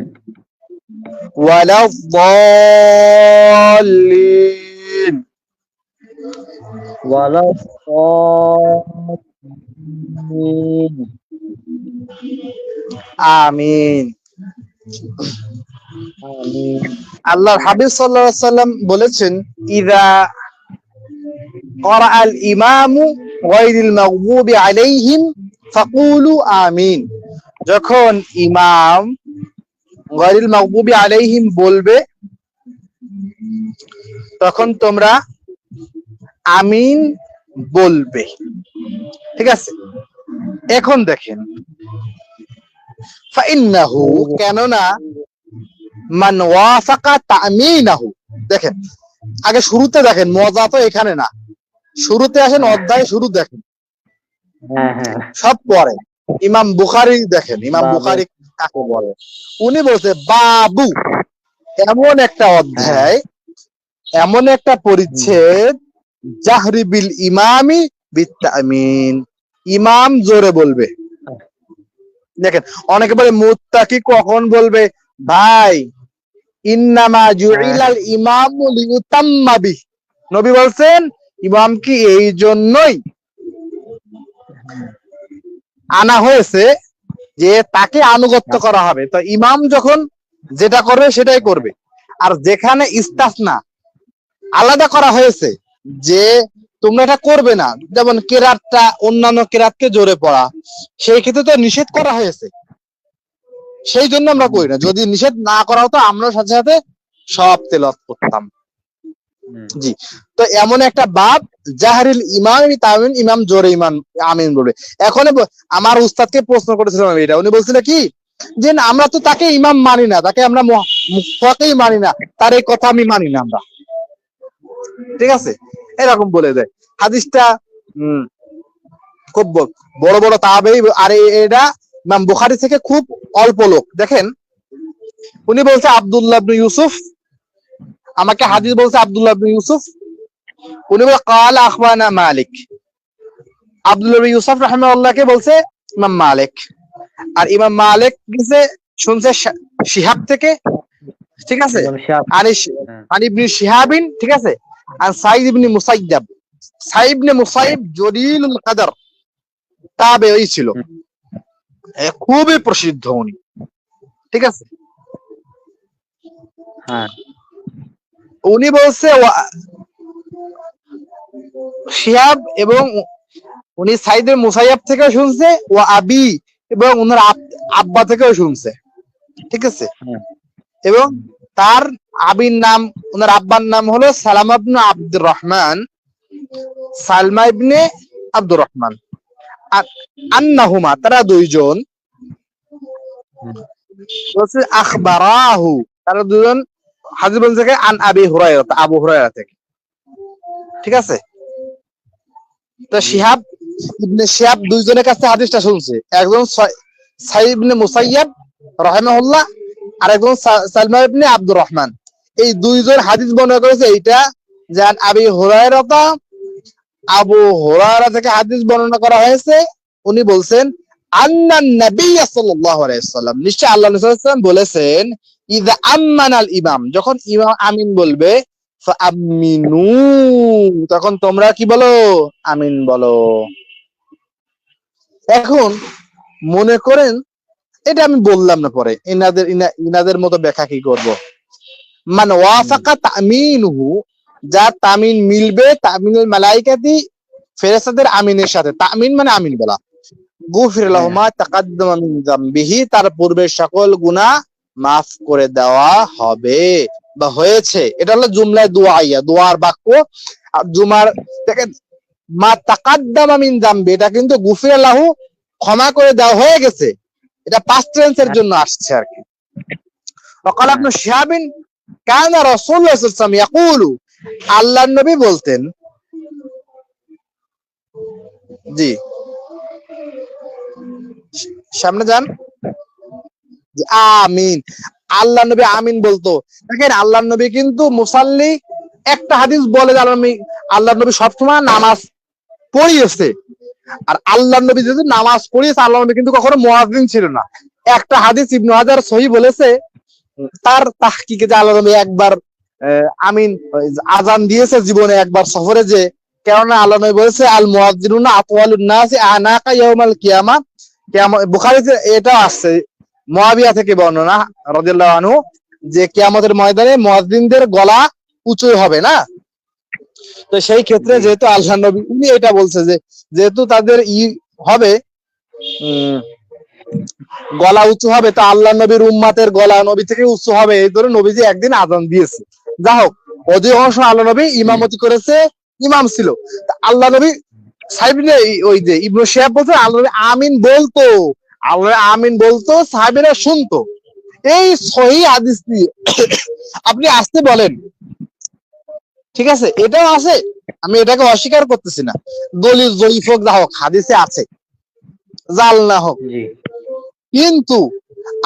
ওয়ালাদ-দাল্লিন। ওয়ালাদ-দাল্লিন। আমিন। আমিন। আল্লাহর হাবিব সাল্লাল্লাহু আলাইহি ওয়াসাল্লাম বলেছেন, ইযা ক্বারাআল ইমামু গায়রিল মাগদুবি আলাইহিম ফাকুলু আমিন। যখন ইমাম গায়রিল মাগদুবি আলাইহিম বলবে তখন তোমরা আমিন বলবে, ঠিক আছে? এখন দেখেন ফাইন্নাহু, কেননা মান ওয়াফাকা তামিনাহু, দেখেন আগে শুরুতে দেখেন, মজা তো এখানে না, শুরুতে আসেন, অধ্যায় শুরু দেখেন, হ্যাঁ হ্যাঁ সব পরে। ইমাম বুখারী দেখেন, ইমাম বুখারী কাকে বলে? উনি বলছে বাবু, এমন একটা অধ্যায়, এমন একটা পরিচ্ছেদ, জাহরি বিল ইমামি বিত্তামিন, ইমাম জোরে বলবে। দেখেন অনেকে বলে মুত্তাকি কখন বলবে? ভাই ইন্নামা জুইলাল ইমামু লিউতাম্মা বিহি, নবী বলছেন ইমাম কি এই জন্যই আনা হয়েছে যে তাকে আনুগত্য করা হবে। তো ইমাম যখন যেটা করবে সেটাই করবে। আর যেখানে ইস্তাসনা আলাদা করা হয়েছে যে তোমরা এটা করবে না, যেমন কেরাতটা অন্যান্য কেরাতকে জোরে পড়া, সেই ক্ষেত্রে তো নিষেধ করা হয়েছে, সেই জন্য আমরা করি না। যদি নিষেধ না করা হতো আমরা সাথে সাথে সব তেলাওয়াত করতাম। জি, তো এমন একটা বাব, জাহরিল ইমাম তামিন, ইমাম জোরে ইমাম আমিন বলবে। এখন আমার উস্তাদকে প্রশ্ন করেছিলাম আমি এটা, উনি বলছিল কি যে না, আমরা তো তাকে ইমাম মানি না, তাকে আমরা মুফাকেই মানি না, তার এই কথা আমি মানি না আমরা, ঠিক আছে? এরকম বলে দেয় হাদিসটা। খুব বড় বড় তাবেঈ, আর এটা ইমাম বুখারী থেকে খুব অল্প লোক। দেখেন উনি বলছে আব্দুল্লাহ ইবনে ইউসুফ, আমাকে হাদিস বলছে আব্দুল্লাহ ইবনে ইউসুফ, উনি বলে ক্বালা আখবানা মালিক, আব্দুল্লাহ ইবনে ইউসুফ রাহিমাহুল্লাহকে বলছে ইমাম মালিক, আর ইমাম মালিক গেছে শুনছে শিহাব থেকে, ঠিক আছে? আন ইবনে শিহাবিন, ঠিক আছে? আর সাইদ ইবনে মুসাইয়্যিব, সাইদ ইবনে মুসাইয়্যিব জলিলুল কদর তাবেঈ ছিল, খুবই প্রসিদ্ধ উনি, ঠিক আছে? হ্যাঁ, উনি বলছে শিহাব, এবং উনি সাইদের মুসাইয়াব থেকেও শুনছে, ও আবি, এবং ওনার আব্বা থেকেও শুনছে, ঠিক আছে? এবং তার আবির নাম, ওনার আব্বার নাম হলো সালামা ইবনে আব্দুর রহমান, সালমা ইবনে আব্দুর রহমান, আন্নাহুমা, তারা দুইজন বলছে আখবারাহু, তারা দুজন হাদিস বলছে আন আবি হুরায়রা, আবু হুরায়রা থেকে, ঠিক আছে? তো শিহাব ইবনে শিহাব দুইজনের কাছে হাদিসটা শুনছে, একজন সাইদ ইবনে মুসাইয়্যিব রাহিমাহুল্লাহ, আর একজন সালমা ইবনে আব্দুর রহমান। এই দুইজন হাদিস বর্ণনা করেছে এইটা যে আবি হুরায়রা, আবু হুরায়রা থেকে হাদিস বর্ণনা করা হয়েছে। উনি বলছেন আন্নান নবী সাল্লাল্লাহু আলাইহি ওয়াসাল্লাম, নিশ্চয় আল্লাহ রাসূল সাল্লাল্লাহু আলাইহি ওয়াসাল্লাম বলেছেন ইযা আম্মানাল ইমাম, যখন ইমাম আমিন বলবে, ফাআমিনু, তখন তোমরা কি বলো? আমিন বলো। এখন মনে করেন এটা আমি বললাম না, পরে ইনাদের মতো ব্যাখ্যা কি করব? মান ওয়াফাকা তামিনুহু, যা তামিন মিলবে, তামিনুল মালাইকাতি, ফেরেশতাদের আমিনের সাথে, তামিন মানে আমিন বলা, গুফির লাহু মা তাকাদ্দামা মিন যামবিহি, তার পূর্বের সকল গুনাহ মাফ করে দেওয়া হবে বা হয়েছে। এটা হলো জুমলায় দুআইয়া, দুআর বাক্য। আর জুমার দেখেন মা তাকাদ্দামা মিন যামবি, এটা কিন্তু গুফির লাহু, ক্ষমা করে দেওয়া হয়ে গেছে, এটা পাস্ট টেন্সের জন্য আসছে আর কি। ওয়াকাল ইবনে শিহাবিন কানা রাসূলুল্লাহ সাল্লাল্লাহু আলাইহি ওয়াসাল্লাম ইয়াকুলু, আল্লাহর নবী বলতেন, জি সামনে যান, আমিন, আল্লাহ নবী আমিন বলতো। দেখেন আল্লাহ নবী কিন্তু মুসাল্লি, একটা হাদিস বলে আল্লাহ নবী সবসময় নামাজ পড়িয়েছে, আর আল্লাহ নবী যেহেতু নামাজ পড়িয়েছে, আল্লাহ নবী কিন্তু কখনো মুয়াজ্জিন ছিল না। একটা হাদিস ইবনে হাজার সহিহ বলেছে তার তাহকিকে, যে আল্লাহ নবী একবার আমিন আজান দিয়েছে জীবনে একবার সফরে, যে কেননা আল্লাহ নবী বলেছে আল মুয়াজ্জিনুনা আতওয়ালুন নাসি আনাকা ইয়াউমাল কিয়ামা, বুখারীতে এটা আসছে মুয়াবিয়া থেকে বর্ণনা রাদিয়াল্লাহু আনহু, যে কিয়ামতের ময়দানে মুয়াজ্জিনদের গলা উঁচু হবে না। তো সেই ক্ষেত্রে যেহেতু আল্লাহ নবী উনি এটা বলছে যে যেহেতু তাদের হবে গলা উঁচু হবে, তো আল্লাহ নবীর উম্মাতের গলা নবী থেকে উঁচু হবে, এই ধরে নবীজি একদিন আজান দিয়েছে। যা হোক, অধিকাংশ আল্লাহ নবী ইমামতি করেছে, ইমাম ছিল। তা আল্লাহ নবী সাহেবিনে ওই যে ইবনু শিহাব বলছে আল্লাহ নবী আমিন বলতো, আল্লাহ আমিন বলতো, সাহাবীরা শুনতো। এই সহিহ হাদিস দিয়ে আপনি আসতে বলেন, ঠিক আছে, এটাও আছে, আমি এটাকে অস্বীকার করতেছি না। দলিল জয়ীফ হোক, যা হোক, হাদিসে আছে, জাল না হোক, জি কিন্তু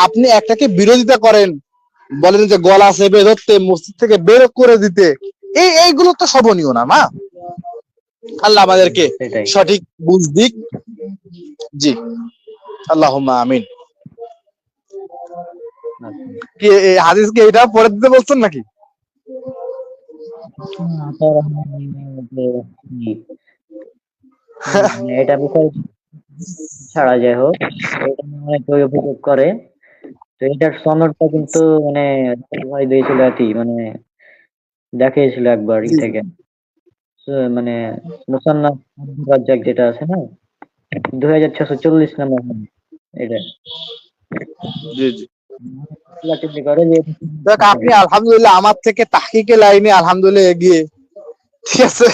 আপনি একটাকে বিরোধিতা করেন, বলেন যে গলা চেপে ধরতে, মসজিদ থেকে বের করে দিতে, এইগুলো তো শোভনীয় না, মা। আল্লাহ আমাদেরকে সেটাই। সঠিক বুঝ দিক। জি, আল্লাহুম্মা আমিন। আচ্ছা। কি এই হাদিসকে এটা পড়ে দিতে বলছেন নাকি? জি। এটা বিষয় ছাড়া যাই হোক, এটা নিয়ে অনেকে অভিযোগ করে। তো এটার সনদটা কিন্তু মানে ভাই দিয়েছিল আরকি, মানে দেখিয়েছিল একবার ই জি জি থেকে। মানে মুসান্নাফ আব্দুর রাজ্জাক যেটা আছে না, 2640 নাম্বার hadith এটা। জি জি। চিন্তা করে যে দেখ, আপনি আলহামদুলিল্লাহ আমার থেকে তাহকিকে লাইনে আলহামদুলিল্লাহ এগিয়ে, ঠিক আছে।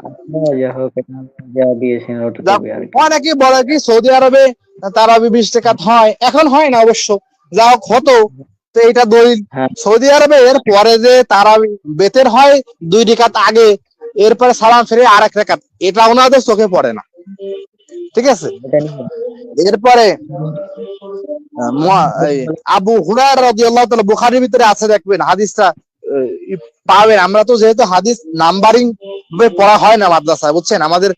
আপনারা যাই হোক এটা যা দিয়েছেন ওটুকুই আর কি। অনেকে বলে কি সৌদি আরবে তারাবি 20 টাকাত হয়, এখন হয় না অবশ্য, যা হোক হতো। তো এটা দলিল, হ্যাঁ সৌদি আরবে এর পরে যে তারাবি বেতের হয় 2 রাকাত আগে, এরপরে সালাম ফিরে আরেক রাকাত, এটা ওনাদের চোখে পড়ে না, ঠিক আছে। এটা নিয়ে এরপরে এই আবু হুরায়রা রাদিয়াল্লাহু তাআলা, বুখারীর ভিতরে আছে, দেখবেন হাদিসটা পাবেন। আমরা তো যেহেতু হাদিস নাম্বারিং পড়া হয় না মাদ্রাসায়, বুঝছেন, আমাদের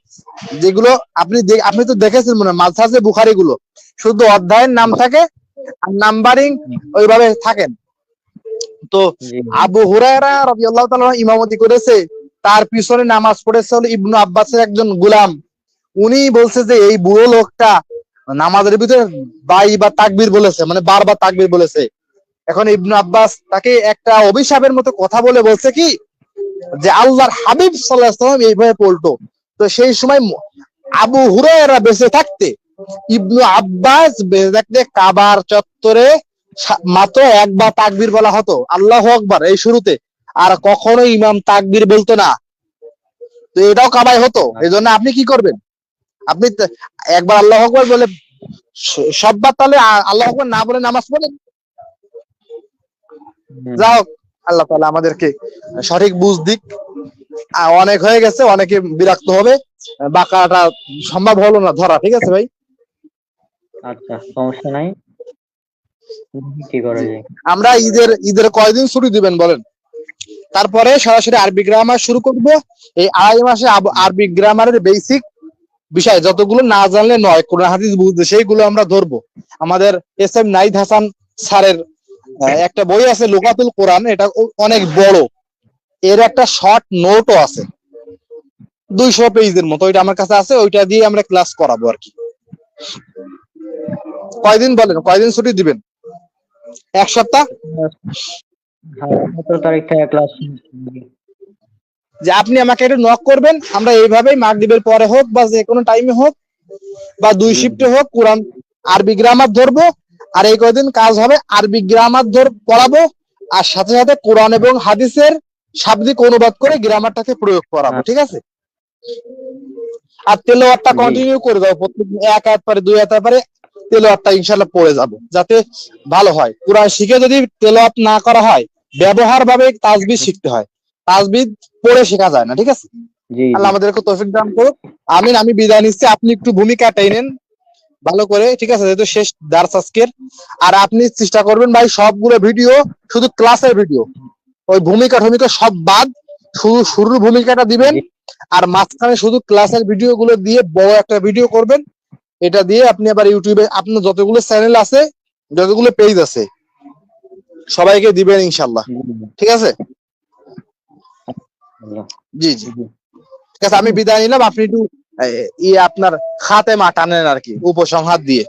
যেগুলো আপনি তো দেখেছেন মনে হয় মাদ্রাসা বুখারী গুলো শুধু অধ্যায়ের নাম থাকে আর নাম্বারিং ওইভাবে থাকেন। তো জি আবু হুরায়রা রাদিয়াল্লাহু তাআলা ইমামতি করেছে, তার পিছনে নামাজ পড়েছে হলো ইবনু আব্বাসের একজন গোলাম। উনি বলছে যে এই বুড়ো লোকটা নামাজের ভিতরে বাই বা তাকবীর বলেছে, মানে বারবার তাকবীর বলেছে। এখন ইবনু আব্বাস তাকে একটা অভিশাপের মতো কথা বলে বলছে কি, যে আল্লাহর হাবিব সাল্লাল্লাহু আলাইহি ওয়াসাল্লাম এইভাবে পড়তো। তো সেই সময় আবু হুরায়রা বেঁচে থাকতে, ইবনু আব্বাস বেঁচে থাকতে কাবার চত্বরে মাত্র একবার তাকবীর বলা হতো, আল্লাহু আকবার, এই শুরুতে। আর কখনো ইমাম তাকবীর বলতো না। তো এটাও কাবায় হতো। এই জন্য আপনি কি করবেন, আপনি একবার আল্লাহু আকবার বলে সববার তাহলে আল্লাহু আকবার না বলে নামাজ পড়েন। হুম, যা হোক, আল্লাহ তাআলা আমাদেরকে সঠিক বুঝ দিক। অনেক হয়ে গেছে, অনেকে বিরক্ত হবে, বাঁকাটা সম্ভব হলো না ধরা, ঠিক আছে ভাই। আচ্ছা সমস্যা নাই, কি করা জি, যায়। আমরা ঈদের কয়দিন ছুটি দিবেন বলেন, তারপরে সরাসরি আরবি গ্রামার শুরু করব। এই আড়াই মাসে আরবি গ্রামারের বেসিক বিষয় যতগুলো না জানলে নয়, কোরআন হাদিস বুঝতে, সেইগুলো আমরা ধরবো। আমাদের এস.এম. নাহিদ হাসান স্যারের একটা বই আছে লুগাতুল কোরআন, এটা অনেক বড়, এর একটা শর্ট নোটও আছে 200 পেজের মতো, ওইটা আমার কাছে আছে, ওইটা দিয়ে আমরা ক্লাস করাবো আর কি। কয়দিন বলেন, কয়দিন ছুটি দিবেন? 1 সপ্তাহ? হ্যাঁ 17 তারিখ থেকে ক্লাস। যে আপনি আমাকে একটু নক করবেন, আমরা এইভাবেই মাগরিবের পরে হোক বা যে কোনো টাইমে হোক বা 2 শিফটে হোক কোরআন আরবি গ্রামার ধরবো। আর এই কয়দিন কাজ হবে আরবি গ্রামার পড়াবো, আর সাথে সাথে কোরআন এবং হাদিসের শাব্দিক অনুবাদ করে গ্রামারটাকে প্রয়োগ করাবো, ঠিক আছে। আর তেলাওয়াতটা জি কন্টিনিউ করে দাও, প্রত্যেকদিন 1 আয়াত পরে 2 আয়াত পরে তেলাওয়াতটা ইনশাআল্লাহ পড়ে যাব, যাতে ভালো হয়। কোরআন শিখে যদি তেলাওয়াত না করা হয়, ব্যবহার ভাবে তাসবিহ শিখতে হয়, তাসবিহ পড়ে শেখা যায় না, ঠিক আছে। জি আল্লাহ জি আমাদেরকে তৌফিক দান করুক, আমিন। আমি বিদায় নিচ্ছি, আপনি একটু ভূমিকা নেন ভালো করে, ঠিক আছে, যেহেতু শেষ দার্স আজকের। আর আপনি চেষ্টা করবেন ভাই সবগুলো ভিডিও শুধু ক্লাসের ভিডিও, ওই ভূমিকা সব বাদ, শুধু শুরুর ভূমিকাটা দিবেন, জি আর মাঝখানে শুধু ক্লাসের ভিডিও গুলো দিয়ে বড় একটা ভিডিও করবেন। এটা দিয়ে আপনি আবার ইউটিউবে আপনার যতগুলো চ্যানেল আছে, যতগুলো পেজ আছে, সবাইকে দিবেন ইনশাল্লাহ, ঠিক আছে। জি জি, জি ঠিক আছে, আমি বিদায় নিলাম। আপনি একটু আপনার খাতেমা টানেন আর কি, উপসংহার দিয়ে।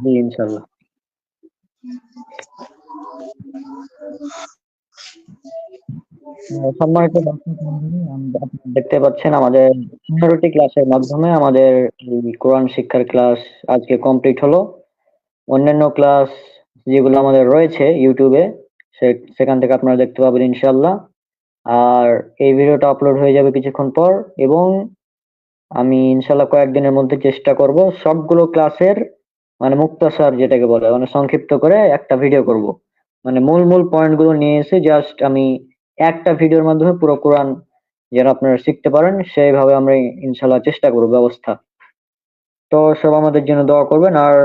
জি ইনশাল্লাহ। সম্মানিত দর্শক মণ্ডলী, আপনারা দেখতে পাচ্ছেন আমাদের 15টি ক্লাসের মাধ্যমে আমাদের এই কোরআন শিক্ষার ক্লাস আজকে কমপ্লিট হলো। অন্যান্য ক্লাস যেগুলো আমাদের রয়েছে ইউটিউবে সেখান থেকে আপনারা দেখতে পাবেন ইনশাআল্লাহ। আর এই ভিডিওটা আপলোড হয়ে যাবে কিছুক্ষণ পর, এবং আমি ইনশাআল্লাহ কয়েকদিনের মধ্যে চেষ্টা করব সবগুলো ক্লাসের মানে মুক্তাসার যেটাকে বলে মানে সংক্ষিপ্ত করে একটা ভিডিও করব। মানে মূল মূল পয়েন্ট গুলো নিয়ে এসে জাস্ট আমি একটা ভিডিওর মাধ্যমে পুরো কোরআন যেন আপনারা শিখতে পারেন সেইভাবে আমরা ইনশাআল্লাহ চেষ্টা করব ব্যবস্থা। তো সব আমাদের জন্য দোয়া করবেন। আর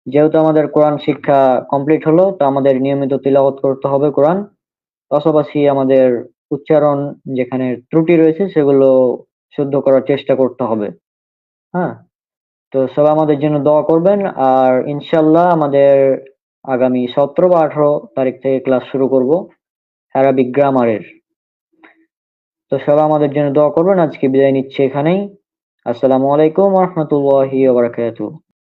যেহেতু আমাদের কোরআন শিক্ষা কমপ্লিট হলো, তো আমাদের নিয়মিত তিলাওয়াত করতে হবে কোরআন, পাশাপাশি আমাদের উচ্চারণ যেখানে ত্রুটি রয়েছে সেগুলো শুদ্ধ করার চেষ্টা করতে হবে। হ্যাঁ, তো সবাই আমাদের জন্য দোয়া করবেন। আর ইনশাল্লাহ আমাদের আগামী 17 বা 18 তারিখ থেকে ক্লাস শুরু করব অ্যারাবিক গ্রামারের। তো সবাই আমাদের জন্য দোয়া করবেন। আজকে বিদায় নিচ্ছি এখানেই। আসসালামু আলাইকুম ওয়া রাহমাতুল্লাহি ওয়া বারাকাতুহু।